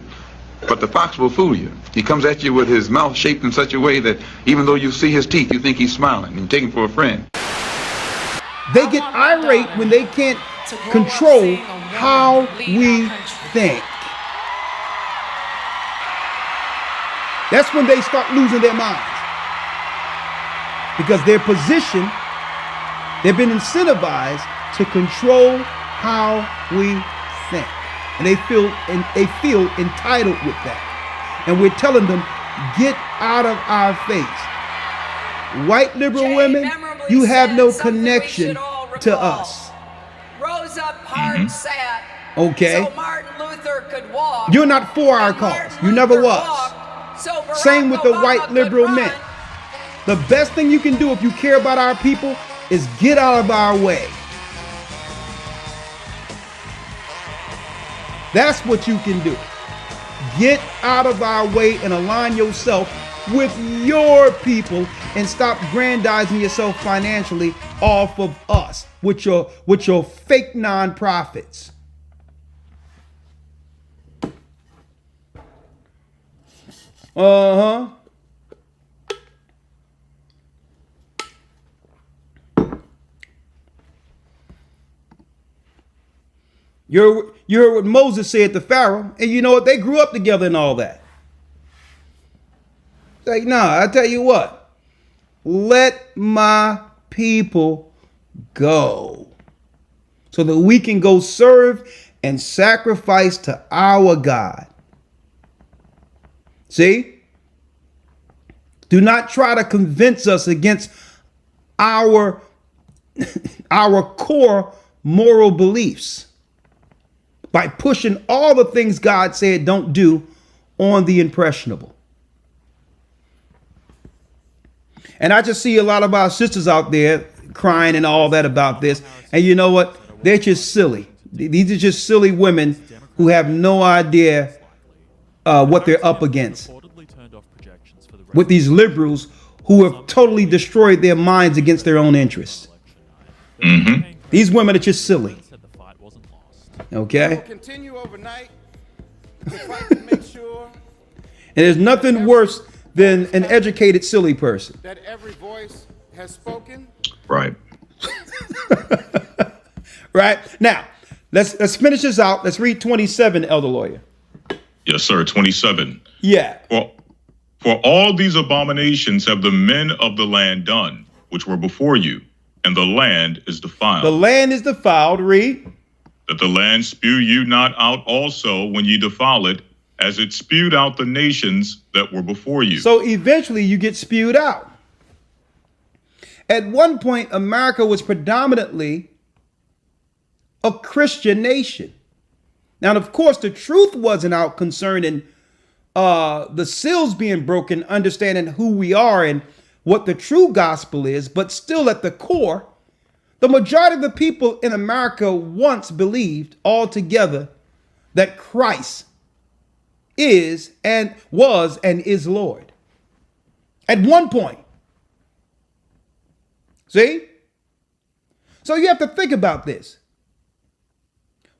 But the fox will fool you. He comes at you with his mouth shaped in such a way that even though you see his teeth, you think he's smiling and you take him for a friend. They get irate when they can't control how we think. That's when they start losing their minds. Because their position, they've been incentivized to control how we think. And they feel entitled with that. And we're telling them, get out of our face. White liberal women, you have no connection to us. Rosa Parks sat okay. So Martin Luther could walk. You're not for our cause. You never was. Same with the white liberal men. The best thing you can do if you care about our people is get out of our way. That's what you can do. Get out of our way and align yourself with your people and stop grandizing yourself financially off of us with your fake nonprofits. Uh-huh. You heard what Moses said to Pharaoh, and you know what? They grew up together and all that. Like, nah, I tell you what. Let my people go so that we can go serve and sacrifice to our God. See? Do not try to convince us against our our core moral beliefs by pushing all the things God said don't do on the impressionable. And I just see a lot of our sisters out there crying and all that about this. And you know what? They're just silly. These are just silly women who have no idea what they're up against with these liberals who have totally destroyed their minds against their own interests. Mm-hmm. These women are just silly. Okay? Continue overnight to fight to make sure And there's nothing worse than an educated silly person. that every voice has spoken. Right. Right? Now, let's finish this out. Let's read 27, Elder Lawyer. Yes, sir. 27. Yeah. For all these abominations have the men of the land done, which were before you, and the land is defiled. The land is defiled. Read. That the land spew you not out also when ye defile it, as it spewed out the nations that were before you. So eventually you get spewed out. At one point, America was predominantly a Christian nation. Now, of course, the truth wasn't out concerning the seals being broken, understanding who we are and what the true gospel is, but still at the core, the majority of the people in America once believed altogether that Christ is and was and is Lord. At one point. See? So you have to think about this.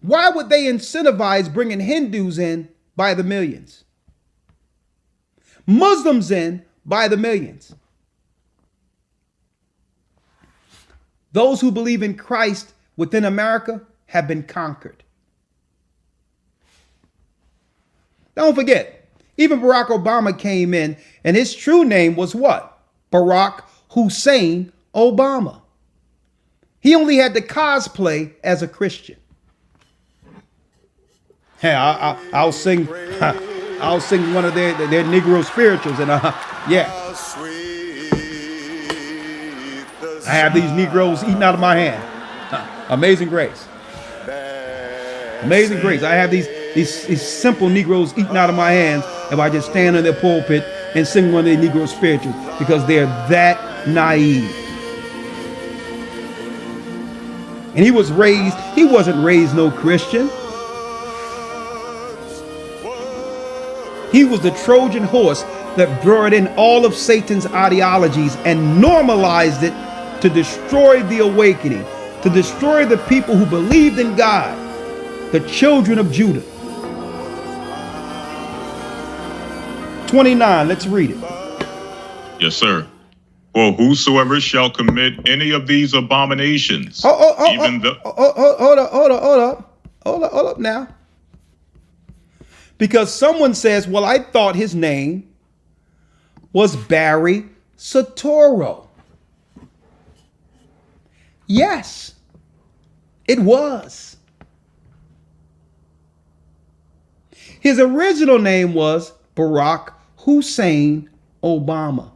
Why would they incentivize bringing Hindus in by the millions? Muslims in by the millions? Those who believe in Christ within America have been conquered. Don't forget, even Barack Obama came in and his true name was what? Barack Hussein Obama. He only had to cosplay as a Christian. Hey, I'll sing one of their Negro spirituals, and yeah. I have these Negroes eating out of my hand. Amazing Grace. Amazing Grace. I have these simple Negroes eating out of my hands if I just stand in their pulpit and sing one of their Negro spirituals, because they're that naive. And he wasn't raised no Christian. He was the Trojan horse that brought in all of Satan's ideologies and normalized it to destroy the awakening, to destroy the people who believed in God, the children of Judah. 29, let's read it. Yes, sir. For whosoever shall commit any of these abominations, Hold up now. Because someone says, well, I thought his name was Barry Soetoro. Yes, it was. His original name was Barack Hussein Obama.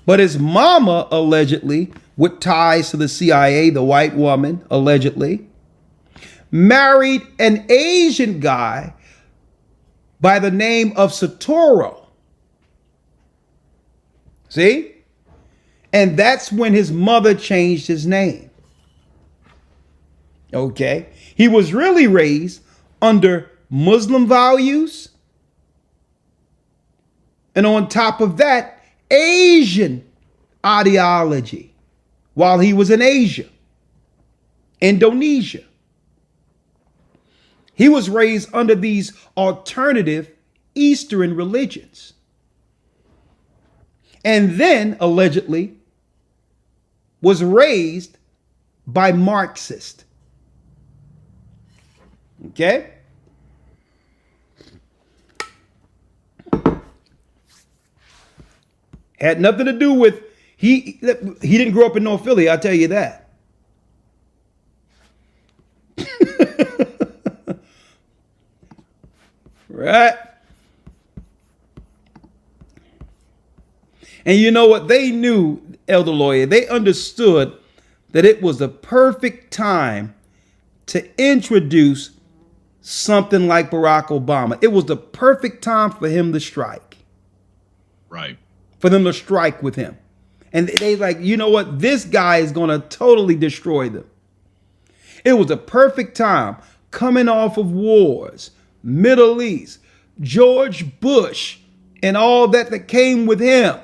But his mama, allegedly, with ties to the CIA, the white woman, allegedly, married an Asian guy by the name of Soetoro. See? And that's when his mother changed his name. Okay? He was really raised under Muslim values. And on top of that, Asian ideology while he was in Asia, Indonesia. He was raised under these alternative Eastern religions. And then, allegedly, was raised by Marxists. Okay? Had nothing to do with, he didn't grow up in North Philly, I'll tell you that. Right? And you know what? They knew, Elder Lawyer, they understood that it was the perfect time to introduce something like Barack Obama. It was the perfect time for him to strike. Right. For them to strike with him. And they like, you know what? This guy is going to totally destroy them. It was a perfect time coming off of wars, Middle East, George Bush, and all that came with him.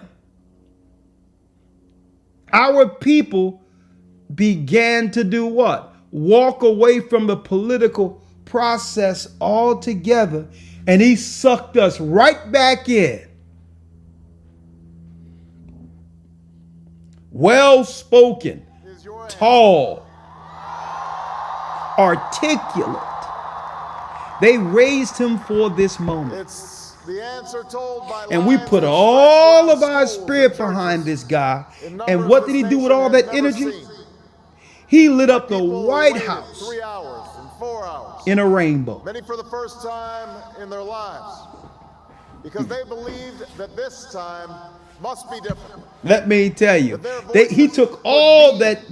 Our people began to do what? Walk away from the political process altogether, and he sucked us right back in. Well-spoken, tall, articulate. They raised him for this moment. It's the answer told by and we put all of our spirit behind this guy. And what did he do with all that energy? He lit up the White House 3 hours and 4 hours. in a rainbow. Many for the first time in their lives, because they believed that this time must be different. Let me tell you, he took all that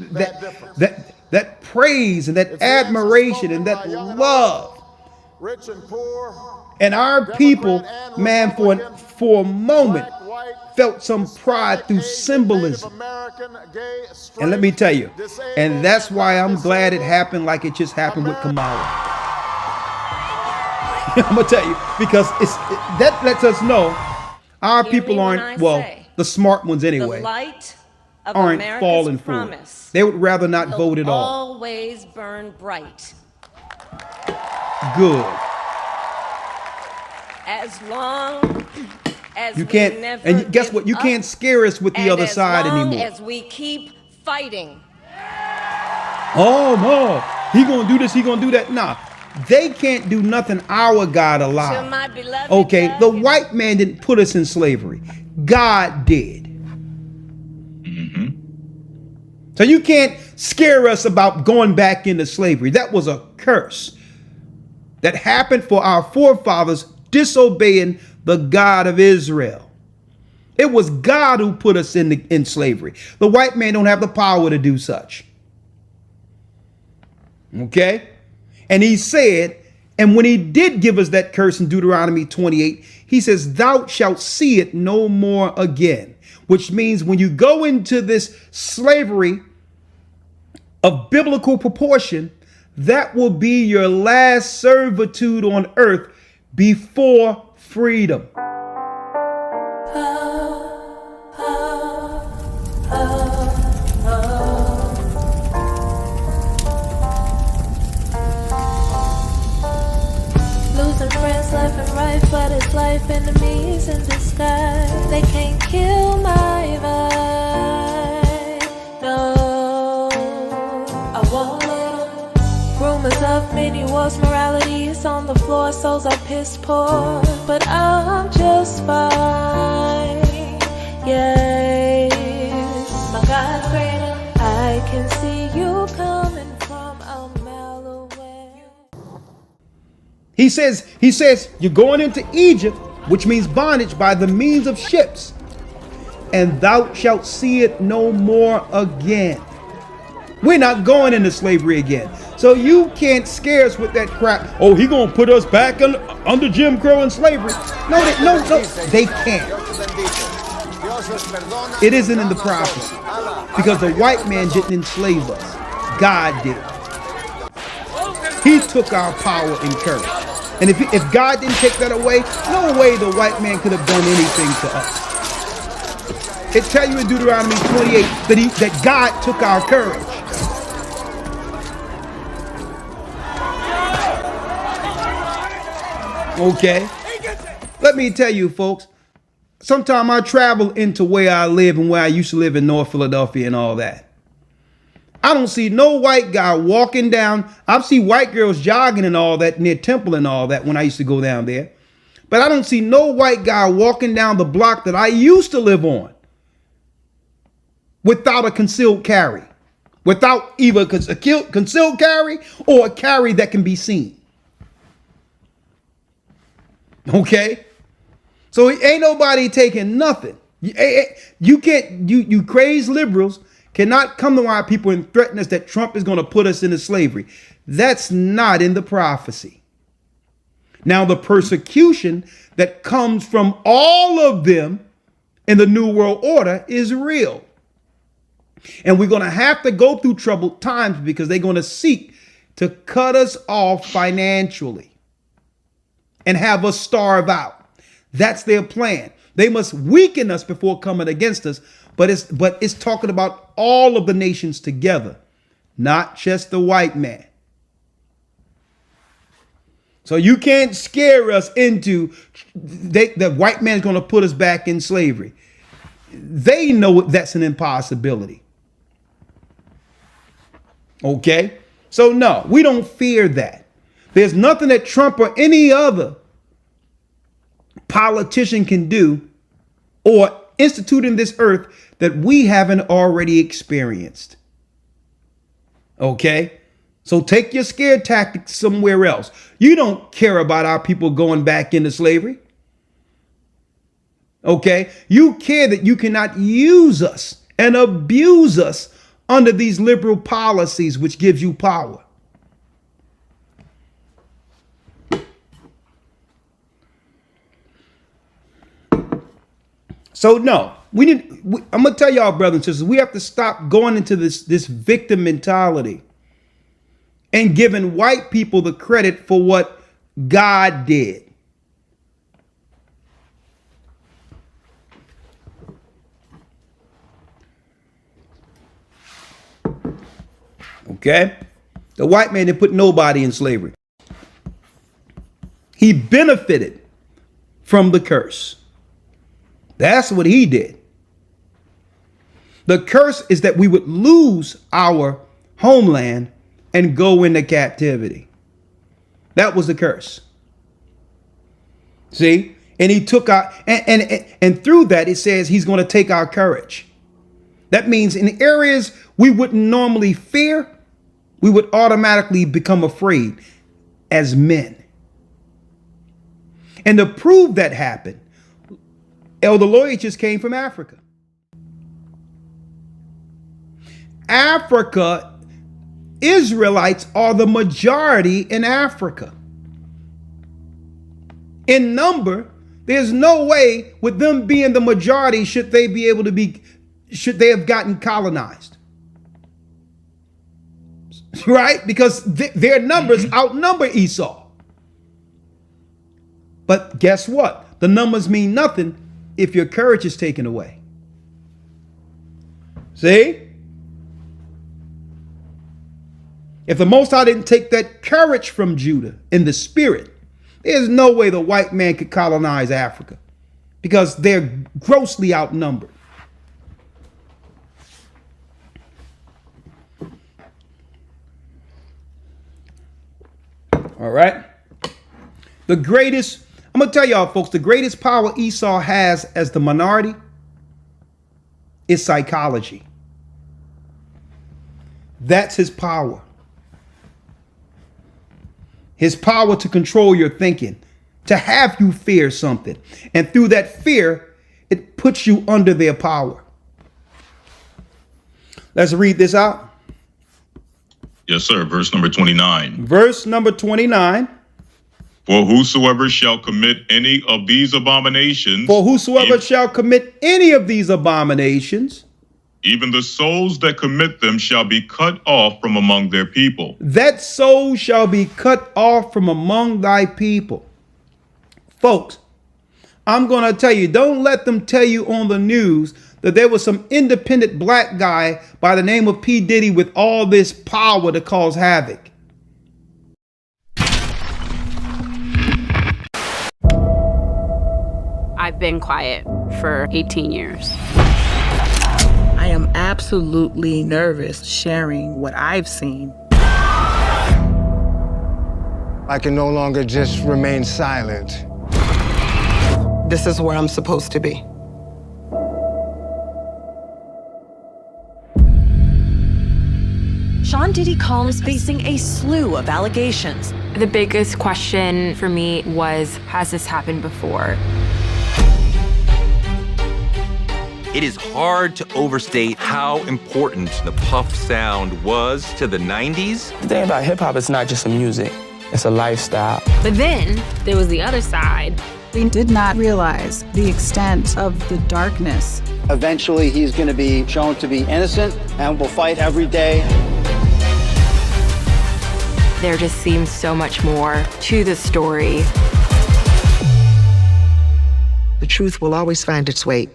praise and that admiration and that love. Rich and poor, and our people, man, for a moment, felt some pride through symbolism. And let me tell you, and that's why I'm glad it happened like it just happened with Kamala. I'm gonna tell you, because that lets us know our people aren't, well, the smart ones anyway, aren't falling for it. They would rather not vote at all. Always burn bright. Good. As long as you can't, and guess what? You can't scare us with the other side anymore. As we keep fighting. Oh no, he gonna do this, he gonna do that. Nah, they can't do nothing our God allowed. Okay, the white man didn't put us in slavery. God did. So you can't scare us about going back into slavery. That was a curse that happened for our forefathers disobeying the God of Israel. It was God who put us in slavery. The white man don't have the power to do such. Okay? And he said, and when he did give us that curse in Deuteronomy 28, he says, thou shalt see it no more again. Which means when you go into this slavery of biblical proportion, that will be your last servitude on earth before freedom. Losing friends left and right, but it's life enemies in disguise. They can't kill my vibe. No, I won't let them. Rumors of many wars, morality is on the floor, souls are piss poor, but I'm just fine. Yes, my God's greater. I can see you coming from a mile away. He says, you're going into Egypt, which means bondage, by the means of ships, and thou shalt see it no more again. We're not going into slavery again. So you can't scare us with that crap. Oh, he gonna put us back under Jim Crow and slavery. No, they can't. It isn't in the prophecy, because the white man didn't enslave us. God did. He took our power and courage. And if God didn't take that away, no way the white man could have done anything to us. It tells you in Deuteronomy 28 that God took our courage. Okay, let me tell you, folks, sometimes I travel into where I live and where I used to live in North Philadelphia and all that. I don't see no white guy walking down. I've seen white girls jogging and all that near Temple and all that when I used to go down there. But I don't see no white guy walking down the block that I used to live on without a concealed carry. Without either a concealed carry or a carry that can be seen. Okay? So ain't nobody taking nothing. You crazed liberals cannot come to our people and threaten us that Trump is going to put us into slavery. That's not in the prophecy. Now, the persecution that comes from all of them in the New World Order is real. And we're going to have to go through troubled times because they're going to seek to cut us off financially and have us starve out. That's their plan. They must weaken us before coming against us. But it's talking about all of the nations together, not just the white man. So you can't scare us into the white man's going to put us back in slavery. They know that's an impossibility. Okay? So no, we don't fear that. There's nothing that Trump or any other politician can do or institute in this earth that we haven't already experienced. Okay? So take your scare tactics somewhere else. You don't care about our people going back into slavery. Okay? You care that you cannot use us and abuse us under these liberal policies which gives you power. So no, I'm gonna tell y'all, brothers and sisters, we have to stop going into this victim mentality and giving white people the credit for what God did. Okay? The white man didn't put nobody in slavery. He benefited from the curse. That's what he did. The curse is that we would lose our homeland and go into captivity. That was the curse. See? And he took our, and through that, it says he's going to take our courage. That means in areas we wouldn't normally fear, we would automatically become afraid as men. And to prove that happened, Elder Lawyer just came from Africa. Africa, Israelites are the majority in Africa. In number, there's no way with them being the majority should they have gotten colonized. Right? Because their numbers outnumber Esau. But guess what? The numbers mean nothing if your courage is taken away. See? If the Most High didn't take that courage from Judah in the spirit, there's no way the white man could colonize Africa because they're grossly outnumbered. All right. I'm going to tell y'all, folks, the greatest power Esau has as the minority is psychology. That's his power. His power to control your thinking, to have you fear something. And through that fear, it puts you under their power. Let's read this out. Yes, sir. Verse number 29. Verse number 29. For whosoever shall commit any of these abominations. For whosoever shall commit any of these abominations. Even the souls that commit them shall be cut off from among their people. That soul shall be cut off from among thy people. Folks, I'm going to tell you, don't let them tell you on the news that there was some independent black guy by the name of P. Diddy with all this power to cause havoc. I've been quiet for 18 years. I am absolutely nervous sharing what I've seen. I can no longer just remain silent. This is where I'm supposed to be. Sean Diddy Combs facing a slew of allegations. The biggest question for me was, has this happened before? It is hard to overstate how important the Puff sound was to the 90s. The thing about hip-hop, it's not just a music, it's a lifestyle. But then there was the other side. They did not realize the extent of the darkness. Eventually, he's going to be shown to be innocent and will fight every day. There just seems so much more to the story. The truth will always find its way,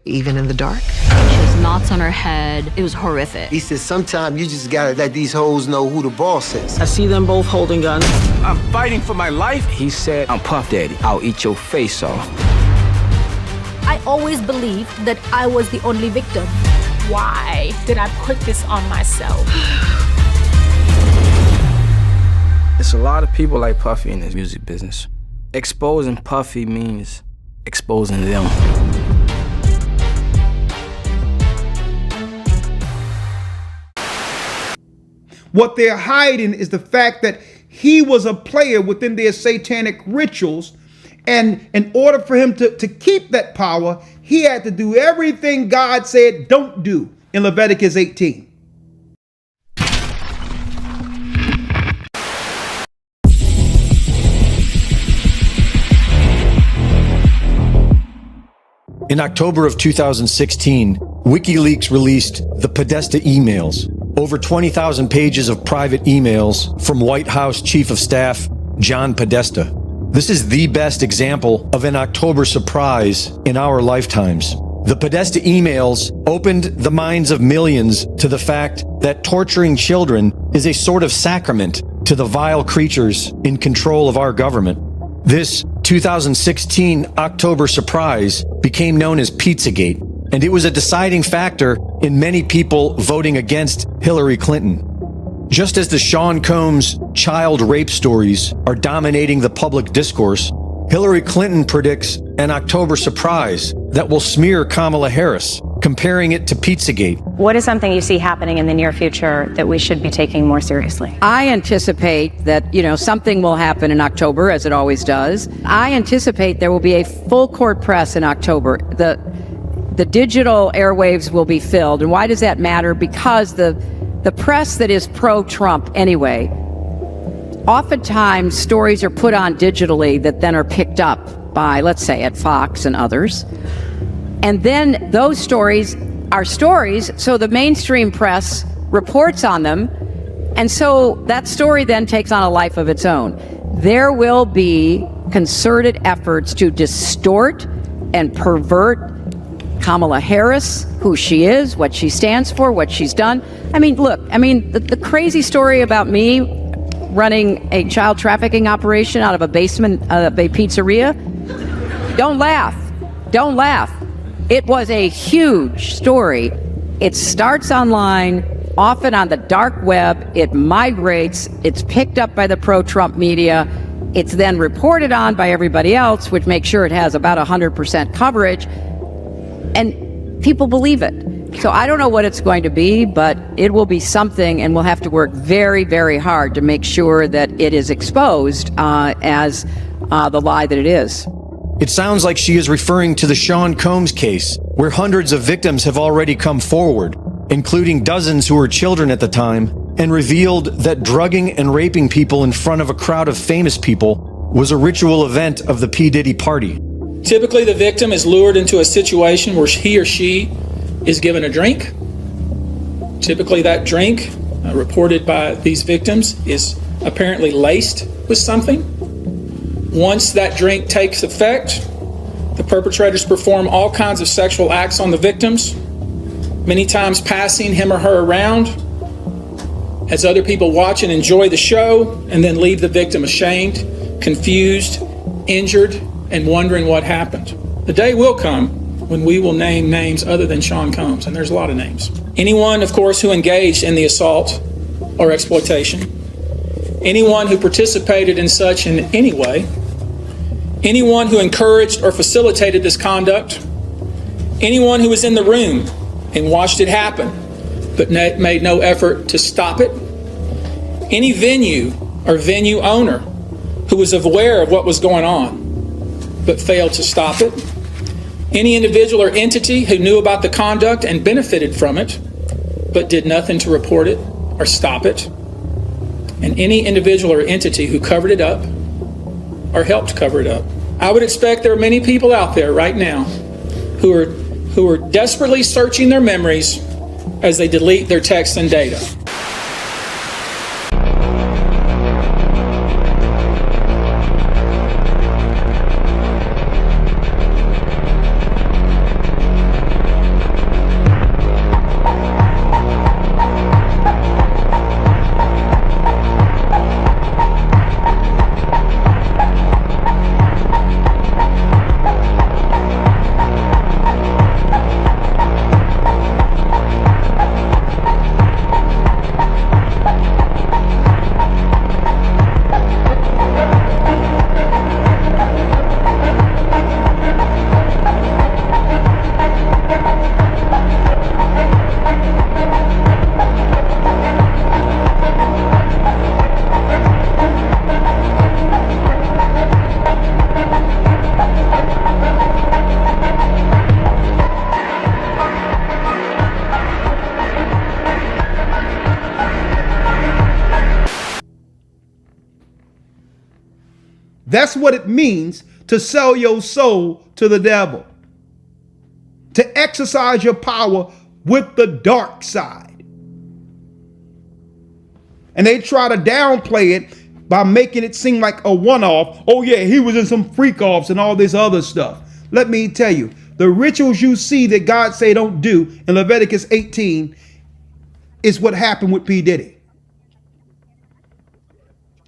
even in the dark. She has knots on her head. It was horrific. He said, sometimes you just gotta let these hoes know who the boss is. I see them both holding guns. I'm fighting for my life. He said, I'm Puff Daddy. I'll eat your face off. I always believed that I was the only victim. Why did I put this on myself? It's a lot of people like Puffy in this music business. Exposing Puffy means exposing them. What they're hiding is the fact that he was a player within their satanic rituals. And in order for him to keep that power, he had to do everything God said don't do in Leviticus 18. In October of 2016, WikiLeaks released the Podesta emails, over 20,000 pages of private emails from White House Chief of Staff John Podesta. This is the best example of an October surprise in our lifetimes. The Podesta emails opened the minds of millions to the fact that torturing children is a sort of sacrament to the vile creatures in control of our government. This 2016 October surprise became known as Pizzagate, and it was a deciding factor in many people voting against Hillary Clinton. Just as the Sean Combs child rape stories are dominating the public discourse, Hillary Clinton predicts an October surprise that will smear Kamala Harris, comparing it to Pizzagate. What is something you see happening in the near future that we should be taking more seriously? I anticipate that, something will happen in October, as it always does. I anticipate there will be a full court press in October. The digital airwaves will be filled. And why does that matter? Because the press that is pro-Trump anyway, oftentimes stories are put on digitally that then are picked up by, let's say, at Fox and others. And then those stories are stories, so the mainstream press reports on them, and so that story then takes on a life of its own. There will be concerted efforts to distort and pervert Kamala Harris, who she is, what she stands for, what she's done. The crazy story about me running a child trafficking operation out of a basement of a pizzeria, don't laugh. It was a huge story. It starts online, often on the dark web. It migrates. It's picked up by the pro-Trump media. It's then reported on by everybody else, which makes sure it has about 100% coverage. And people believe it. So I don't know what it's going to be, but it will be something, and we'll have to work very, very hard to make sure that it is exposed as the lie that it is. It sounds like she is referring to the Sean Combs case, where hundreds of victims have already come forward, including dozens who were children at the time, and revealed that drugging and raping people in front of a crowd of famous people was a ritual event of the P. Diddy party. Typically, the victim is lured into a situation where he or she is given a drink. Typically, that drink, reported by these victims, is apparently laced with something. Once that drink takes effect, the perpetrators perform all kinds of sexual acts on the victims, many times passing him or her around as other people watch and enjoy the show, and then leave the victim ashamed, confused, injured, and wondering what happened. The day will come when we will name names other than Sean Combs, and there's a lot of names. Anyone, of course, who engaged in the assault or exploitation, anyone who participated in such in any way, anyone who encouraged or facilitated this conduct, anyone who was in the room and watched it happen but made no effort to stop it, any venue or venue owner who was aware of what was going on but failed to stop it, Any individual or entity who knew about the conduct and benefited from it, but did nothing to report it or stop it, and any individual or entity who covered it up or helped cover it up. I would expect there are many people out there right now who are desperately searching their memories as they delete their texts and data. That's what it means to sell your soul to the devil. To exercise your power with the dark side. And they try to downplay it by making it seem like a one-off. Oh yeah, he was in some freak-offs and all this other stuff. Let me tell you, the rituals you see that God say don't do in Leviticus 18 is what happened with P. Diddy.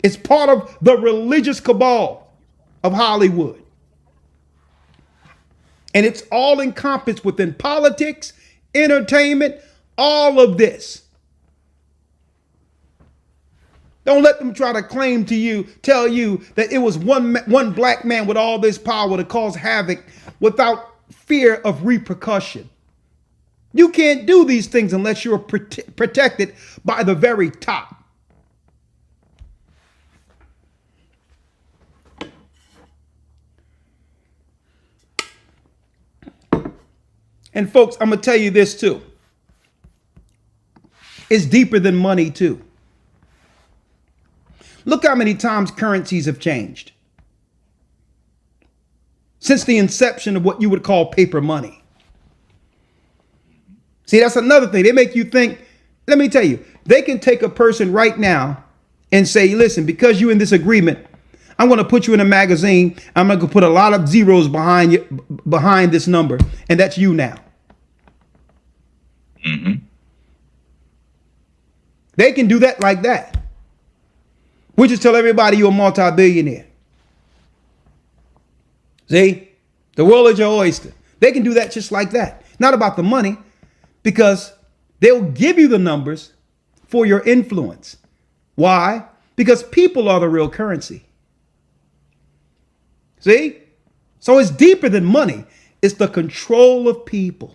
It's part of the religious cabal of Hollywood. And it's all encompassed within politics, entertainment, all of this. Don't let them try to claim to you, tell you that it was one black man with all this power to cause havoc without fear of repercussion. You can't do these things unless you're protected by the very top. And folks, I'm going to tell you this too. It's deeper than money too. Look how many times currencies have changed since the inception of what you would call paper money. See, that's another thing. They make you think, let me tell you, they can take a person right now and say, listen, because you're in this agreement, I'm going to put you in a magazine. I'm going to put a lot of zeros behind you, behind this number. And that's you now. Mm-hmm. They can do that like that. We just tell everybody you're a multi-billionaire. See, the world is your oyster. They can do that just like that. Not about the money, because they'll give you the numbers for your influence. Why? Because people are the real currency. See? So it's deeper than money. It's the control of people.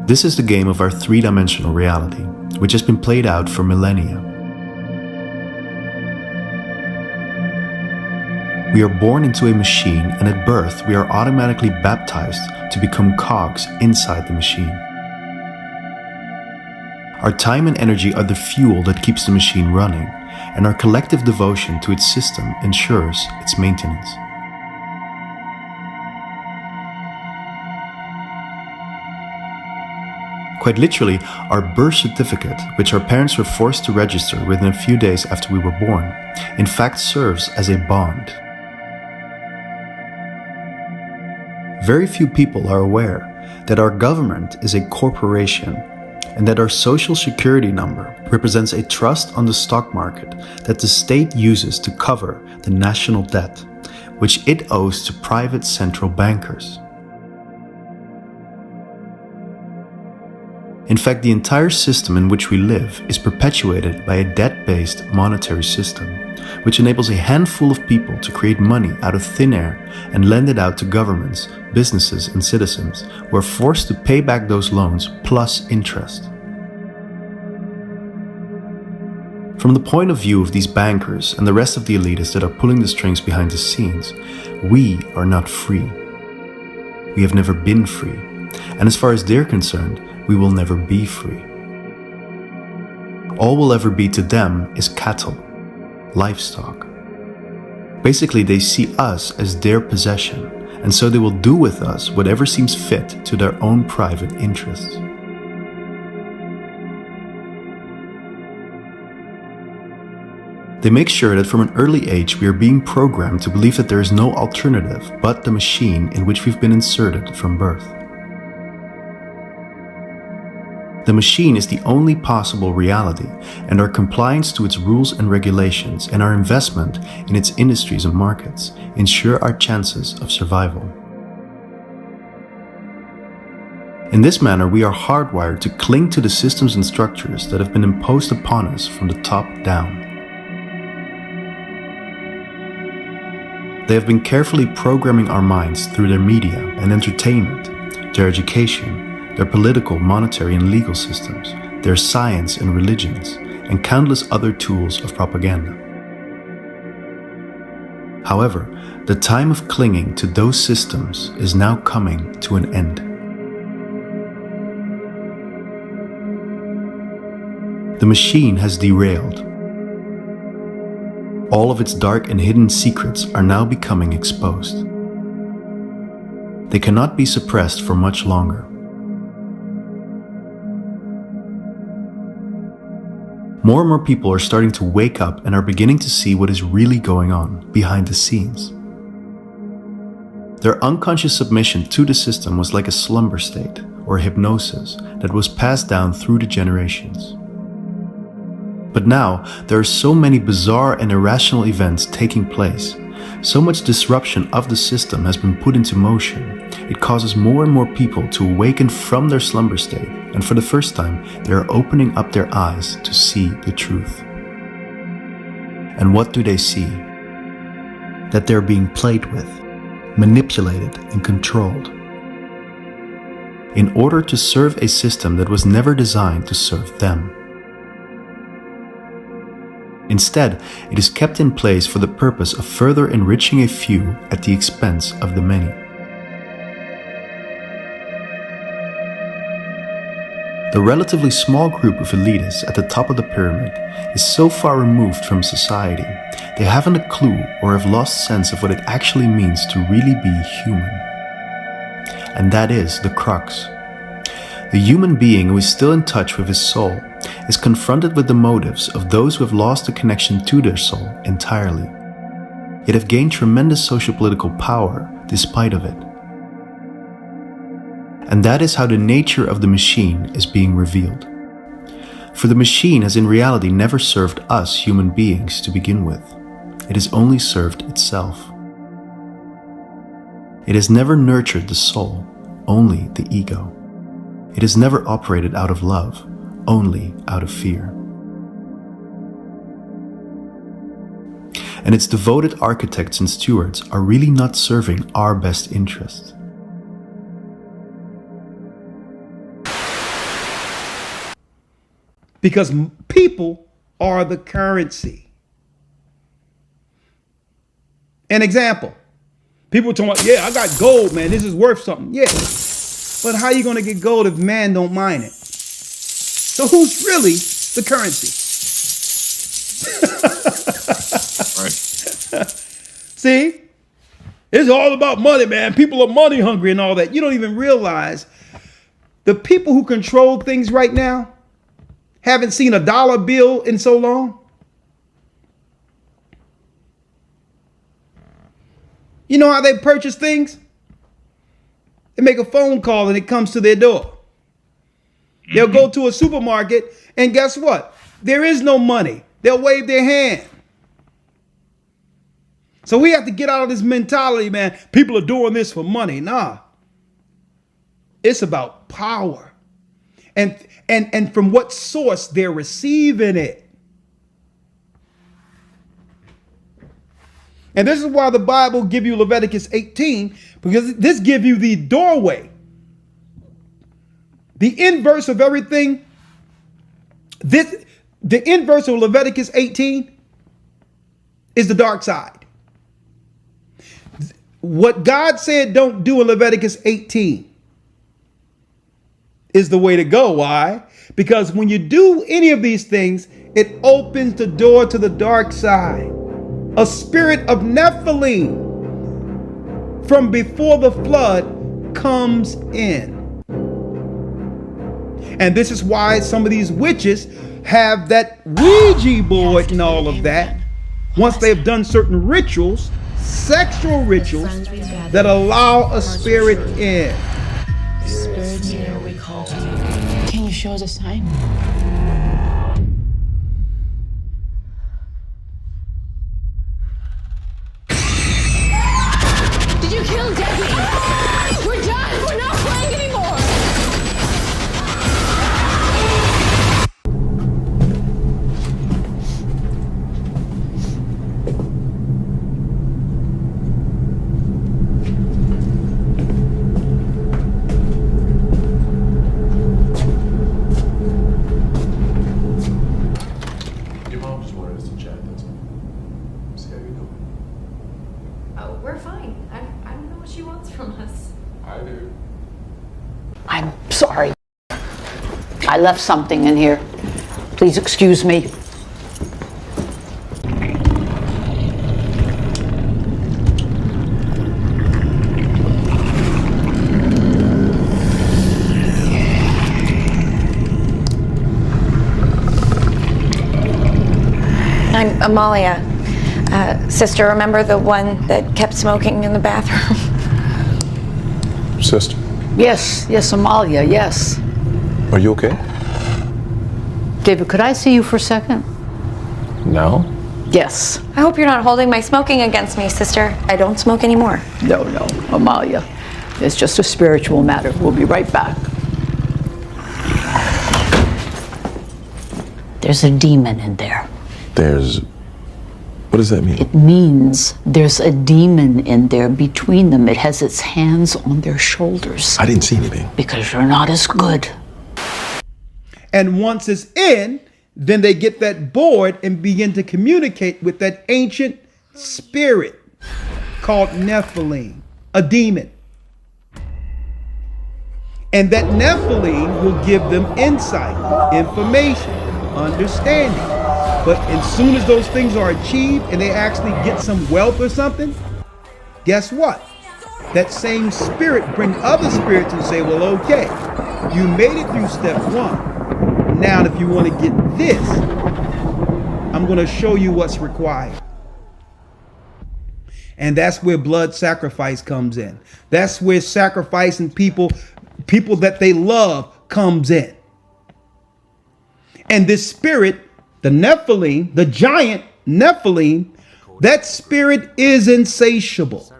This is the game of our three-dimensional reality, which has been played out for millennia. We are born into a machine, and at birth we are automatically baptized to become cogs inside the machine. Our time and energy are the fuel that keeps the machine running, and our collective devotion to its system ensures its maintenance. Quite literally, our birth certificate, which our parents were forced to register within a few days after we were born, in fact serves as a bond. Very few people are aware that our government is a corporation and that our social security number represents a trust on the stock market that the state uses to cover the national debt, which it owes to private central bankers. In fact, the entire system in which we live is perpetuated by a debt-based monetary system, which enables a handful of people to create money out of thin air and lend it out to governments, businesses, and citizens who are forced to pay back those loans plus interest. From the point of view of these bankers and the rest of the elitists that are pulling the strings behind the scenes, we are not free. We have never been free. And as far as they're concerned, we will never be free. All we'll ever be to them is cattle, livestock. Basically, they see us as their possession, and so they will do with us whatever seems fit to their own private interests. They make sure that from an early age we are being programmed to believe that there is no alternative but the machine in which we've been inserted from birth. The machine is the only possible reality, and our compliance to its rules and regulations and our investment in its industries and markets ensure our chances of survival. In this manner, we are hardwired to cling to the systems and structures that have been imposed upon us from the top down. They have been carefully programming our minds through their media and entertainment, their education, their political, monetary, and legal systems, their science and religions, and countless other tools of propaganda. However, the time of clinging to those systems is now coming to an end. The machine has derailed. All of its dark and hidden secrets are now becoming exposed. They cannot be suppressed for much longer. More and more people are starting to wake up and are beginning to see what is really going on behind the scenes. Their unconscious submission to the system was like a slumber state or hypnosis that was passed down through the generations. But now, there are so many bizarre and irrational events taking place. So much disruption of the system has been put into motion. It causes more and more people to awaken from their slumber state, and for the first time, they are opening up their eyes to see the truth. And what do they see? That they're being played with, manipulated, and controlled in order to serve a system that was never designed to serve them. Instead, it is kept in place for the purpose of further enriching a few at the expense of the many. The relatively small group of elitists at the top of the pyramid is so far removed from society, they haven't a clue or have lost sense of what it actually means to really be human. And that is the crux. The human being who is still in touch with his soul is confronted with the motives of those who have lost the connection to their soul entirely, yet have gained tremendous socio-political power despite of it. And that is how the nature of the machine is being revealed. For the machine has in reality never served us human beings to begin with. It has only served itself. It has never nurtured the soul, only the ego. It has never operated out of love, only out of fear. And its devoted architects and stewards are really not serving our best interests. Because people are the currency. An example. People talking about, yeah, I got gold, man. This is worth something. Yeah. But how are you going to get gold if man don't mine it? So who's really the currency? Right. See? It's all about money, man. People are money hungry and all that. You don't even realize the people who control things right now haven't seen a dollar bill in so long. You know how they purchase things? They make a phone call and it comes to their door. They'll go to a supermarket and guess what? There is no money. They'll wave their hand. So we have to get out of this mentality, man. People are doing this for money. Nah. It's about power. And from what source they're receiving it. And this is why the Bible give you Leviticus 18, because this gives you the doorway. The inverse of everything. This The inverse of Leviticus 18 is the dark side. What God said don't do in Leviticus 18 is the way to go. Why? Because when you do any of these things, it opens the door to the dark side. A spirit of Nephilim from before the flood comes in. And this is why some of these witches have that Ouija board and all of that. Once they've done certain rituals, sexual rituals, that allow a spirit in. Spirits here, we call to you. Can you show us a sign? Did you kill Debbie? We're done. We're not playing anymore. Your mom just wanted us to chat, that's all. See how you doing. Oh, we're fine. I don't know what she wants from us. I do. I'm sorry. I left something in here. Please excuse me. I'm Amalia. Sister, remember the one that kept smoking in the bathroom? Sister, Yes, Amalia, yes. are you okay? David, could I see you for a second? No. Yes. I hope you're not holding my smoking against me, sister. I don't smoke anymore. No, Amalia. It's just a spiritual matter. We'll be right back. There's a demon in there. What does that mean? It means there's a demon in there between them. It has its hands on their shoulders. I didn't see anything. Because you're not as good. And once it's in, then they get that board and begin to communicate with that ancient spirit called Nephilim, a demon. And that Nephilim will give them insight, information, understanding. But as soon as those things are achieved and they actually get some wealth or something, guess what? That same spirit bring other spirits and say, well, okay, you made it through step one. Now, if you want to get this, I'm going to show you what's required. And that's where blood sacrifice comes in. That's where sacrificing people that they love comes in. And this spirit, the Nephilim, the giant Nephilim, that spirit is insatiable.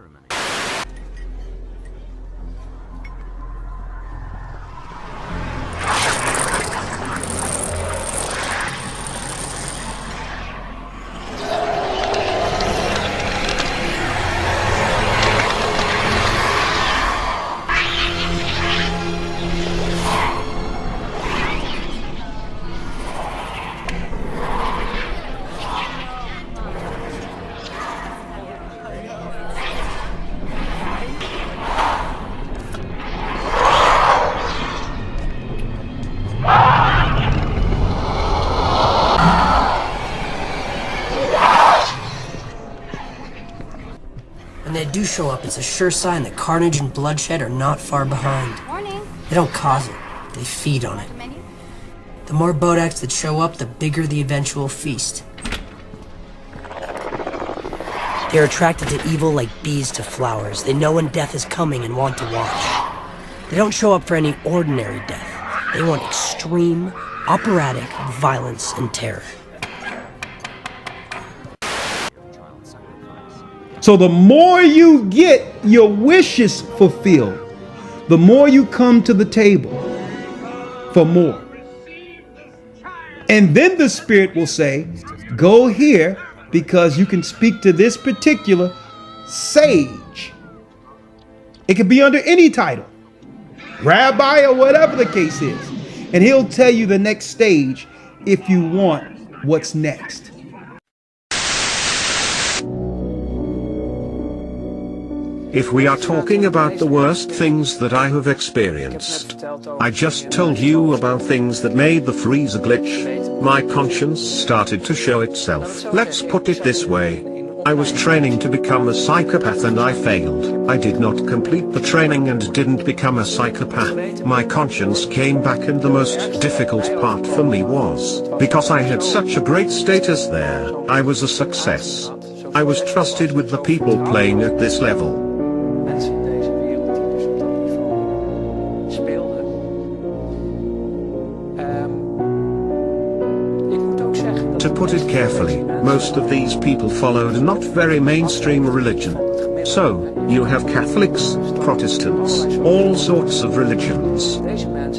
When they do show up, it's a sure sign that carnage and bloodshed are not far behind. Morning. They don't cause it, they feed on it. The more Bodaks that show up, the bigger the eventual feast. They're attracted to evil like bees to flowers. They know when death is coming and want to watch. They don't show up for any ordinary death. They want extreme, operatic violence and terror. So the more you get your wishes fulfilled, the more you come to the table for more. And then the spirit will say, go here because you can speak to this particular sage. It could be under any title, rabbi or whatever the case is. And he'll tell you the next stage if you want what's next. If we are talking about the worst things that I have experienced, I just told you about things that made the freezer glitch. My conscience started to show itself. Let's put it this way. I was training to become a psychopath and I failed. I did not complete the training and didn't become a psychopath. My conscience came back, and the most difficult part for me was, because I had such a great status there, I was a success. I was trusted with the people playing at this level. To put it carefully, most of these people followed a not very mainstream religion. So, you have Catholics, Protestants, all sorts of religions.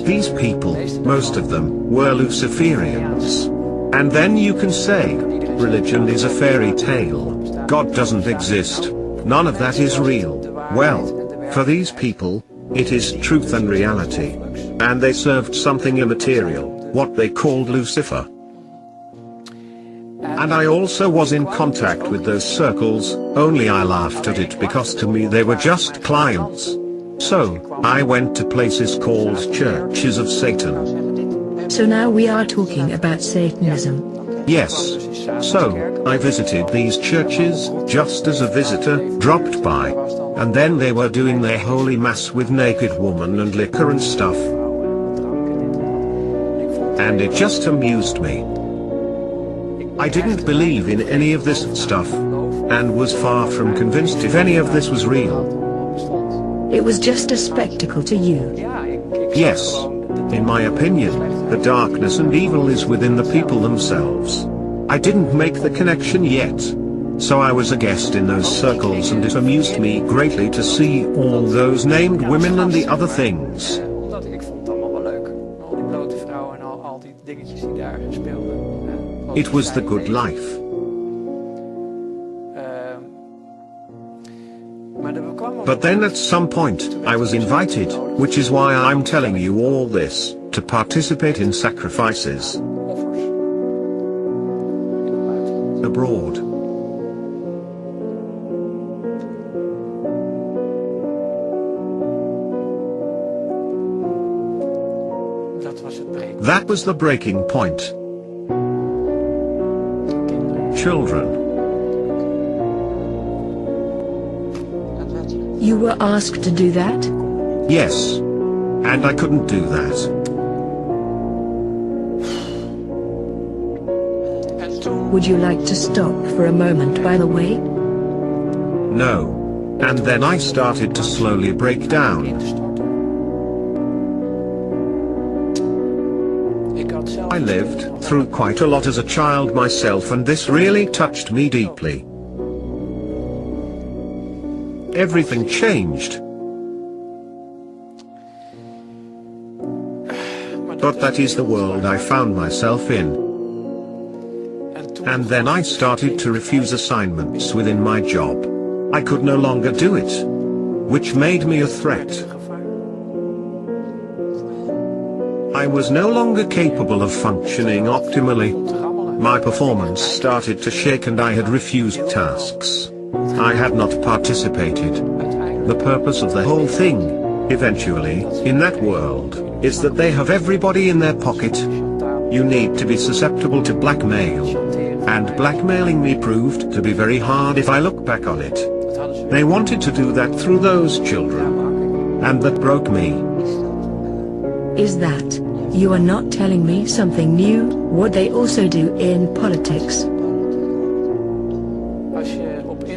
These people, most of them, were Luciferians. And then you can say, religion is a fairy tale. God doesn't exist. None of that is real. Well, for these people, it is truth and reality. And they served something immaterial, what they called Lucifer. And I also was in contact with those circles, only I laughed at it because to me they were just clients. So, I went to places called churches of Satan. So now we are talking about Satanism. Yes. So, I visited these churches, just as a visitor dropped by. And then they were doing their holy mass with naked women and liquor and stuff. And it just amused me. I didn't believe in any of this stuff, and was far from convinced if any of this was real. It was just a spectacle to you. Yes. In my opinion, the darkness and evil is within the people themselves. I didn't make the connection yet. So I was a guest in those circles, and it amused me greatly to see all those named women and the other things. It was the good life. But then at some point, I was invited, which is why I'm telling you all this, to participate in sacrifices. Abroad. That was the breaking point. Children. You were asked to do that? Yes. And I couldn't do that. Would you like to stop for a moment, by the way? No. And then I started to slowly break down. I lived through quite a lot as a child myself, and this really touched me deeply. Everything changed. But that is the world I found myself in. And then I started to refuse assignments within my job. I could no longer do it, which made me a threat. I was no longer capable of functioning optimally. My performance started to shake and I had refused tasks. I had not participated. The purpose of the whole thing, eventually, in that world, is that they have everybody in their pocket. You need to be susceptible to blackmail. And blackmailing me proved to be very hard if I look back on it. They wanted to do that through those children. And that broke me. Is that, you are not telling me something new, what they also do in politics?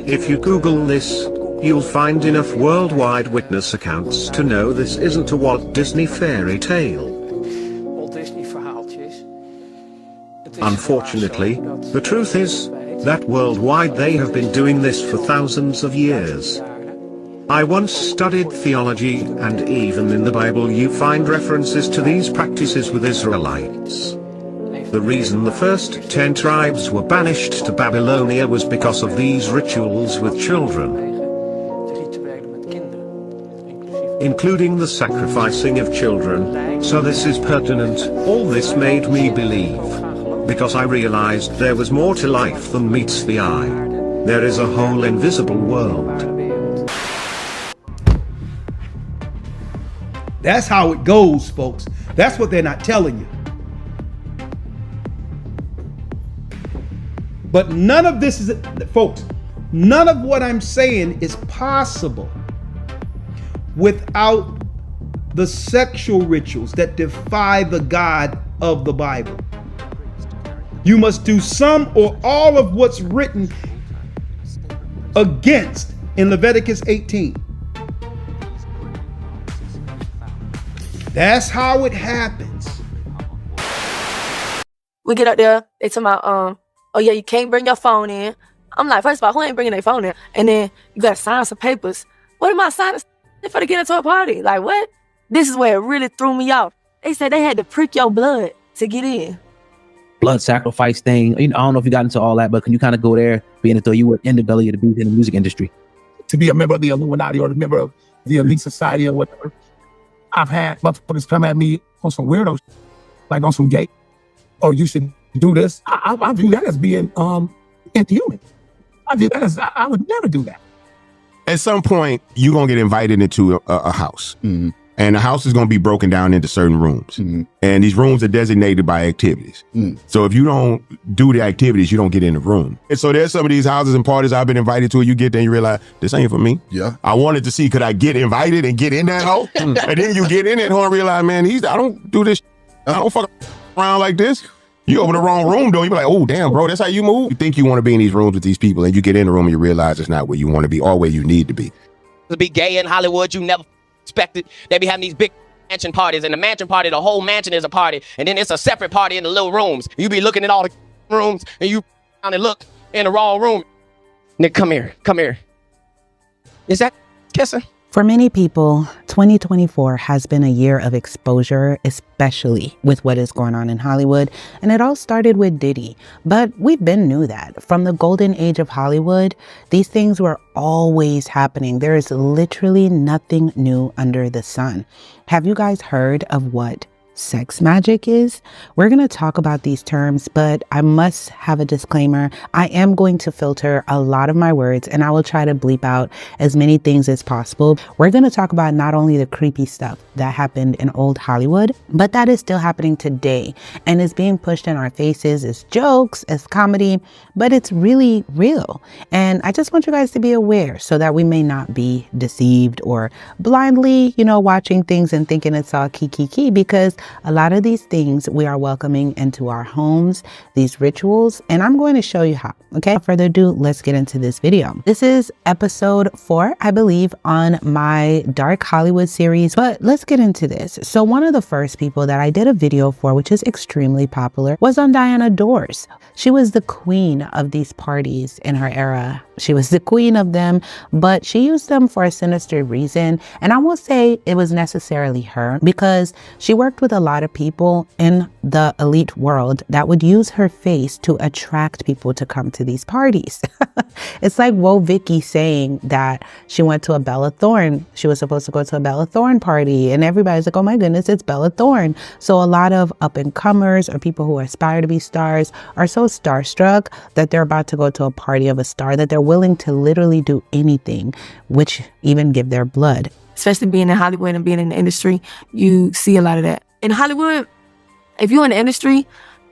If you Google this, you'll find enough worldwide witness accounts to know this isn't a Walt Disney fairy tale. Unfortunately, the truth is that worldwide they have been doing this for thousands of years. I once studied theology, and even in the Bible you find references to these practices with Israelites. The reason the first 10 tribes were banished to Babylonia was because of these rituals with children, including the sacrificing of children. So this is pertinent. All this made me believe Because I realized there was more to life than meets the eye. There is a whole invisible world. That's how it goes, folks. That's what they're not telling you. But none of this is, folks, none of what I'm saying is possible without the sexual rituals that defy the God of the Bible. You must do some or all of what's written against in Leviticus 18. That's how it happens. We get up there, they talking about, oh yeah, you can't bring your phone in. I'm like, first of all, who ain't bringing their phone in? And then you gotta sign some papers. What am I signing for to get into a party? Like, what? This is where it really threw me off. They said they had to prick your blood to get in. Blood sacrifice thing. I don't know if you got into all that, but can you kind of go there, being as though you were in the belly of the beast in the music industry? To be a member of the Illuminati or a member of the elite society or whatever, I've had motherfuckers come at me on some weirdo, like on some gay, oh, you should do this. I view that as being inhuman. I view that as, I would never do that. At some point, you're going to get invited into a house. Mm-hmm. And the house is going to be broken down into certain rooms. Mm-hmm. And these rooms are designated by activities. Mm. So if you don't do the activities, you don't get in the room. And so there's some of these houses and parties I've been invited to, you get there and you realize, this ain't for me. Yeah. I wanted to see, could I get invited and get in that hole? And then you get in that hole and realize, man, I don't do this. I don't fuck around like this. You open the wrong room door, you be like, oh, damn, bro, that's how you move? You think you want to be in these rooms with these people and you get in the room and you realize it's not where you want to be or where you need to be. To be gay in Hollywood, you never expected. They be having these big mansion parties, and the mansion party, the whole mansion is a party, and then it's a separate party in the little rooms. You be looking at all the rooms, and you down and look in the wrong room. Nick, come here. Is that kissing? For many people, 2024 has been a year of exposure, especially with what is going on in Hollywood. And it all started with Diddy. But we've been knew that. From the golden age of Hollywood, these things were always happening. There is literally nothing new under the sun. Have you guys heard of what sex magic is? We're going to talk about these terms, but I must have a disclaimer. I am going to filter a lot of my words and I will try to bleep out as many things as possible. We're going to talk about not only the creepy stuff that happened in old Hollywood, but that is still happening today and is being pushed in our faces as jokes, as comedy, but it's really real. And I just want you guys to be aware so that we may not be deceived or blindly, watching things and thinking it's all kiki, because a lot of these things we are welcoming into our homes, these rituals, and I'm going to show you how. Okay, without further ado, let's get into this video. This is episode 4, I believe, on my Dark Hollywood series, but let's get into this. So one of the first people that I did a video for, which is extremely popular, was on Diana Dors. She was the queen of these parties in her era. She was the queen of them, but she used them for a sinister reason. And I won't say it was necessarily her, because she worked with a lot of people in the elite world that would use her face to attract people to come to these parties. It's like Woe Vicky saying that she went to a Bella Thorne. She was supposed to go to a Bella Thorne party and everybody's like, oh my goodness, it's Bella Thorne. So a lot of up and comers or people who aspire to be stars are so starstruck that they're about to go to a party of a star that they're willing to literally do anything, which even give their blood. Especially being in Hollywood and being in the industry, you see a lot of that. In Hollywood, if you're in the industry,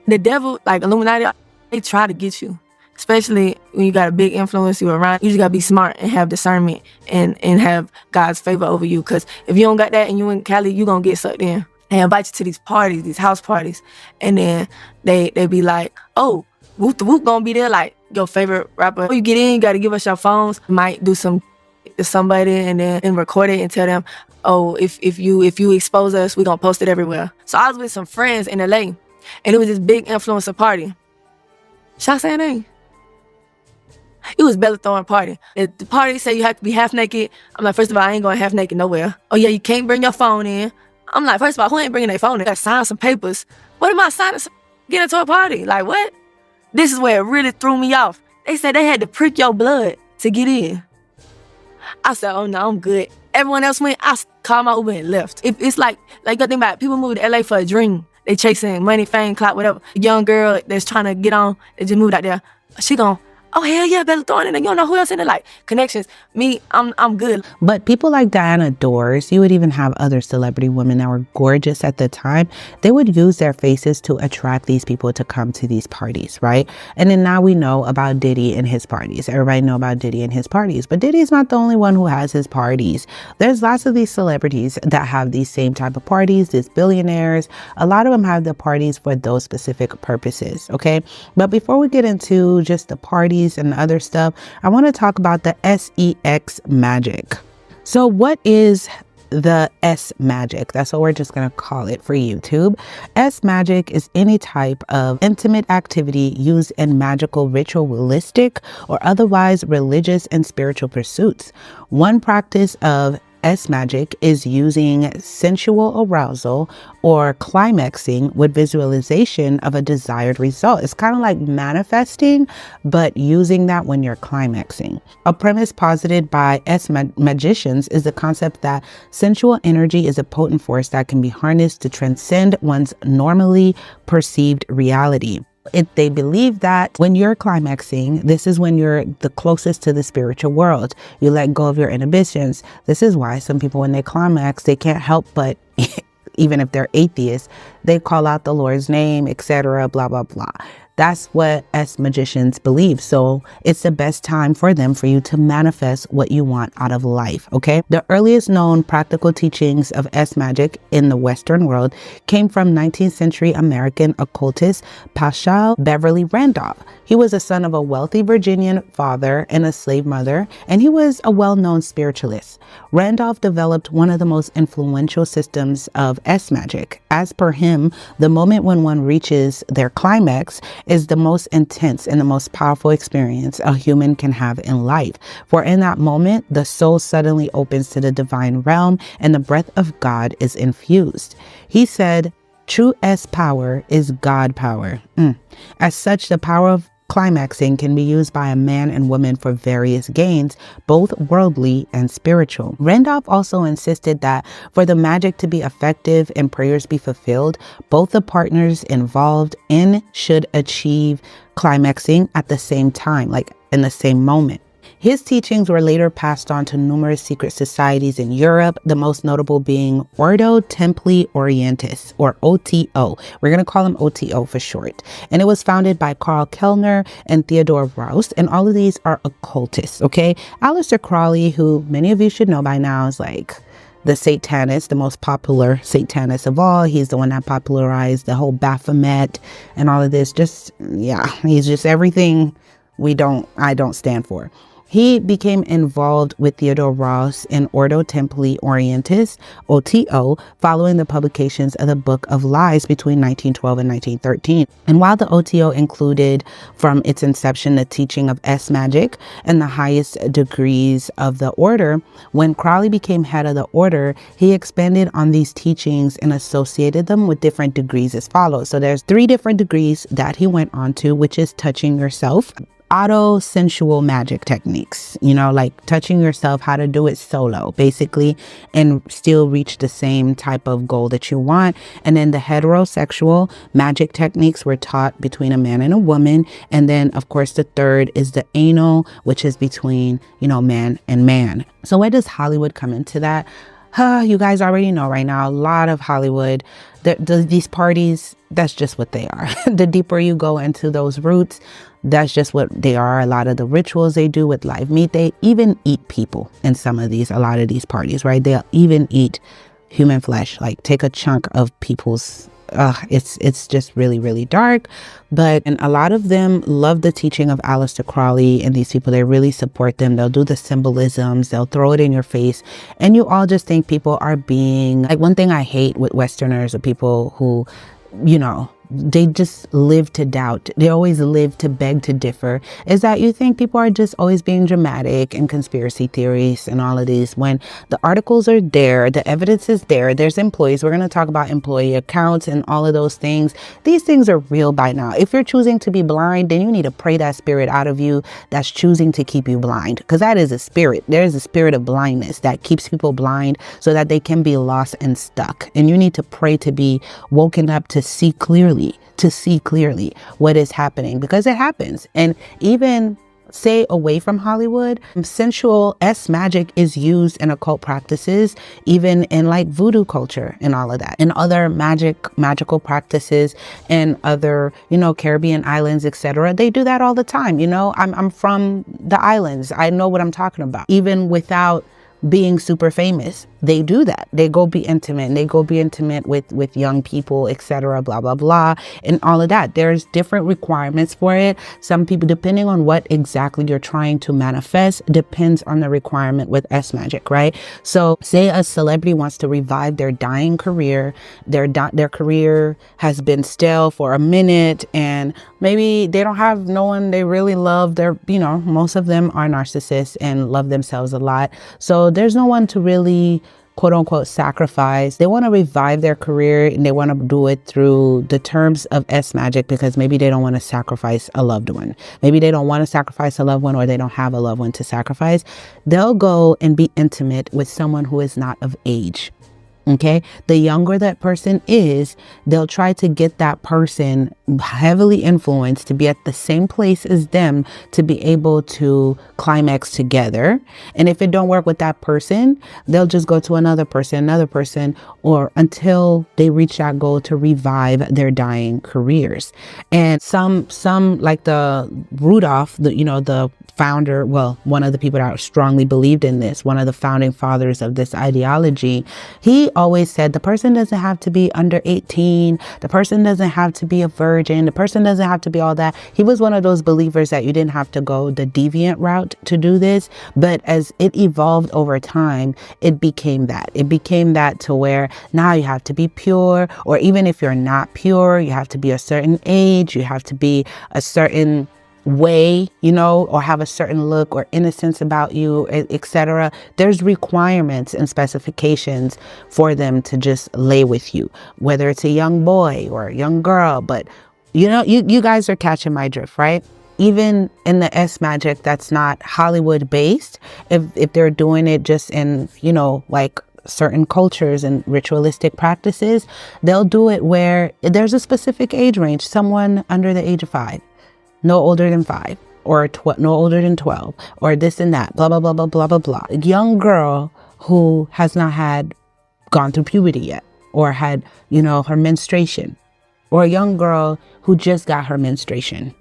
the devil, like Illuminati, they try to get you. Especially when you got a big influence you around. You just gotta be smart and have discernment and have God's favor over you. Because if you don't got that and you in Cali, you gonna get sucked in. They invite you to these parties, these house parties. And then they be like, oh, Whoop the Whoop gonna be there, like your favorite rapper. When you get in, you gotta give us your phones. You might do some to somebody and record it and tell them, oh, if you expose us, we gonna post it everywhere. So I was with some friends in LA and it was this big influencer party. Should I say her name? It was Bella Thorne party. The party said you have to be half naked. I'm like, first of all, I ain't going half naked nowhere. Oh yeah, you can't bring your phone in. I'm like, first of all, who ain't bringing their phone in? Gotta sign some papers. What am I signing? Get into a party? Like what? This is where it really threw me off. They said they had to prick your blood to get in. I said, oh no, I'm good. Everyone else went, I called my Uber and left. It's like you think about it, people move to LA for a dream. they chasing money, fame, clout, whatever. Young girl that's trying to get on, they just moved out there. She gon', oh hell yeah, better throw it in there. You don't know who else in it. Like connections. Me, I'm good. But people like Diana Dors, you would even have other celebrity women that were gorgeous at the time. They would use their faces to attract these people to come to these parties, right? And then now we know about Diddy and his parties. Everybody know about Diddy and his parties. But Diddy's not the only one who has his parties. There's lots of these celebrities that have these same type of parties, these billionaires. A lot of them have the parties for those specific purposes, okay? But before we get into just the parties and other stuff, I want to talk about the SEX magic. So what is the S magic? That's what we're just going to call it for YouTube. S magic is any type of intimate activity used in magical, ritualistic, or otherwise religious and spiritual pursuits. One practice of S magic is using sensual arousal or climaxing with visualization of a desired result. It's kind of like manifesting, but using that when you're climaxing. A premise posited by S magicians is the concept that sensual energy is a potent force that can be harnessed to transcend one's normally perceived reality. They believe that when you're climaxing, this is when you're the closest to the spiritual world. You let go of your inhibitions. This is why some people, when they climax, they can't help but, even if they're atheists, they call out the Lord's name, etc., blah, blah, blah. That's what S magicians believe. So it's the best time for you to manifest what you want out of life, okay? The earliest known practical teachings of S magic in the Western world came from 19th century American occultist Paschal Beverly Randolph. He was a son of a wealthy Virginian father and a slave mother, and he was a well-known spiritualist. Randolph developed one of the most influential systems of S magic. As per him, the moment when one reaches their climax is the most intense and the most powerful experience a human can have in life. For in that moment, the soul suddenly opens to the divine realm and the breath of God is infused. He said, true S power is God power. As such, the power of climaxing can be used by a man and woman for various gains, both worldly and spiritual. Randolph also insisted that for the magic to be effective and prayers be fulfilled, both the partners involved should achieve climaxing at the same time, like in the same moment. His teachings were later passed on to numerous secret societies in Europe, the most notable being Ordo Templi Orientis, or OTO. We're going to call him OTO for short. And it was founded by Karl Kellner and Theodore Roust, and all of these are occultists, okay? Aleister Crowley, who many of you should know by now, is like the satanist, the most popular satanist of all. He's the one that popularized the whole Baphomet and all of this. He's just everything I don't stand for. He became involved with Theodore Roust in Ordo Templi Orientis, OTO, following the publications of the Book of Lies between 1912 and 1913. And while the OTO included from its inception the teaching of S magic and the highest degrees of the order, when Crowley became head of the order, he expanded on these teachings and associated them with different degrees as follows. So there's 3 different degrees that he went on to, which is touching yourself, auto-sensual magic techniques, like touching yourself, how to do it solo, basically, and still reach the same type of goal that you want. And then the heterosexual magic techniques were taught between a man and a woman. And then, of course, the third is the anal, which is between, man and man. So where does Hollywood come into that? You guys already know right now, a lot of Hollywood, these parties, that's just what they are. The deeper you go into those roots, that's just what they are. A lot of the rituals they do with live meat, they even eat people in a lot of these parties, right? They'll even eat human flesh, like take a chunk of people's, it's just really, really dark. And a lot of them love the teaching of Aleister Crowley, and these people, they really support them. They'll do the symbolisms, they'll throw it in your face, and you all just think people are being, like, one thing I hate with Westerners or people who, they just live to doubt. They always live to beg to differ, is that you think people are just always being dramatic and conspiracy theories and all of these, when the articles are there, the evidence is there, there's employees. We're going to talk about employee accounts and all of those things. These things are real by now. If you're choosing to be blind, then you need to pray that spirit out of you that's choosing to keep you blind, because that is a spirit. There is a spirit of blindness that keeps people blind so that they can be lost and stuck. And you need to pray to be woken up to see clearly what is happening, because it happens. And even say away from Hollywood, sensual magic is used in occult practices, even in like voodoo culture and all of that, and other magical practices and other, Caribbean islands, etc. They do that all the time. I'm from the islands. I know what I'm talking about. Even without being super famous, they do that. They go be intimate. They go be intimate with young people, etc. Blah blah blah, and all of that. There's different requirements for it. Some people, depending on what exactly you're trying to manifest, depends on the requirement with magic, right? So, say a celebrity wants to revive their dying career. Their career has been stale for a minute, and maybe they don't have no one they really love. They're, most of them are narcissists and love themselves a lot. So there's no one to really quote unquote sacrifice. They want to revive their career, and they want to do it through the terms of magic, because maybe they don't want to sacrifice a loved one. Maybe they don't want to sacrifice a loved one, or they don't have a loved one to sacrifice. They'll go and be intimate with someone who is not of age. Okay, the younger that person is, they'll try to get that person heavily influenced to be at the same place as them to be able to climax together. And if it don't work with that person, they'll just go to another person, or until they reach that goal to revive their dying careers. And some like the Rudolph, the founder, one of the people that strongly believed in this, one of the founding fathers of this ideology, he always said the person doesn't have to be under 18, the person doesn't have to be a virgin, the person doesn't have to be all that. He was one of those believers that you didn't have to go the deviant route to do this, but as it evolved over time, it became that to where now you have to be pure, or even if you're not pure, you have to be a certain age, you have to be a certain way, or have a certain look or innocence about you, etc. There's requirements and specifications for them to just lay with you, whether it's a young boy or a young girl. But you guys are catching my drift, right? Even in the magic that's not Hollywood based, if they're doing it just in, like certain cultures and ritualistic practices, they'll do it where there's a specific age range, someone under the age of 5. No older than 5, or no older than 12, or this and that, blah, blah, blah, blah, blah, blah, blah. A young girl who has not gone through puberty yet, or had, her menstruation, or a young girl who just got her menstruation.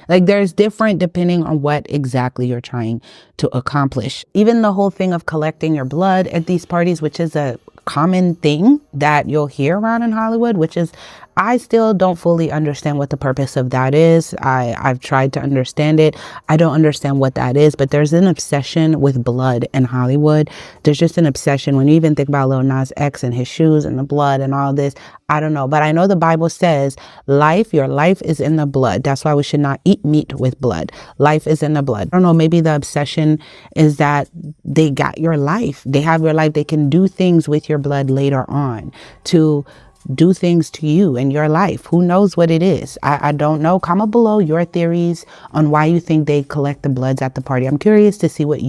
Like, there's different depending on what exactly you're trying to accomplish. Even the whole thing of collecting your blood at these parties, which is a common thing that you'll hear around in Hollywood, which is, I still don't fully understand what the purpose of that is. I've tried to understand it. I don't understand what that is, but there's an obsession with blood in Hollywood. There's just an obsession. When you even think about Lil Nas X and his shoes and the blood and all this, I don't know. But I know the Bible says your life is in the blood. That's why we should not eat meat with blood. Life is in the blood. I don't know. Maybe the obsession is that they got your life. They have your life. They can do things with your blood later on to do things to you in your life. Who knows what it is? I don't know. Comment below your theories on why you think they collect the bloods at the party. I'm curious to see what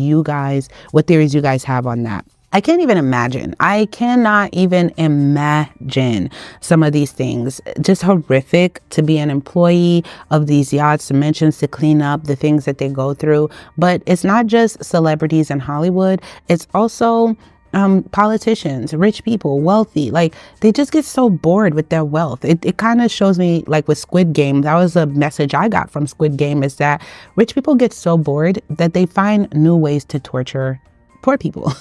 theories you guys have on that. I can't even imagine. I cannot even imagine some of these things. Just horrific to be an employee of these yachts, dimensions, to clean up the things that they go through. But it's not just celebrities in Hollywood. It's also politicians, rich people, wealthy. Like, they just get so bored with their wealth. It kind of shows me, like with Squid Game, that was a message I got from Squid Game, is that rich people get so bored that they find new ways to torture poor people.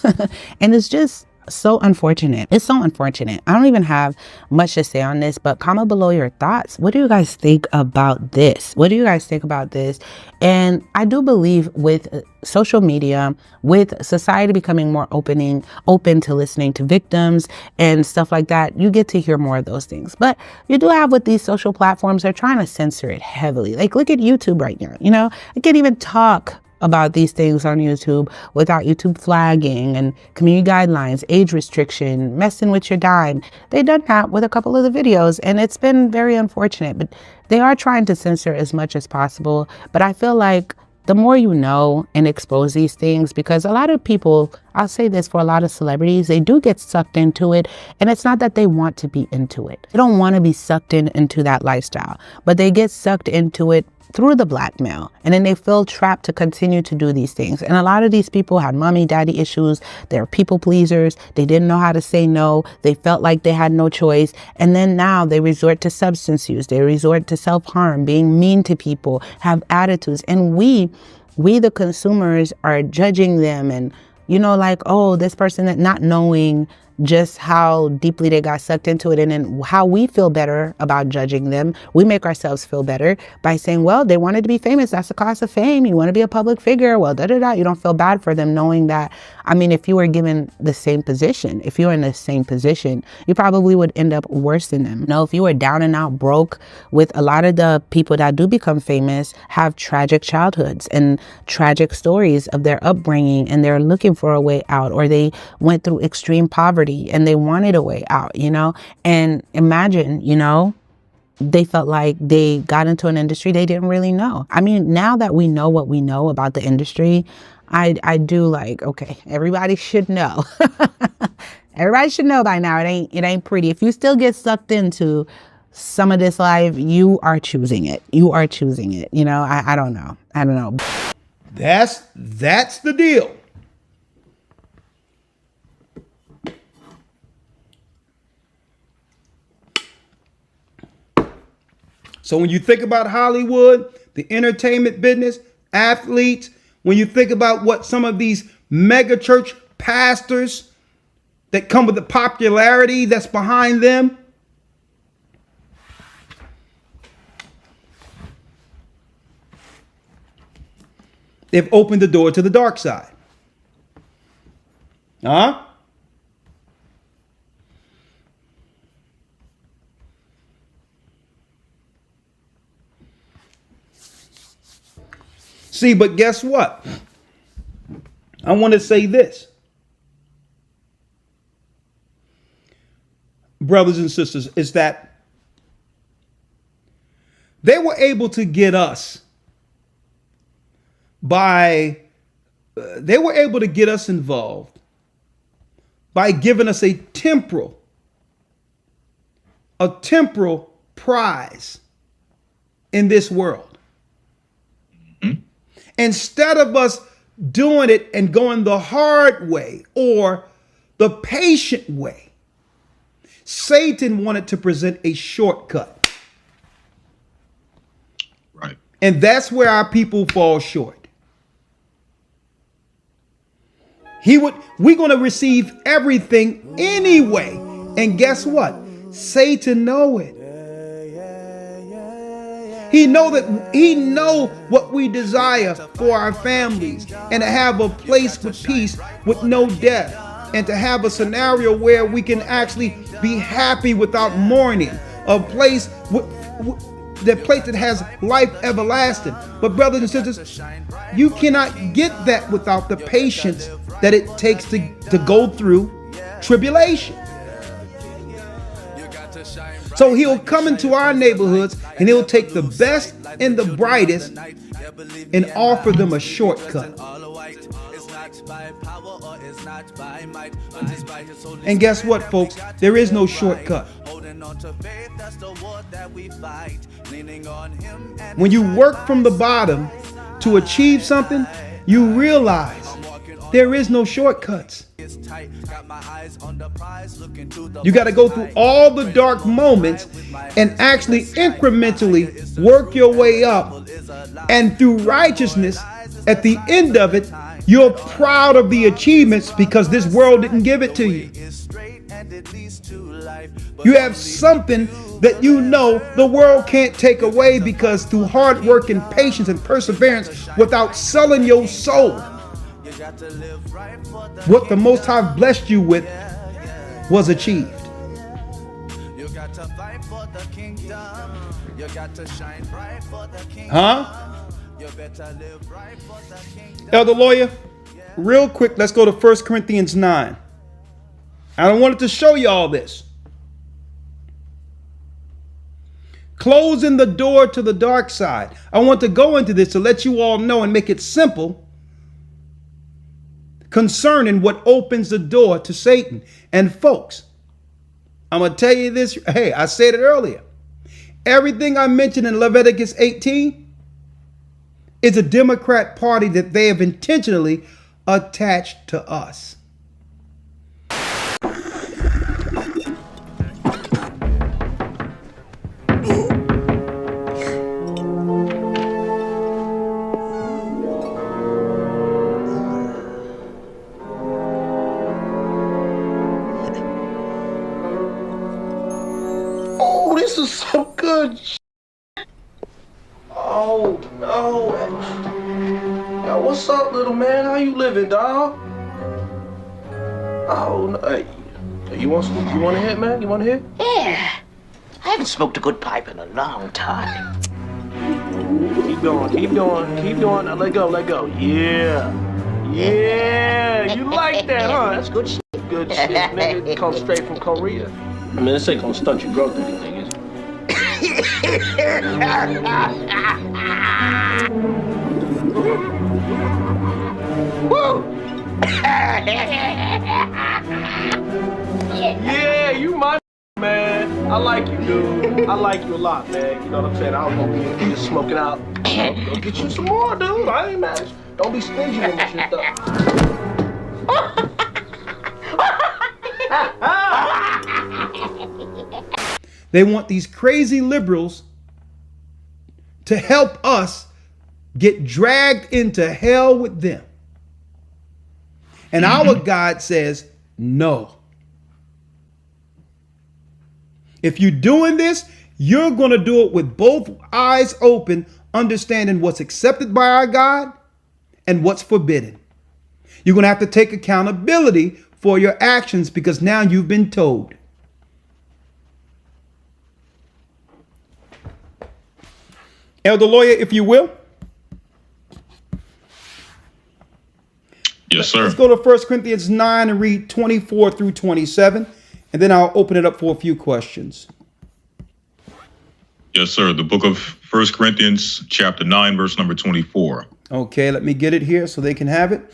And it's just so unfortunate. It's so unfortunate. I don't even have much to say on this, but comment below your thoughts. What do you guys think about this? What do you guys think about this? And I do believe with social media, with society becoming more open to listening to victims and stuff like that, you get to hear more of those things. But you do have with these social platforms, they're trying to censor it heavily. Like, look at YouTube right now. You know, I can't even talk about these things on YouTube without YouTube flagging and community guidelines, age restriction, messing with your dime. They done that with a couple of the videos, and it's been very unfortunate, but they are trying to censor as much as possible. But I feel like the more you know and expose these things, because a lot of people, I'll say this for a lot of celebrities, they do get sucked into it. And it's not that they want to be into it. They don't want to be sucked into that lifestyle, but they get sucked into it through the blackmail, and then they feel trapped to continue to do these things. And a lot of these people had mommy daddy issues. They're people pleasers. They didn't know how to say no. They felt like they had no choice, and then now they resort to substance use. They resort to self-harm, being mean to people, have attitudes, and we the consumers are judging them, and you know, like, oh, this person, that not knowing just how deeply they got sucked into it. And then how we feel better about judging them. We make ourselves feel better by saying, well, they wanted to be famous. That's the cost of fame. You want to be a public figure. Well, You don't feel bad for them knowing that. I mean, if you were given the same position, if you were in the same position, you probably would end up worse than them. No, if you were down and out broke, with a lot of the people that do become famous have tragic childhoods and tragic stories of their upbringing, and they're looking for a way out, or they went through extreme poverty and they wanted a way out, you know? And imagine, you know, they felt like they got into an industry they didn't really know. I mean, now that we know what we know about the industry, I do like, okay, everybody should know. Everybody should know by now. It ain't pretty. If you still get sucked into some of this life, you are choosing it. You are choosing it. You know, I don't know. I don't know. That's the deal. So when you think about Hollywood, the entertainment business, athletes, when you think about what some of these mega church pastors that come with the popularity that's behind them, they've opened the door to the dark side. Huh? See, but guess what? I want to say this. Brothers and sisters, is that they were able to get us involved by giving us a temporal prize in this world. Instead of us doing it and going the hard way or the patient way, Satan wanted to present a shortcut. Right. And that's where our people fall short. We're going to receive everything anyway. And guess what? Satan know it. He know what we desire for our families, and to have a place with peace with no death, and to have a scenario where we can actually be happy without mourning, a place that has life everlasting. But brothers and sisters, you cannot get that without the patience that it takes to go through tribulation. So he'll come into our neighborhoods and he'll take the best and the brightest and offer them a shortcut. And guess what, folks? There is no shortcut. When you work from the bottom to achieve something, you realize there is no shortcuts. You got to go through all the dark moments and actually incrementally work your way up. And through righteousness, at the end of it, You're proud of the achievements because this world didn't give it to you. You have something that you know the world can't take away because through hard work and patience and perseverance, without selling your soul, what the Most High blessed you with was achieved. Huh? Elder Lawyer, real quick, let's go to 1 Corinthians 9. I wanted to show you all this. Closing the door to the dark side. I want to go into this to let you all know and make it simple concerning what opens the door to Satan. And folks, I'm going to tell you this. Hey, I said it earlier. Everything I mentioned in Leviticus 18 is a Democrat party that they have intentionally attached to us. Oh, this is so good. Oh, no. Yo, what's up, little man? How you living, dog? Oh, no. Hey, you want to hit, man? You want to hit? Yeah. I haven't smoked a good pipe in a long time. Keep going, keep doing. Now let go. Yeah. Yeah, you like that, huh? That's good shit. Good shit, nigga. It comes straight from Korea. I mean, this ain't gonna stunt your growth or anything, is it? Woo! Yeah, you my man. I like you, dude. I like you a lot, man. You know what I'm saying? I don't want to be just smoking out. Go get you some more, dude. I ain't mad. Don't be stingy with this shit, though. They want these crazy liberals to help us get dragged into hell with them. And our God says, no. If you're doing this, you're going to do it with both eyes open, understanding what's accepted by our God and what's forbidden. You're going to have to take accountability for your actions because now you've been told. Elder Lawyer, if you will. Yes, sir. Let's go to 1 Corinthians 9 and read 24 through 27, and then I'll open it up for a few questions. Yes, sir. The book of 1 Corinthians, chapter 9, verse number 24. Okay, let me get it here so they can have it.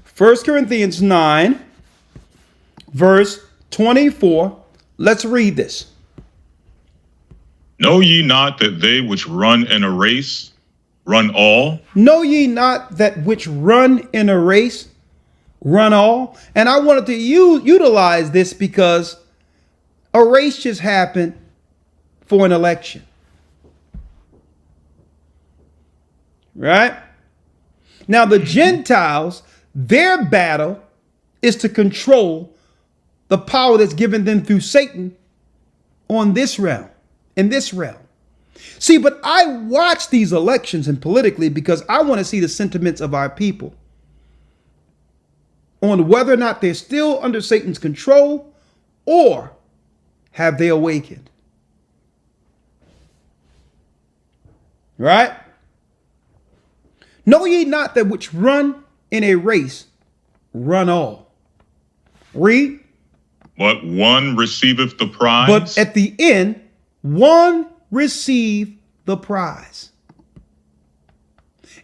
First Corinthians 9, verse 24. Let's read this. Know ye not that they which run in a race run all? Know ye not that which run in a race run all? And I wanted to utilize this because a race just happened for an election. Right? Now the Gentiles, their battle is to control the power that's given them through Satan on this realm, in this realm. See, but I watch these elections and politically because I want to see the sentiments of our people on whether or not they're still under Satan's control or have they awakened. Right? Know ye not that which run in a race run all? Read. But one receiveth the prize. But at the end, one receive the prize.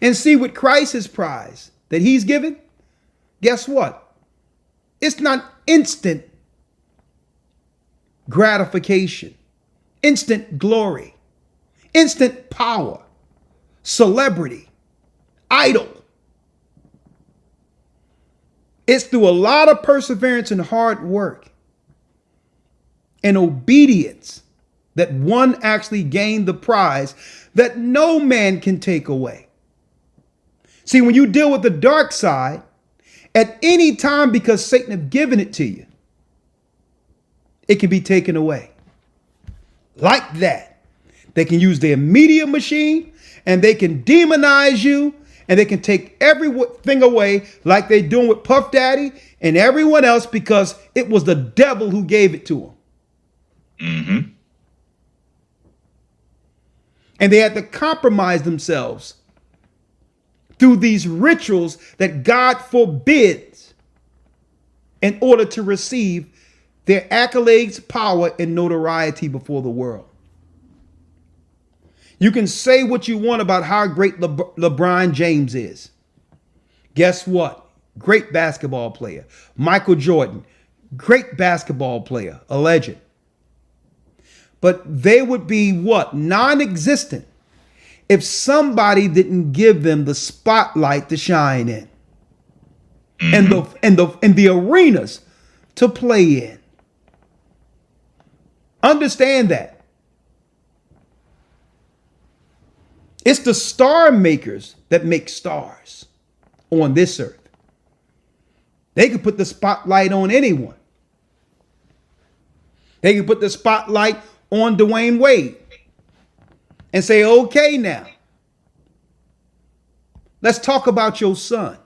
And see, with Christ's prize that he's given, guess what? It's not instant gratification, instant glory, instant power, celebrity, idol. It's through a lot of perseverance and hard work. and obedience that one actually gained the prize that no man can take away. See, when you deal with the dark side, at any time, because Satan have given it to you, it can be taken away. Like that. They can use their media machine and they can demonize you and they can take everything away like they're doing with Puff Daddy and everyone else because it was the devil who gave it to them. Mm-hmm. And they had to compromise themselves through these rituals that God forbids in order to receive their accolades, power, and notoriety before the world. You can say what you want about how great LeBron James is. Guess what? Great basketball player. Michael Jordan, great basketball player, a legend. But they would be what? Non-existent if somebody didn't give them the spotlight to shine in and the arenas to play in. Understand that. It's the star makers that make stars on this earth. They can put the spotlight on anyone. They can put the spotlight on Dwayne Wade and say, okay, now let's talk about your son.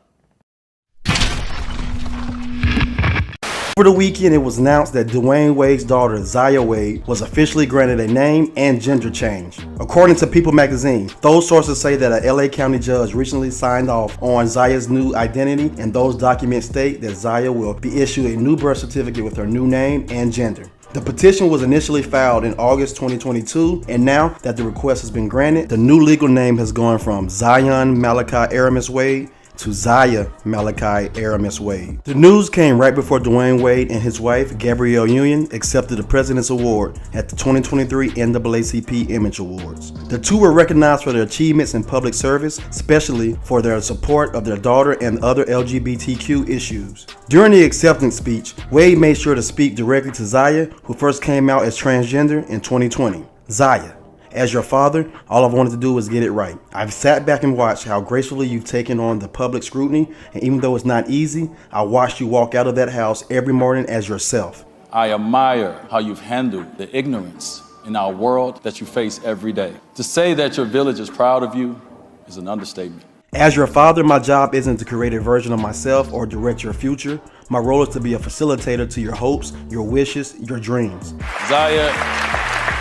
Over the weekend, it was announced that Dwayne Wade's daughter, Zaya Wade, was officially granted a name and gender change. According to People magazine, those sources say that a LA County judge recently signed off on Zaya's new identity, and those documents state that Zaya will be issued a new birth certificate with her new name and gender. The petition was initially filed in August 2022, and now that the request has been granted, the new legal name has gone from Zion Malachi Aramis Wade to Zaya Malachi Aramis Wade. The news came right before Dwayne Wade and his wife, Gabrielle Union, accepted the President's Award at the 2023 NAACP Image Awards. The two were recognized for their achievements in public service, especially for their support of their daughter and other LGBTQ issues. During the acceptance speech, Wade made sure to speak directly to Zaya, who first came out as transgender in 2020. Zaya, as your father, all I've wanted to do was get it right. I've sat back and watched how gracefully you've taken on the public scrutiny, and even though it's not easy, I watched you walk out of that house every morning as yourself. I admire how you've handled the ignorance in our world that you face every day. To say that your village is proud of you is an understatement. As your father, my job isn't to create a version of myself or direct your future. My role is to be a facilitator to your hopes, your wishes, your dreams. Zaya,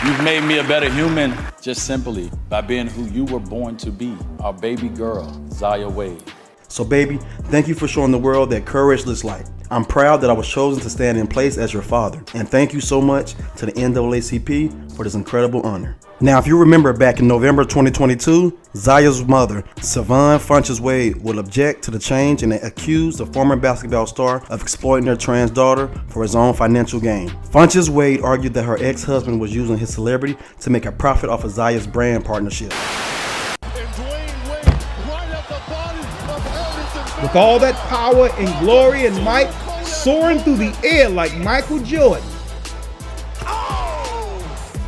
you've made me a better human just simply by being who you were born to be, our baby girl, Zaya Wade. So baby, thank you for showing the world that courage looks like. I'm proud that I was chosen to stand in place as your father. And thank you so much to the NAACP for this incredible honor. Now, if you remember back in November 2022, Zaya's mother, Savon Funches Wade, will object to the change and accuse the former basketball star of exploiting their trans daughter for his own financial gain. Funches Wade argued that her ex-husband was using his celebrity to make a profit off of Zaya's brand partnership. With all that power and glory and might soaring through the air like Michael Jordan.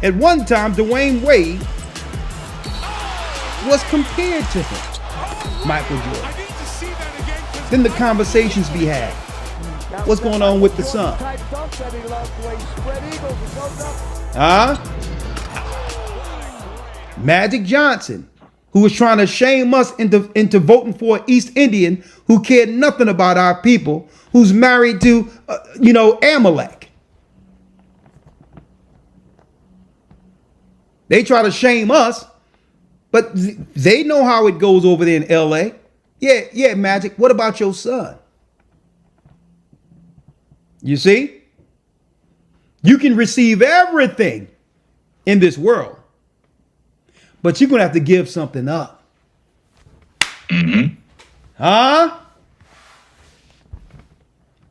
At one time, Dwayne Wade was compared to him, Michael Jordan. Then the conversations be had. What's going on with the son? Huh? Magic Johnson, who was trying to shame us into voting for an East Indian who cared nothing about our people, who's married to, Amalek. They try to shame us, but they know how it goes over there in LA. Yeah, Magic, what about your son? You see? You can receive everything in this world, but you're going to have to give something up. Mm-hmm. Huh?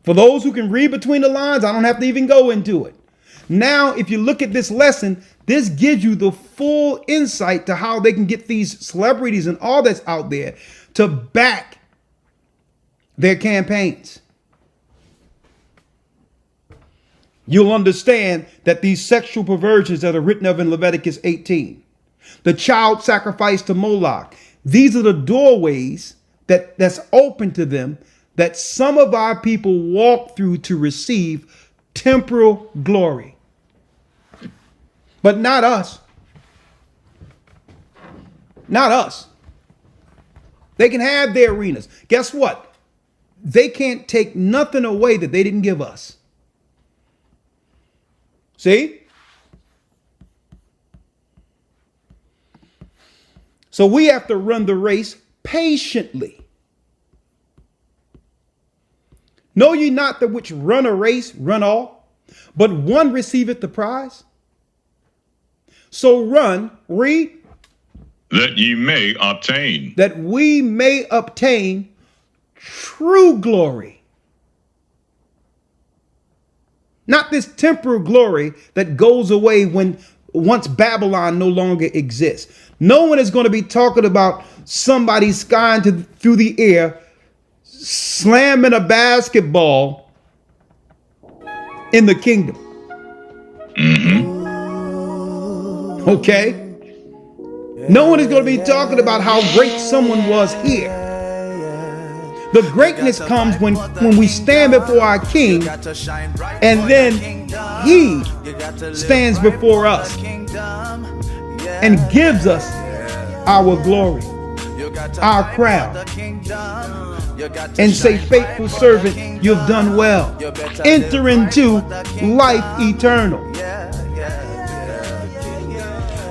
For those who can read between the lines, I don't have to even go into it. Now, if you look at this lesson, this gives you the full insight to how they can get these celebrities and all that's out there to back their campaigns. you'll understand that these sexual perversions that are written of in Leviticus 18, the child sacrifice to Moloch, these are the doorways that's open to them that some of our people walk through to receive temporal glory. But not us. Not us. They can have their arenas. Guess what? They can't take nothing away that they didn't give us. See? So we have to run the race patiently. Know ye not that which run a race run all, but one receiveth the prize? So run, read. That ye may obtain. That we may obtain true glory. Not this temporal glory that goes away once Babylon no longer exists. No one is going to be talking about somebody skying through the air, slamming a basketball in the kingdom. Okay? No one is going to be talking about how great someone was here. The greatness comes when we stand before our King and then he stands before us and gives us our glory, our crown, and say, faithful servant, you've done well. Enter into life eternal.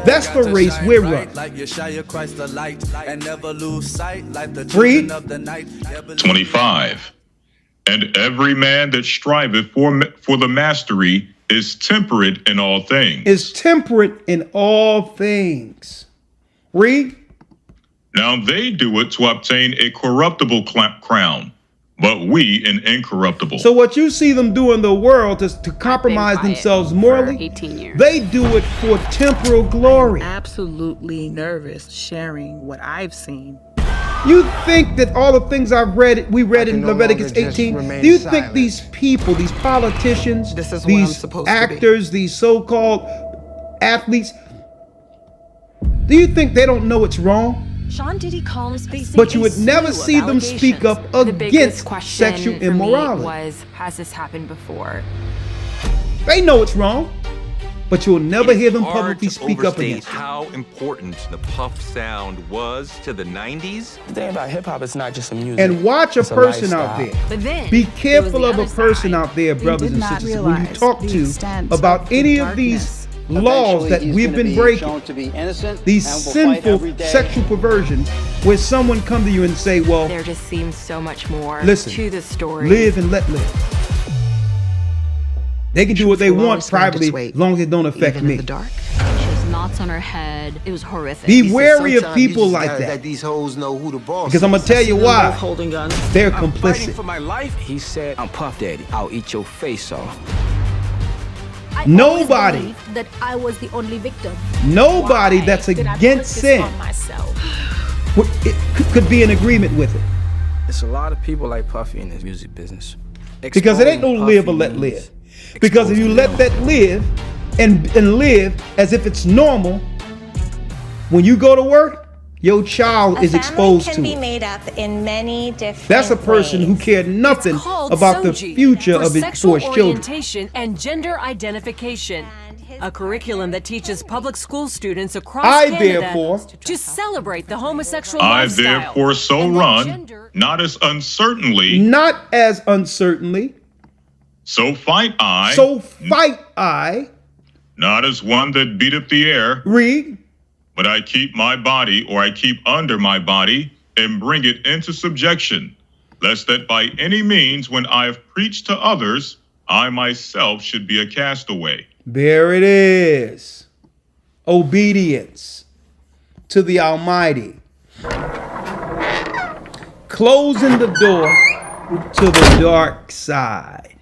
That's the race we're running. Read. 25. And every man that striveth for the mastery is temperate in all things. Is temperate in all things. Read. Now they do it to obtain a corruptible crown, but we an incorruptible. So what you see them do in the world is to compromise themselves morally. They do it for temporal glory. I'm absolutely nervous sharing what I've seen. You think that all the things we read in Leviticus 18, do you think these people, these politicians, these actors, these so-called athletes, do you think they don't know it's wrong? Sean Diddy Combs facing but you would never see them speak up against sexual immorality. Has this happened before? They know it's wrong, but you'll never hear them publicly speak up against it. How important the Puff sound was to the 90s. The thing about hip hop, it's not just a music. And watch a person out there. But then, be careful of a person out there, brothers and sisters, when you talk to about any of these laws that we've been breaking, these sinful sexual perversions, where someone come to you and say, well, there just seems so much more listen, to the story. Live and let live. They can do what they want privately as long as it don't affect me. She has knots on her head. It was horrific. Be wary of people like that. These hoes know who the boss because I'm gonna tell you why. Holding guns. They're I'm complicit. fighting for my life. He said, I'm Puff Daddy. I'll eat your face off. Nobody that I was the only victim. Nobody that's against sin could be in agreement with it. It's a lot of people like Puffy in this music business. Because it ain't no live or let live. Because if you let that live and live as if it's normal, when you go to work, your child is exposed to it. Be made up in many different That's a person who cared nothing about the future of his children. Orientation and gender identification. A curriculum that teaches public school students across Canada to celebrate the homosexual lifestyle. I therefore so run, not as uncertainly. Not as uncertainly. So fight I. So fight I. Not as one that beateth the air. Read. But I keep my body, or I keep under my body, and bring it into subjection, lest that by any means, when I have preached to others, I myself should be a castaway. There it is. Obedience to the Almighty. Closing the door to the dark side.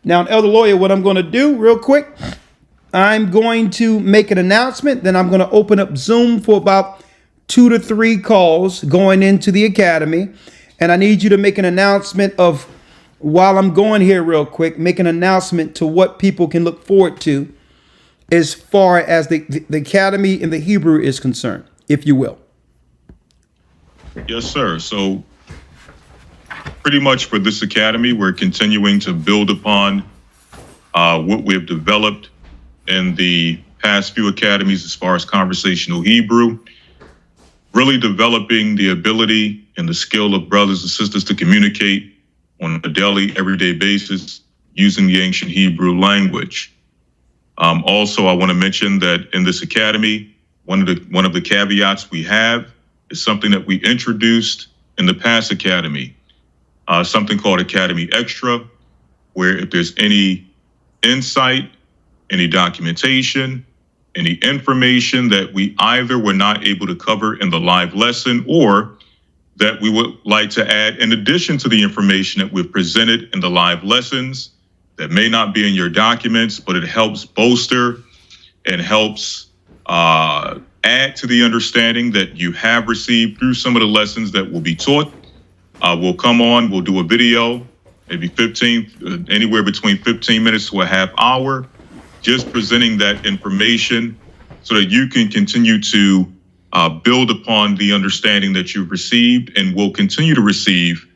Now, Elder Lawyer, what I'm going to do real quick, I'm going to make an announcement. Then I'm going to open up Zoom for about 2 to 3 calls going into the academy. And I need you to make an announcement of, while I'm going here real quick, make an announcement to what people can look forward to as far as the Academy in the Hebrew is concerned, if you will. Yes, sir. So pretty much for this academy, we're continuing to build upon what we've developed in the past few academies as far as conversational Hebrew, really developing the ability and the skill of brothers and sisters to communicate on a daily, everyday basis using the ancient Hebrew language. Also, I want to mention that in this academy, one of the caveats we have is something that we introduced in the past academy, something called Academy Extra, where if there's any insight, any documentation, any information that we either were not able to cover in the live lesson or that we would like to add in addition to the information that we've presented in the live lessons that may not be in your documents, but it helps bolster and helps add to the understanding that you have received through some of the lessons that will be taught. We'll come on, we'll do a video, maybe anywhere between 15 minutes to a half hour, just presenting that information so that you can continue to build upon the understanding that you've received and will continue to receive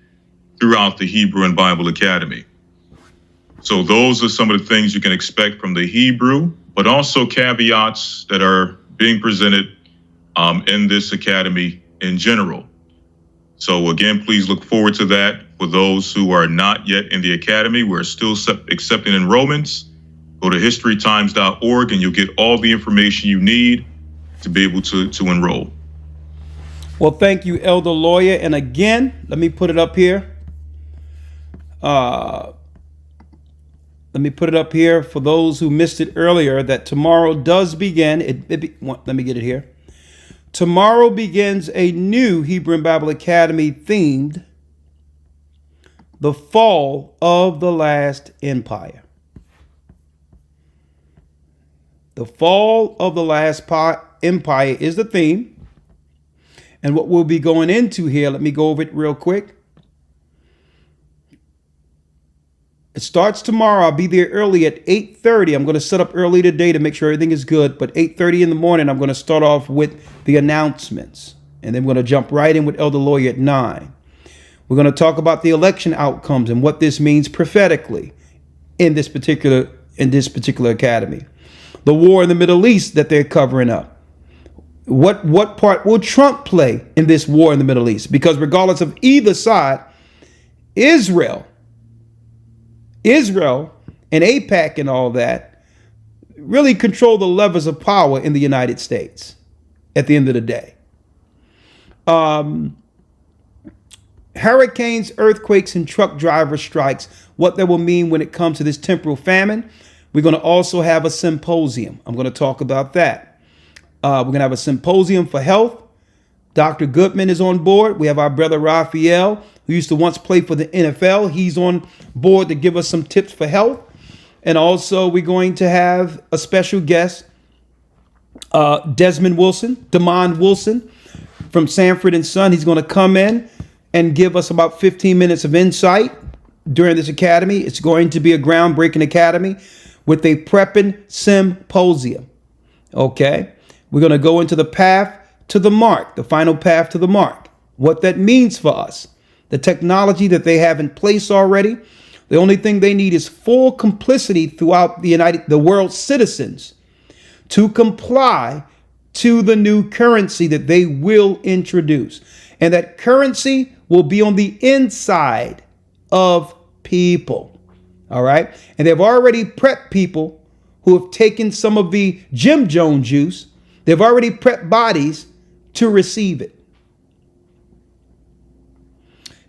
throughout the Hebrew and Bible Academy. So those are some of the things you can expect from the Hebrew, but also caveats that are being presented in this academy in general. So again, please look forward to that. For those who are not yet in the academy, we're still accepting enrollments. Go to historytimes.org and you'll get all the information you need to be able to enroll. Well, thank you, Elder Lawyer. And again, let me put it up here. Let me put it up here for those who missed it earlier that tomorrow does begin. Let me get it here. Tomorrow begins a new Hebrew and Bible Academy themed The Fall of the Last Empire. The Fall of the Last Empire is the theme. And what we'll be going into here, let me go over it real quick. It starts tomorrow. I'll be there early at 8:30. I'm going to set up early today to make sure everything is good. But 8:30 in the morning, I'm going to start off with the announcements. And then we're going to jump right in with Elder Lawyer at 9. We're going to talk about the election outcomes and what this means prophetically in this particular academy. The war in the Middle East that they're covering up. What part will Trump play in this war in the Middle East? Because regardless of either side, Israel and AIPAC and all that really control the levers of power in the United States at the end of the day. Hurricanes, earthquakes, and truck driver strikes, what that will mean when it comes to this temporal famine. We're going to also have a symposium. I'm going to talk about that. We're going to have a symposium for health. Dr. Goodman is on board. We have our brother Raphael, who used to once play for the NFL. He's on board to give us some tips for health. And also we're going to have a special guest, Demond Wilson from Sanford & Son. He's going to come in and give us about 15 minutes of insight during this academy. It's going to be a groundbreaking academy with a prepping symposium. Okay. We're going to go into the path to the mark, the final path to the mark, what that means for us, the technology that they have in place already. The only thing they need is full complicity throughout the world's citizens to comply to the new currency that they will introduce. And that currency will be on the inside of people. All right. And they've already prepped people who have taken some of the Jim Jones juice. They've already prepped bodies to receive it.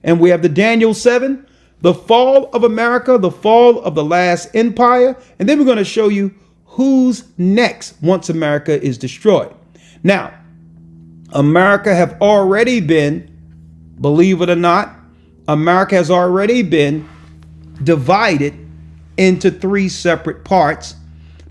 And we have the Daniel 7, the fall of America, the fall of the last empire. And then we're going to show you who's next once America is destroyed. Now, America have already been, believe it or not, America has already been divided into 3 separate parts,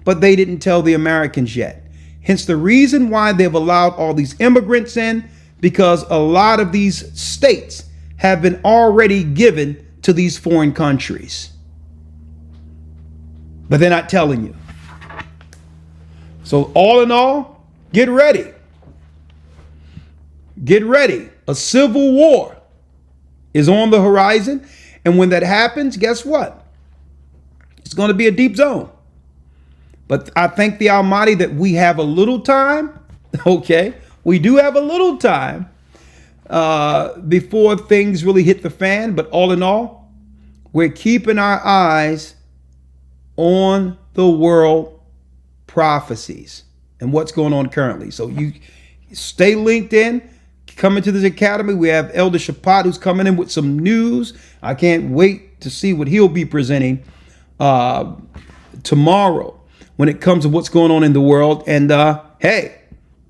but they didn't tell the Americans yet. Hence the reason why they've allowed all these immigrants in, because a lot of these states have been already given to these foreign countries. But they're not telling you. So all in all, get ready. Get ready. A civil war is on the horizon. And when that happens, guess what? It's going to be a deep zone. But I thank the Almighty that we have a little time. Okay. We do have a little time before things really hit the fan. But all in all, we're keeping our eyes on the world prophecies and what's going on currently. So you stay linked in. Coming to this academy, we have Elder Shapat who's coming in with some news. I can't wait to see what he'll be presenting tomorrow when it comes to what's going on in the world. And hey,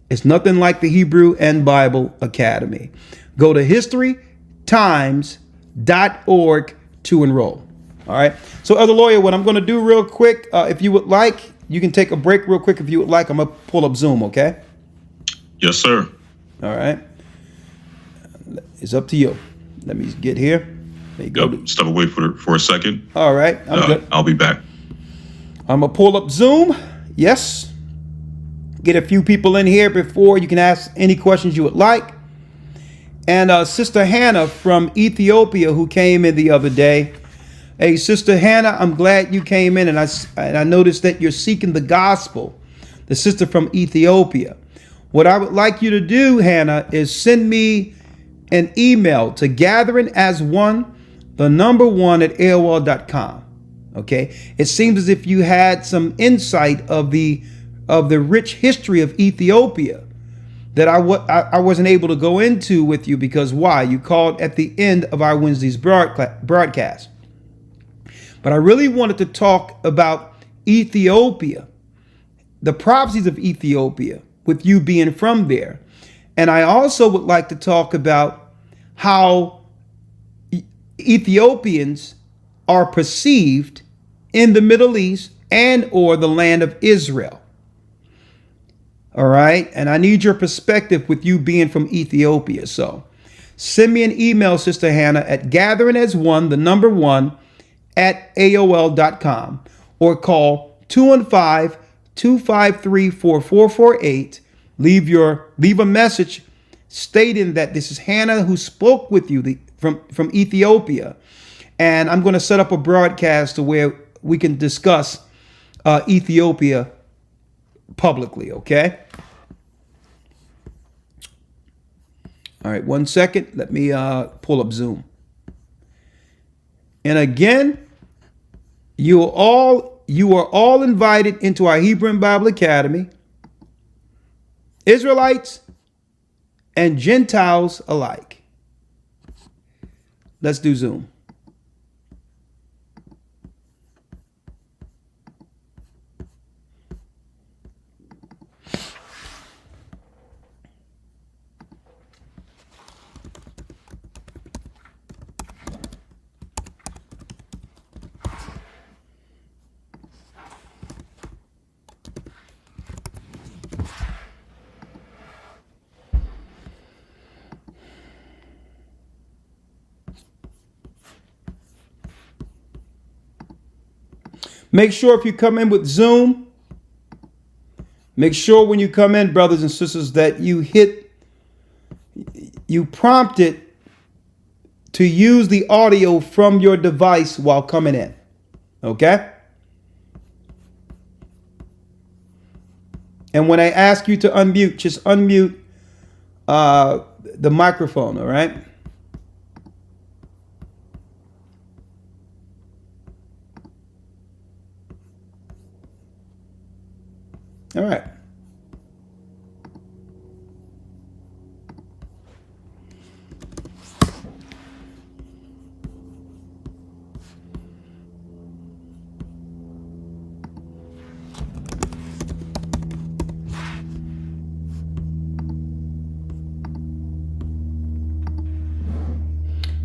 it's nothing like the Hebrew and Bible Academy. Go to historytimes.org to enroll. All right. So, Elder Lawyer, what I'm going to do real quick, if you would like, you can take a break real quick if you would like. I'm going to pull up Zoom, okay? Yes, sir. All right. It's up to you. Let me get here. There you go. Yep. Step away for a second. All right. I'm good. I'll be back. I'm going to pull up Zoom. Yes. Get a few people in here before you can ask any questions you would like. And Sister Hannah from Ethiopia, who came in the other day. Hey, Sister Hannah, I'm glad you came in, and I noticed that you're seeking the gospel. The sister from Ethiopia. What I would like you to do, Hannah, is send me an email to gatheringas1@AOL.com. Okay. It seems as if you had some insight of the rich history of Ethiopia that I wasn't able to go into with you because why? You called at the end of our Wednesday's broadcast. But I really wanted to talk about Ethiopia, the prophecies of Ethiopia, with you being from there. And I also would like to talk about how Ethiopians are perceived in the Middle East and or the land of Israel. All right. And I need your perspective with you being from Ethiopia. So send me an email, Sister Hannah, at gatheringas1@AOL.com or call 215-253-4448. Leave a message stating that this is Hannah who spoke with you from Ethiopia. And I'm going to set up a broadcast to where we can discuss Ethiopia publicly, okay? All right, 1 second. Let me pull up Zoom. And again, you are all invited into our Hebrew and Bible Academy, Israelites and Gentiles alike. Let's do Zoom. Make sure if you come in with Zoom, make sure when you come in, brothers and sisters, that you prompt it to use the audio from your device while coming in. Okay? And when I ask you to unmute, just unmute the microphone, all right? All right.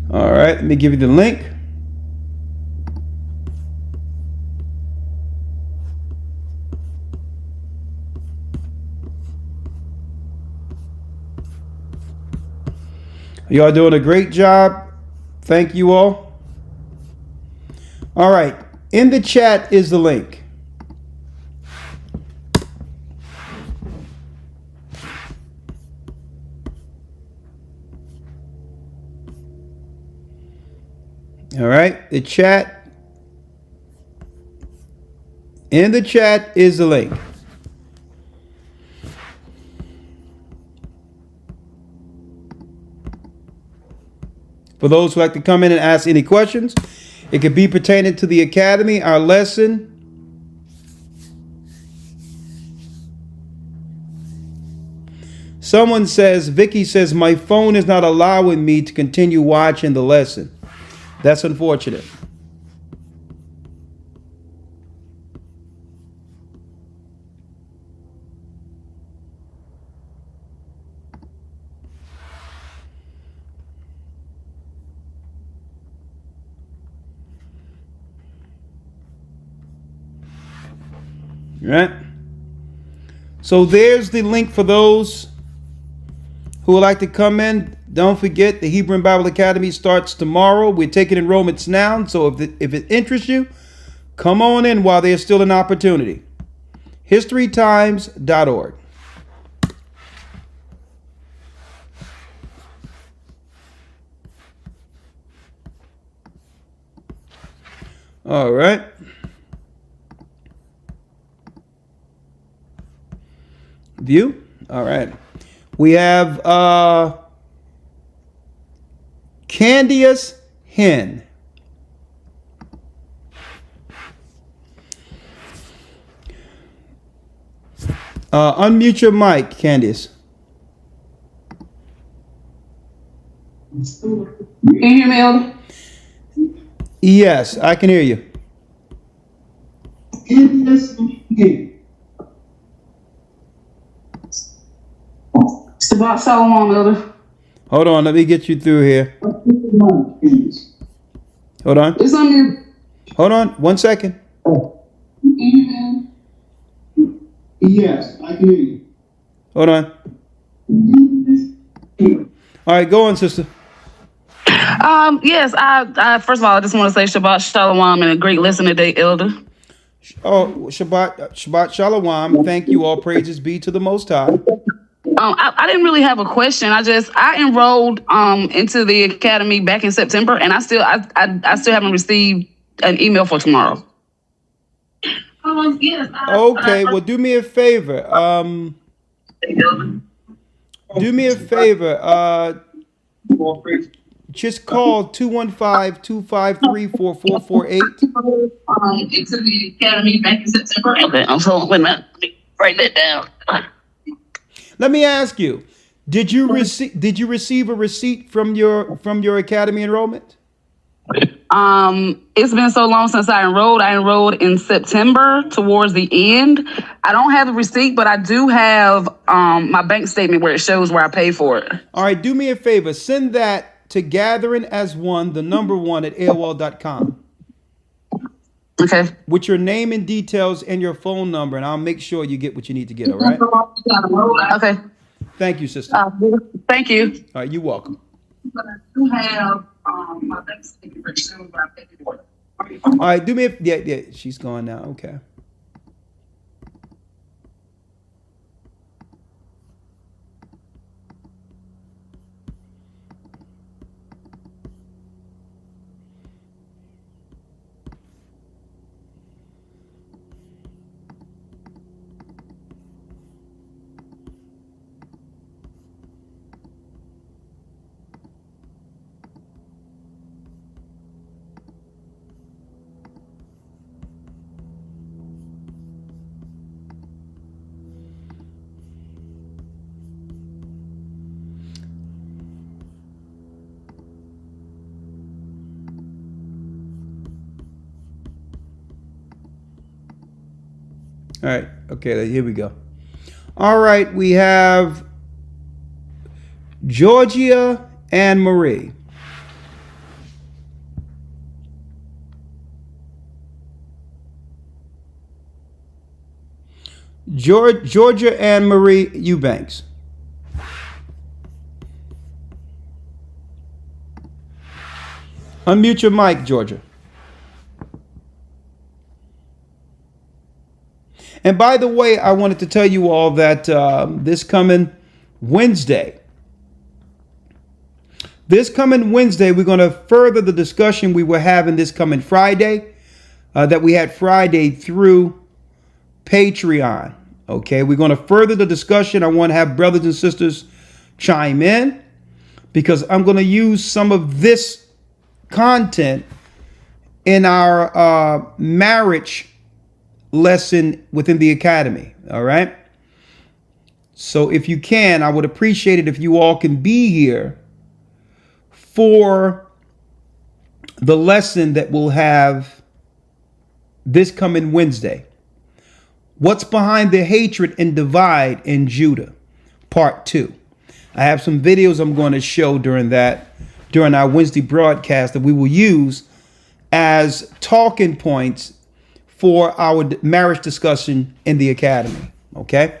All right, let me give you the link. You are doing a great job Thank you all. All right. In the chat is the link. All right. The chat. In the chat is the link. For those who like to come in and ask any questions, it could be pertaining to the academy, our lesson. Someone says, Vicky says, my phone is not allowing me to continue watching the lesson. That's unfortunate. Right? So there's the link for those who would like to come in. Don't forget, the Hebrew and Bible Academy starts tomorrow. We're taking enrollments now. So if it interests you, come on in while there's still an opportunity. historytimes.org. All right. View. All right. We have Candice Hen. Unmute your mic, Candice. Can you hear me, Elder? Yes, I can hear you. Shabbat Shalom, Elder. Hold on, let me get you through here. Hold on. It's on you. Hold on, 1 second. Yes, I can hear you. Hold on. All right, go on, sister. Yes, I first of all, I just want to say Shabbat Shalom and a great lesson today, Elder. Oh, Shabbat Shalom. Thank you. All praises be to the Most High. I didn't really have a question. I enrolled into the academy back in September, and I still haven't received an email for tomorrow. Yes. Okay, well, do me a favor. Just call 215-253-4448. Into the academy back in September. Okay, so wait a minute. Let me write that down. Let me ask you, did you receive a receipt from your academy enrollment? It's been so long since I enrolled. I enrolled in September towards the end. I don't have the receipt, but I do have my bank statement where it shows where I paid for it. All right, do me a favor. Send that to gatheringas1, the number 1 at AOL.com. Okay. With your name and details and your phone number, and I'll make sure you get what you need to get, all right? Okay. Thank you, sister. Thank you. All right, you're welcome. But I do have my bank statement where it shows where I paid for it. All right, do me a... Yeah, she's gone now. Okay. All right. Okay, here we go. All right, we have Georgia and Marie. Georgia and Marie Eubanks. Unmute your mic, Georgia. And by the way, I wanted to tell you all that this coming Wednesday, we're going to further the discussion we were having this coming Friday, that we had Friday through Patreon. Okay, we're going to further the discussion. I want to have brothers and sisters chime in because I'm going to use some of this content in our marriage lesson within the academy. All right. So if you can, I would appreciate it if you all can be here for the lesson that we'll have this coming Wednesday. What's behind the hatred and divide in Judah? Part 2. I have some videos I'm going to show during our Wednesday broadcast that we will use as talking points for our marriage discussion in the academy. Okay.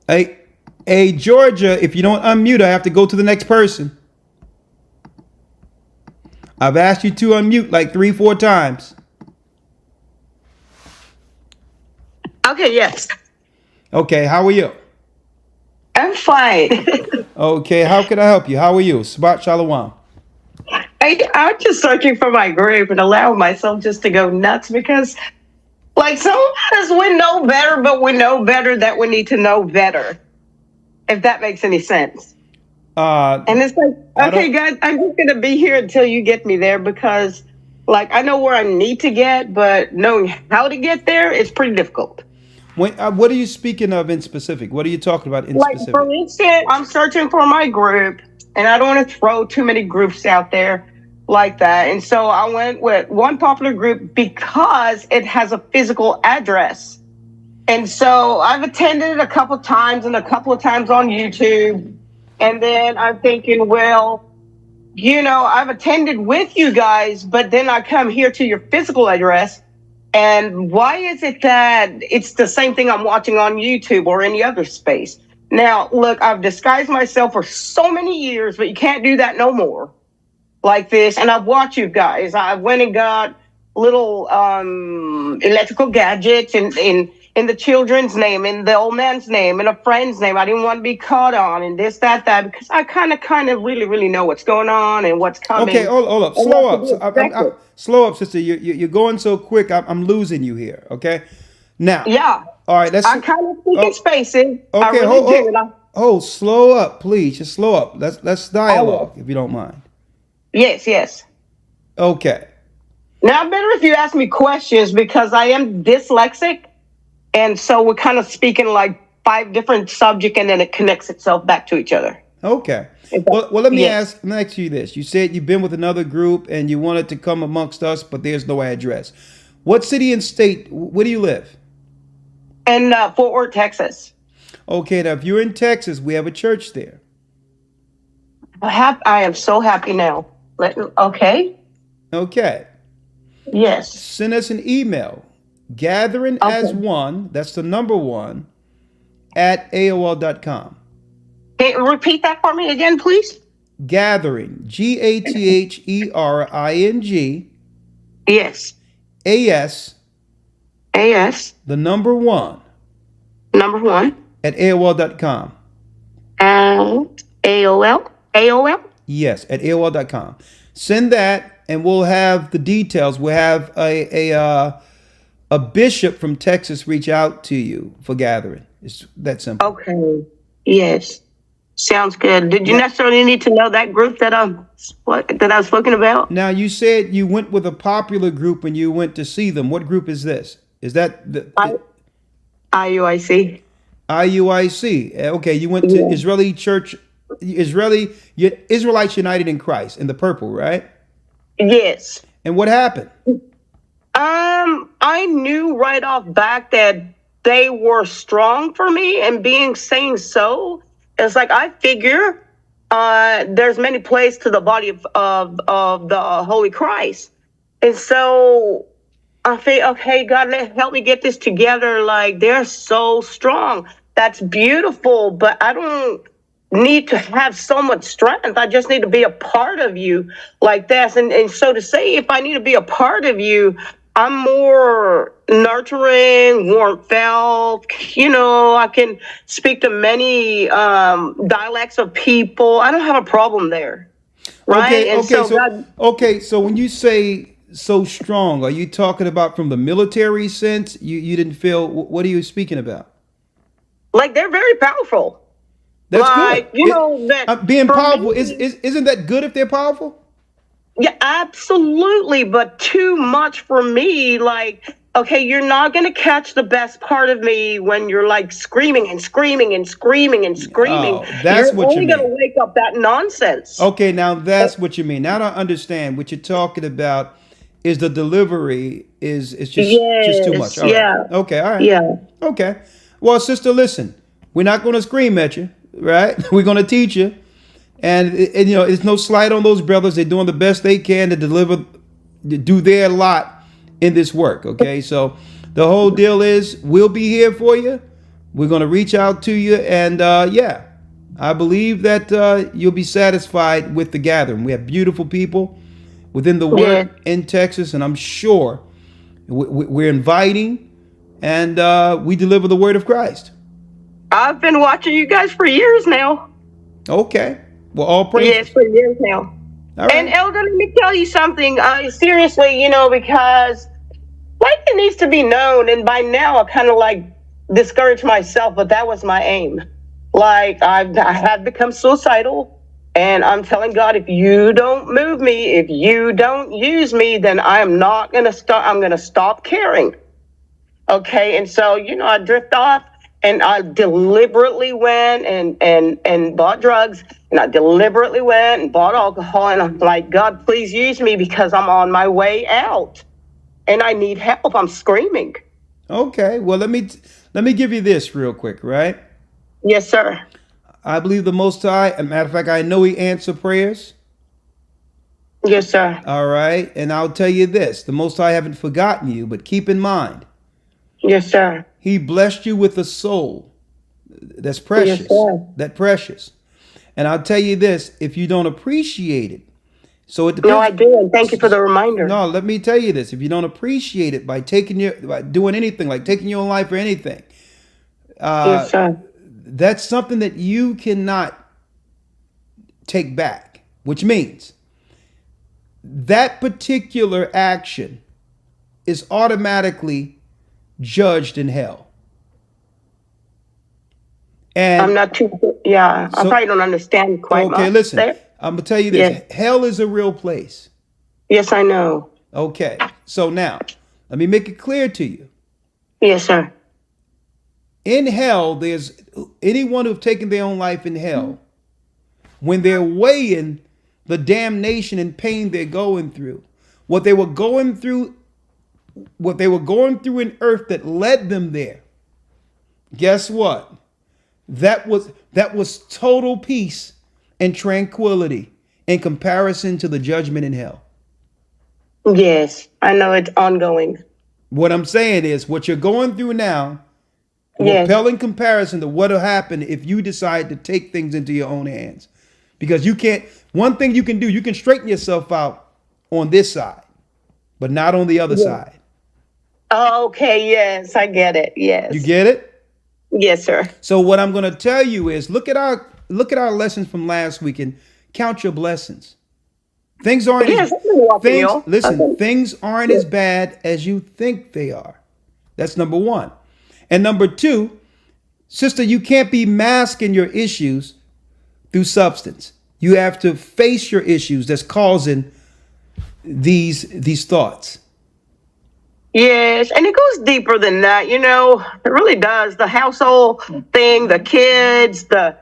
Hey, Georgia, if you don't unmute, I have to go to the next person. I've asked you to unmute like 3-4 times. Okay, yes. Okay, how are you? I'm fine. Okay, how can I help you? How are you? Shabbat Shalom. I'm just searching for my group and allowing myself just to go nuts because, like, some of us, we know better, but we know better that we need to know better, if that makes any sense. And it's like, okay, guys, I'm just going to be here until you get me there because, like, I know where I need to get, but knowing how to get there is pretty difficult. What are you speaking of in specific? What are you talking about in specific? For instance, I'm searching for my group, and I don't want to throw too many groups out there like that. And so I went with one popular group because it has a physical address. And so I've attended a couple of times and a couple of times on YouTube. And then I'm thinking, well, I've attended with you guys, but then I come here to your physical address. And why is it that it's the same thing I'm watching on YouTube or any other space? Now, look, I've disguised myself for so many years, but you can't do that no more like this. And I've watched you guys. I went and got little electrical gadgets in the children's name, in the old man's name, in a friend's name. I didn't want to be caught on and this, that, because I kind of really, really know what's going on and what's coming. Okay, hold up. Slow up, sister. You're going so quick. I'm losing you here. Okay. Now. Yeah. All right. I kind of think in spaces. Okay. Hold. Slow up, please. Just slow up. Let's dialogue, if you don't mind. Yes. Okay. Now, better if you ask me questions because I am dyslexic. And so we're kind of speaking like 5 different subjects and then it connects itself back to each other. Okay. Well, let me ask you this. You said you've been with another group and you wanted to come amongst us, but there's no address. What city and state, where do you live? In Fort Worth, Texas. Okay, now if you're in Texas, we have a church there. I am so happy now. Okay. Yes. Send us an email. Gathering as one, that's the number 1, at AOL.com. Hey, repeat that for me again, please. Gathering, GATHERING. Yes. AS. The number 1. Number 1. At AOL.com. And AOL? Yes, at AOL.com. Send that and we'll have the details. We'll have a bishop from Texas reach out to you for gathering. It's that simple. Okay. Yes. Sounds good. Did you necessarily need to know that group that I've spoken about? Now, you said you went with a popular group and you went to see them. What group is this? Is that the IUIC? IUIC. Okay, you went to Israeli Church, Israelites United in Christ, in the purple, right? Yes. And what happened? I knew right off back that they were strong for me, and saying so, it's like I figure there's many places to the body of the Holy Christ, and so I think, okay, God, help me get this together. Like they're so strong. That's beautiful, but I don't need to have so much strength. I just need to be a part of you like this. And so to say, if I need to be a part of you, I'm more nurturing, warm felt. I can speak to many dialects of people. I don't have a problem there. Right. So when you say so strong, are you talking about from the military sense? You didn't feel, what are you speaking about? Like, they're very powerful. That's like, good. That being powerful me, isn't that good if they're powerful? Yeah, absolutely. But too much for me. Like, okay, you're not going to catch the best part of me when you're like screaming and screaming and screaming and screaming. Oh, that's you're what you only mean. going to wake up that nonsense. Okay, now that's what you mean. Now I understand what you're talking about. Is the delivery is just too much? All right. Okay. All right. Yeah. Okay. Well, sister, listen. We're not going to scream at you, right? We're going to teach you, and it's no slight on those brothers. They're doing the best they can to deliver, to do their lot in this work. Okay. So the whole deal is we'll be here for you. We're going to reach out to you, and yeah, I believe that you'll be satisfied with the gathering. We have beautiful people within the word in Texas, and I'm sure we're inviting, and we deliver the word of Christ. I've been watching you guys for years now. Okay. Well, all praise. Yes, for years now. All right. And Elder, let me tell you something. Seriously, because like it needs to be known, and by now I kind of like discouraged myself, but that was my aim. Like I had become suicidal. And I'm telling God, if you don't move me, if you don't use me, then I'm not going to stop. I'm going to stop caring. Okay. And so, I drift off, and I deliberately went and bought drugs, and I deliberately went and bought alcohol. And I'm like, God, please use me, because I'm on my way out and I need help. I'm screaming. Okay. Well, let me give you this real quick, right? Yes, sir. I believe the Most High. As a matter of fact, I know He answers prayers. Yes, sir. All right. And I'll tell you this. The Most High haven't forgotten you, but keep in mind. Yes, sir. He blessed you with a soul that's precious. Yes, sir. That precious. And I'll tell you this, if you don't appreciate it, so it depends. No, I do. And thank you for the reminder. No, let me tell you this. If you don't appreciate it by doing anything, like taking your own life or anything, yes, sir. That's something that you cannot take back, which means that particular action is automatically judged in hell. And I'm not too, I probably don't understand quite much. Okay, listen, there. I'm going to tell you this. Yes. Hell is a real place. Yes, I know. Okay, so now, let me make it clear to you. Yes, sir. In hell, there's anyone who've taken their own life in hell, when they're weighing the damnation and pain they're going through, what they were going through in earth that led them there. Guess what? That was total peace and tranquility in comparison to the judgment in hell. Yes, I know it's ongoing. What I'm saying is what you're going through now will pale in comparison to what will happen if you decide to take things into your own hands. Because you can't, one thing you can do, you can straighten yourself out on this side, but not on the other side. Okay, yes, I get it. Yes. You get it? Yes, sir. So what I'm going to tell you is look at our lessons from last week and count your blessings. Things aren't things aren't as bad as you think they are. That's number one. And number two, sister, you can't be masking your issues through substance. You have to face your issues that's causing these thoughts. Yes, and it goes deeper than that, it really does. The household thing, the kids, the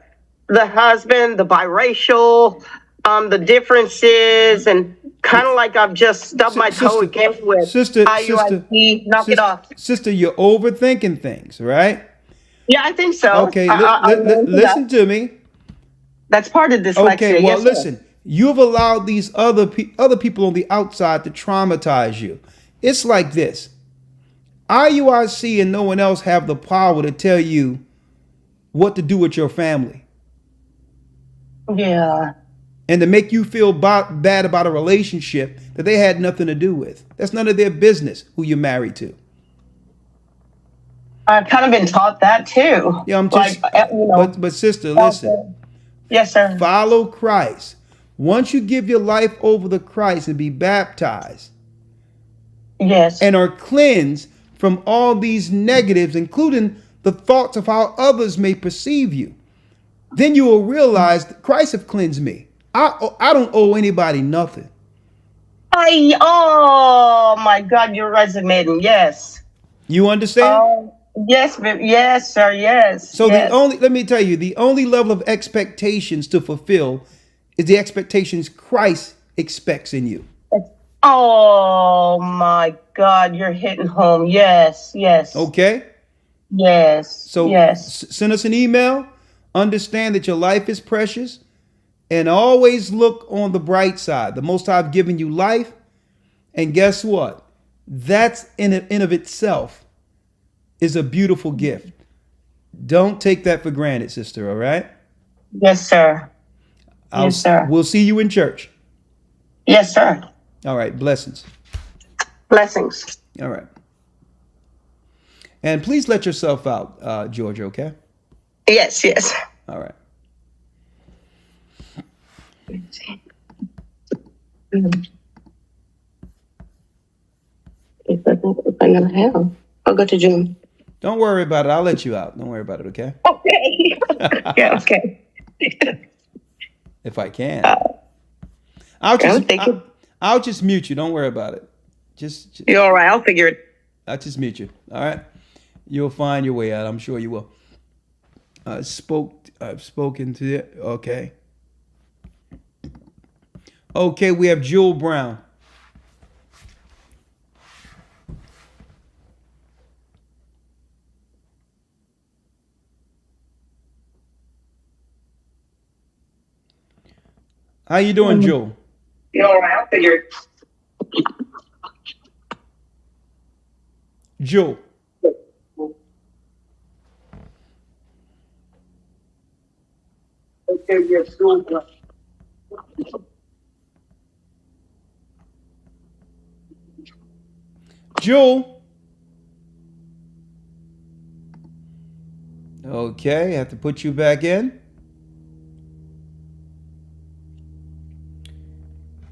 husband, the biracial, the differences, and kind of like I've just stubbed my toe again with IUIC. Knock it off. Sister, you're overthinking things, right? Yeah, I think so. Okay, listen to me. That's part of dyslexia. Okay, well, listen. You've allowed these other people on the outside to traumatize you. It's like this. IUIC and no one else have the power to tell you what to do with your family. Yeah. And to make you feel bad about a relationship that they had nothing to do with. That's none of their business who you're married to. I've kind of been taught that too. Yeah, I'm just, but sister, listen. Yes, sir. Follow Christ. Once you give your life over to Christ and be baptized, yes, and are cleansed from all these negatives, including the thoughts of how others may perceive you, then you will realize that Christ have cleansed me. I don't owe anybody nothing. Oh my God, you're resonating. Yes. You understand? Yes, yes, sir. Yes. So yes. let me tell you, the only level of expectations to fulfill is the expectations Christ expects in you. Oh my God, you're hitting home. Yes, yes. Okay? Yes. So yes. Send us an email. Understand that your life is precious. And always look on the bright side. The Most High have given you life. And guess what? That's in of itself is a beautiful gift. Don't take that for granted, sister, all right? Yes, sir. Yes, sir. We'll see you in church. Yes, sir. All right. Blessings. Blessings. All right. And please let yourself out, Georgia, okay? Yes, yes. All right. If I'm gonna have, I'll go to June. Don't worry about it. I'll let you out. Don't worry about it, okay? Okay. Yeah, okay. If I can. I'll just mute you. Don't worry about it. Just You're all right. I'll figure it. I'll just mute you. All right. You'll find your way out. I'm sure you will. I've spoken to it. Okay. Okay, we have Jewel Brown. How you doing, Jewel? You're all right. I'll figure it. Jewel. Okay, yes, Jewel. Jewel. Okay, I have to put you back in.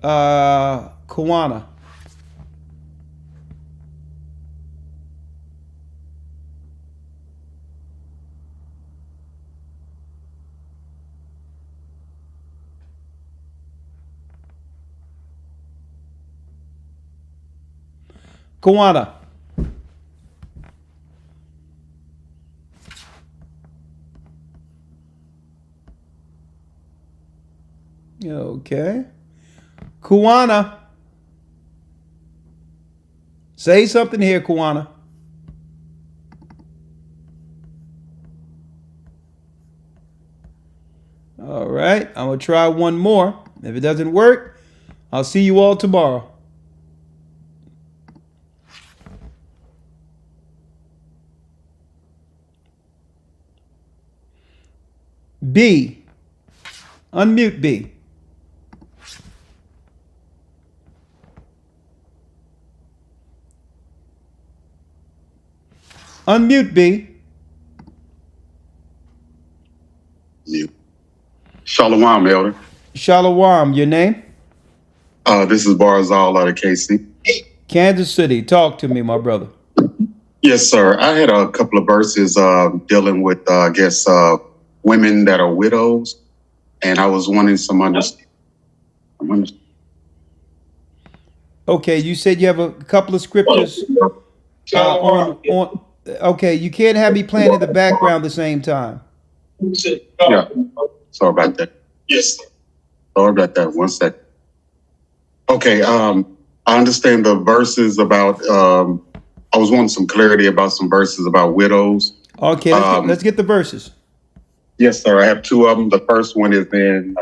Kawana. Kawana. Okay. Kawana. Say something here, Kawana. All right. I'm going to try one more. If it doesn't work, I'll see you all tomorrow. B. Unmute B. Unmute B. Shalom, Elder. Shalom, your name? This is Barzal out of KC. Kansas City. Talk to me, my brother. Yes, sir. I had a couple of verses dealing with, women that are widows, and I was wanting some understanding. Okay, you said you have a couple of scriptures on. Okay, you can't have me playing in the background at the same time. Yeah. Sorry about that. Yes. Sorry about that. One second. Okay. I understand the verses about. I was wanting some clarity about some verses about widows. Okay, let's get the verses. Yes, sir. I have two of them. The first one is in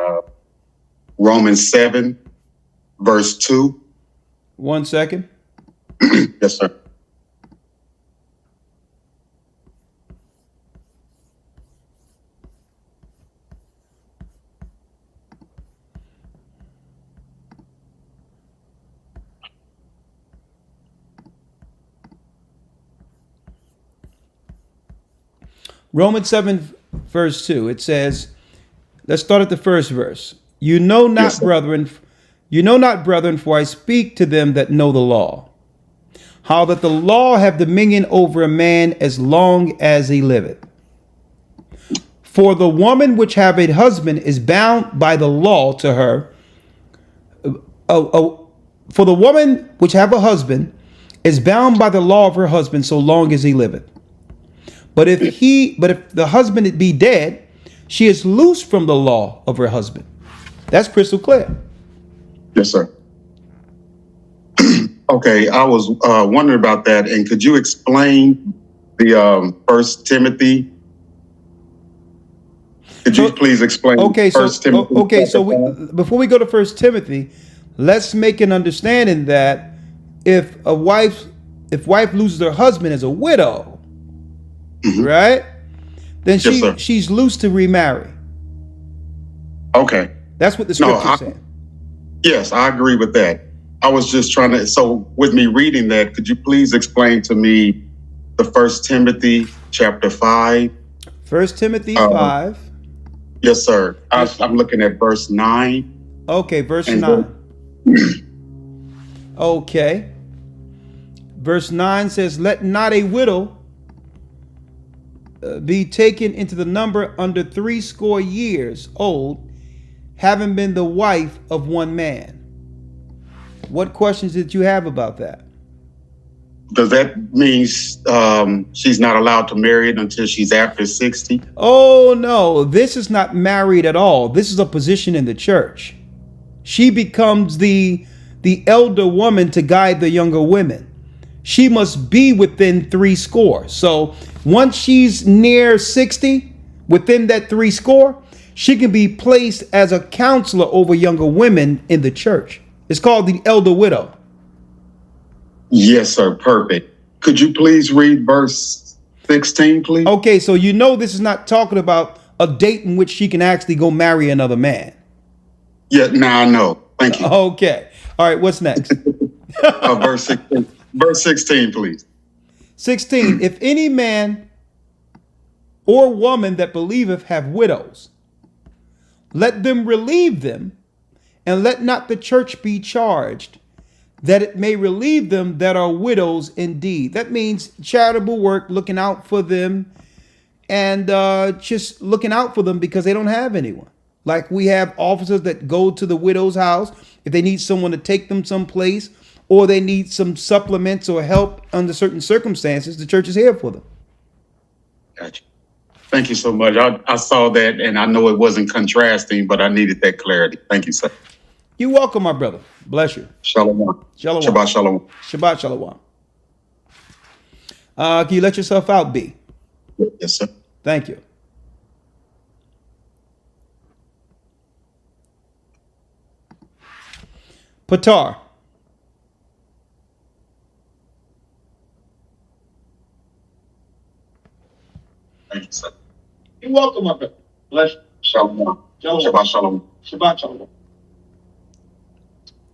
Romans 7, verse 2. 1 second. Yes, sir. Romans 7, verse 2. It says, let's start at the first verse. You know not, Yes, sir. brethren, for I speak to them that know the law, how that the law have dominion over a man as long as he liveth. For the woman which have a husband is bound by the law to her. For the woman which have a husband is bound by the law of her husband so long as he liveth. But if the husband be dead, she is loose from the law of her husband. That's crystal clear. Yes, sir. Okay, I was wondering about that, and could you explain the First Timothy? Could you please explain? Before we go to First Timothy, let's make an understanding that if wife loses her husband as a widow, right, then she's loose to remarry. Okay, that's what the scripture said. Yes, I agree with that. I was just trying to. So, with me reading that, could you please explain to me the First Timothy chapter 5? First Timothy 5. Yes, sir. I'm looking at verse 9. Okay, verse 9. Okay. Verse 9 says, let not a widow be taken into the number under 80 years old, having been the wife of one man. What questions did you have about that? Does that mean she's not allowed to marry it until she's after 60? Oh, no, this is not married at all. This is a position in the church. She becomes the elder woman to guide the younger women. She must be within 80. So once she's near 60, within that 80, she can be placed as a counselor over younger women in the church. It's called the elder widow. Yes, sir. Perfect. Could you please read verse 16, please? Okay, so you know this is not talking about a date in which she can actually go marry another man. Yeah, now I know. Thank you. Okay. All right, what's next? Verse 16. Verse 16, please. 16. If any man or woman that believeth have widows, let them relieve them, and let not the church be charged, that it may relieve them that are widows indeed. That means charitable work, looking out for them, and just looking out for them because they don't have anyone. Like we have officers that go to the widow's house if they need someone to take them someplace, or they need some supplements or help under certain circumstances. The church is here for them. Gotcha. Thank you so much. I saw that, and I know it wasn't contrasting, but I needed that clarity. Thank you, sir. You're welcome, my brother. Bless you. Shalom. Shalom. Shabbat shalom. Shabbat shalom. Can you let yourself out, B? Yes, sir. Thank you. Patar. Thank you, sir. You're welcome, my brother. Bless you. Shalom. Shabbat shalom. Shabbat shalom.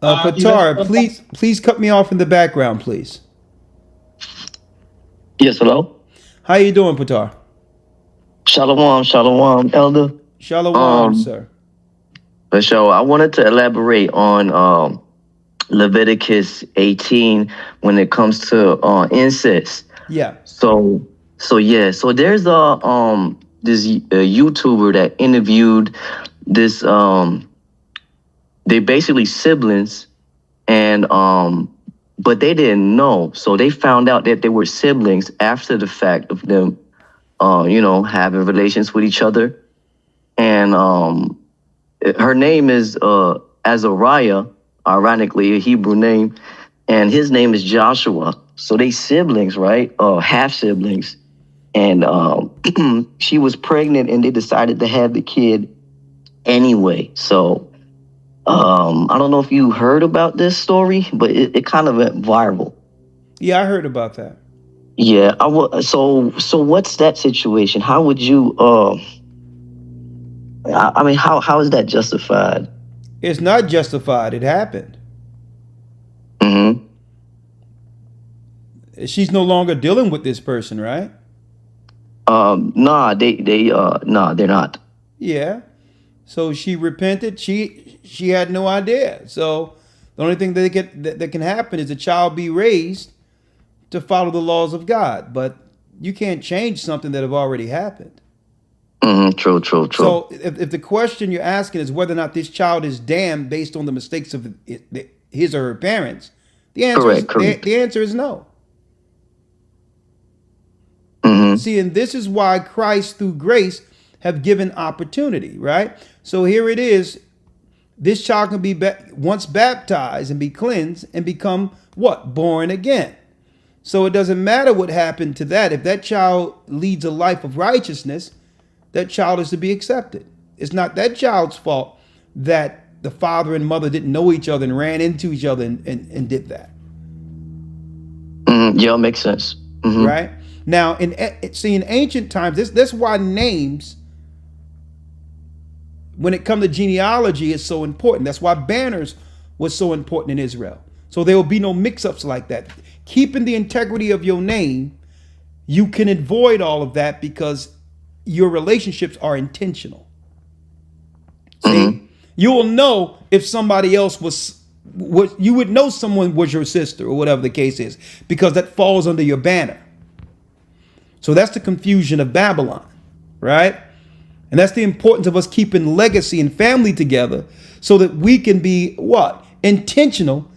Patar, please cut me off in the background, please. Yes, hello. How you doing, Patar? Shalom, Elder. Shalom, sir. So I wanted to elaborate on Leviticus 18 when it comes to incest. Yeah. So there's this YouTuber that interviewed this they basically siblings, and but they didn't know. So they found out that they were siblings after the fact of them having relations with each other. And her name is Azariah, ironically a Hebrew name, and his name is Joshua. So they siblings, right? Half siblings. And she was pregnant, and they decided to have the kid anyway. So I don't know if you heard about this story, but it kind of went viral. Yeah, I heard about that. Yeah, so what's that situation? How would you I mean, how is that justified? It's not justified. It happened. Mm-hmm. She's no longer dealing with this person, right? Nah, they're not. Yeah. So she repented. She had no idea. So the only thing that can happen is a child be raised to follow the laws of God. But you can't change something that have already happened. True. So if the question you're asking is whether or not this child is damned based on the mistakes of his or her parents, the answer is no. See, and this is why Christ through grace have given opportunity, right? So here it is. This child can be once baptized and be cleansed and become what? Born again. So it doesn't matter what happened to that. If that child leads a life of righteousness, that child is to be accepted. It's not that child's fault that the father and mother didn't know each other and ran into each other and did that. Yeah, makes sense. Right? Now, in ancient times, that's why names, when it comes to genealogy, is so important. That's why banners was so important in Israel. So there will be no mix-ups like that. Keeping the integrity of your name, you can avoid all of that because your relationships are intentional. See, you will know if somebody else was you would know someone was your sister or whatever the case is because that falls under your banner. So that's the confusion of Babylon, right? And that's the importance of us keeping legacy and family together so that we can be what? Intentional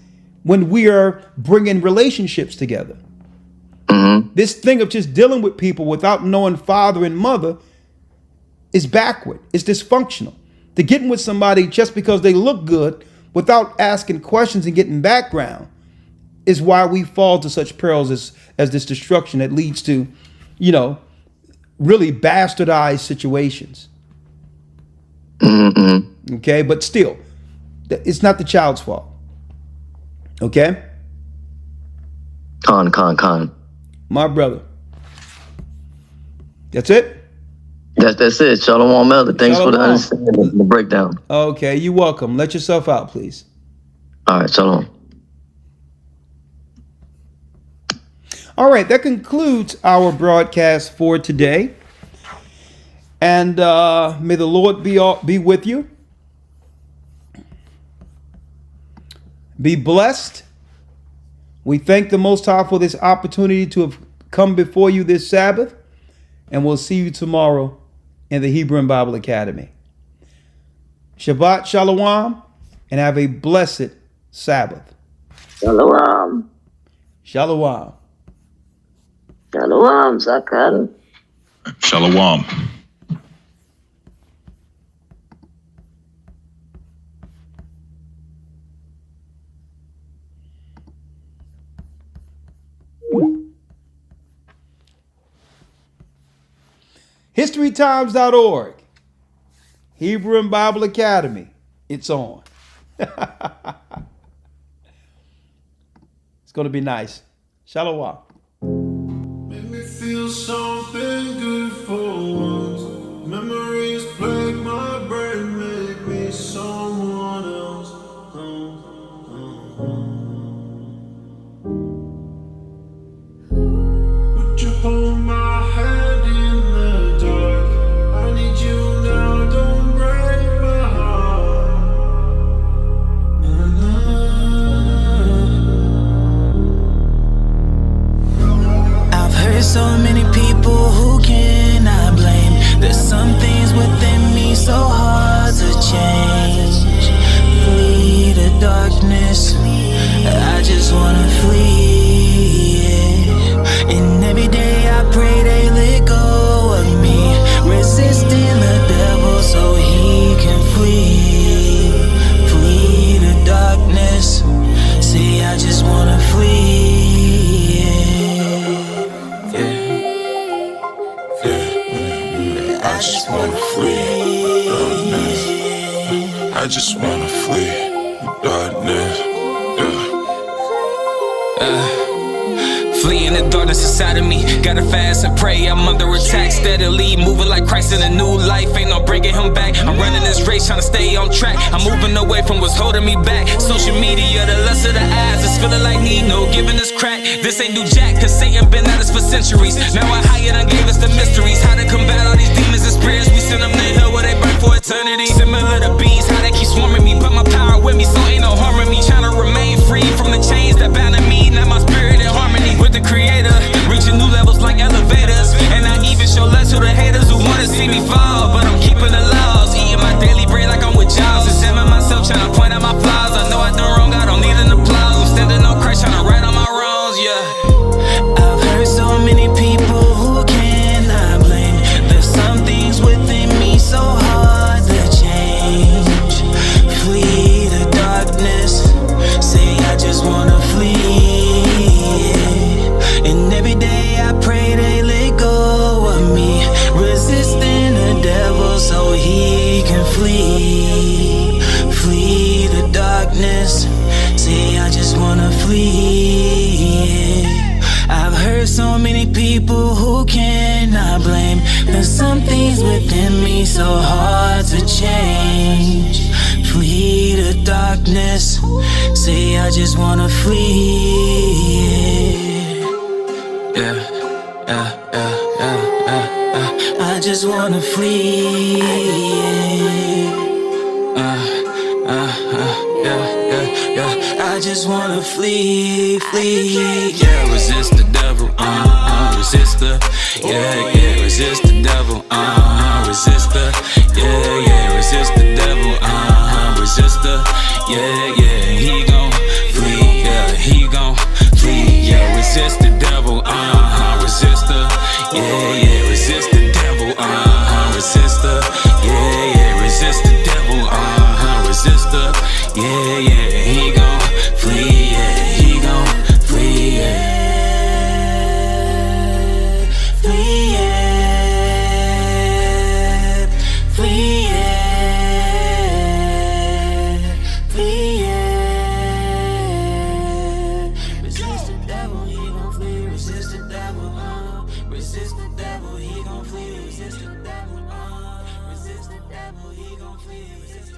when we are bringing relationships together. This thing of just dealing with people without knowing father and mother is backward. It's dysfunctional. To getting with somebody just because they look good without asking questions and getting background is why we fall to such perils as this destruction that leads to, really bastardized situations. Okay, but still, it's not the child's fault. Okay? Con. My brother. That's it? That's it. Shalom, Elder. Thanks for the understanding and the breakdown. Okay, you're welcome. Let yourself out, please. All right, shalom. All right, that concludes our broadcast for today. And may the Lord be with you. Be blessed. We thank the Most High for this opportunity to have come before you this Sabbath. And we'll see you tomorrow in the Hebrew and Bible Academy. Shabbat Shalom, and have a blessed Sabbath. Shalom. Shalom. Shalom, Zakar. Shalom. HistoryTimes.org. Hebrew and Bible Academy. It's on. It's going to be nice. Shalom. Make me feel something good for once. Memories plague my brain, make me someone else. Would you hold my hand in the dark? I need you now, don't break my heart. I've heard so many people who cannot blame. There's some things within me so hard to change. Flee the darkness, I just wanna flee, yeah. And every day I pray they let go of me, resisting the devil so he can flee. Flee the darkness, see I just wanna flee, yeah. I just wanna flee darkness. I just wanna flee darkness. Flee in the dark. darkness inside of me. Gotta fast and pray, I'm under attack steadily. Moving like Christ in a new life, ain't no bringing him back. I'm running this race, trying to stay on track. I'm moving away from what's holding me back. Social media, the lust of the eyes, it's feeling like Nino, giving us crack. This ain't new jack, cause Satan been at us for centuries. Now I higher done gave us the mysteries. How to combat all these demons and spirits. We send them to hell where they burn for eternity. Similar to bees, how they keep swarming me. But my power with me, so ain't no harm in me. Trying to remain free from the chains that bound me. Now my spirit in harmony with the creator, reaching new levels like elevators. And I even show less to the haters who wanna see me fall. But I'm keeping the laws, eating my daily bread like I'm with Jaws. Examine myself, trying to point out my flaws. I know I done wrong, I don't need an applause. I'm standing on Christ, trying to right on my wrongs, yeah. I've heard so many people who cannot blame. There's some things within me so hard to change. Flee the darkness, say I just wanna flee. And every day I pray they let go of me, resisting the devil so he can flee. Flee the darkness, say I just wanna flee. I've heard so many people who cannot blame. There's some things within me so hard to change. Flee the darkness, say I just wanna flee. Yeah, yeah, yeah, yeah, yeah, yeah. I just wanna flee. Yeah, yeah, yeah. I just wanna flee, flee. Yeah, resist the devil, resist the, yeah, yeah, resist the devil, resist the, yeah, yeah, resist the devil, resist the, yeah, yeah, he gon' flee, yeah, he gon' flee, yeah, resist the devil, resist the, yeah, yeah, resist the devil, resist the, yeah, yeah, resist the devil, resist the, yeah, yeah, he gon' flee, yeah, he gon' flee, yeah. Flee, yeah. Flee, yeah. Flee, yeah. Resist the devil, he gon' flee. Resist the devil, resist the devil, he gon' flee. Resist the devil, resist the devil, he gon' flee. Resist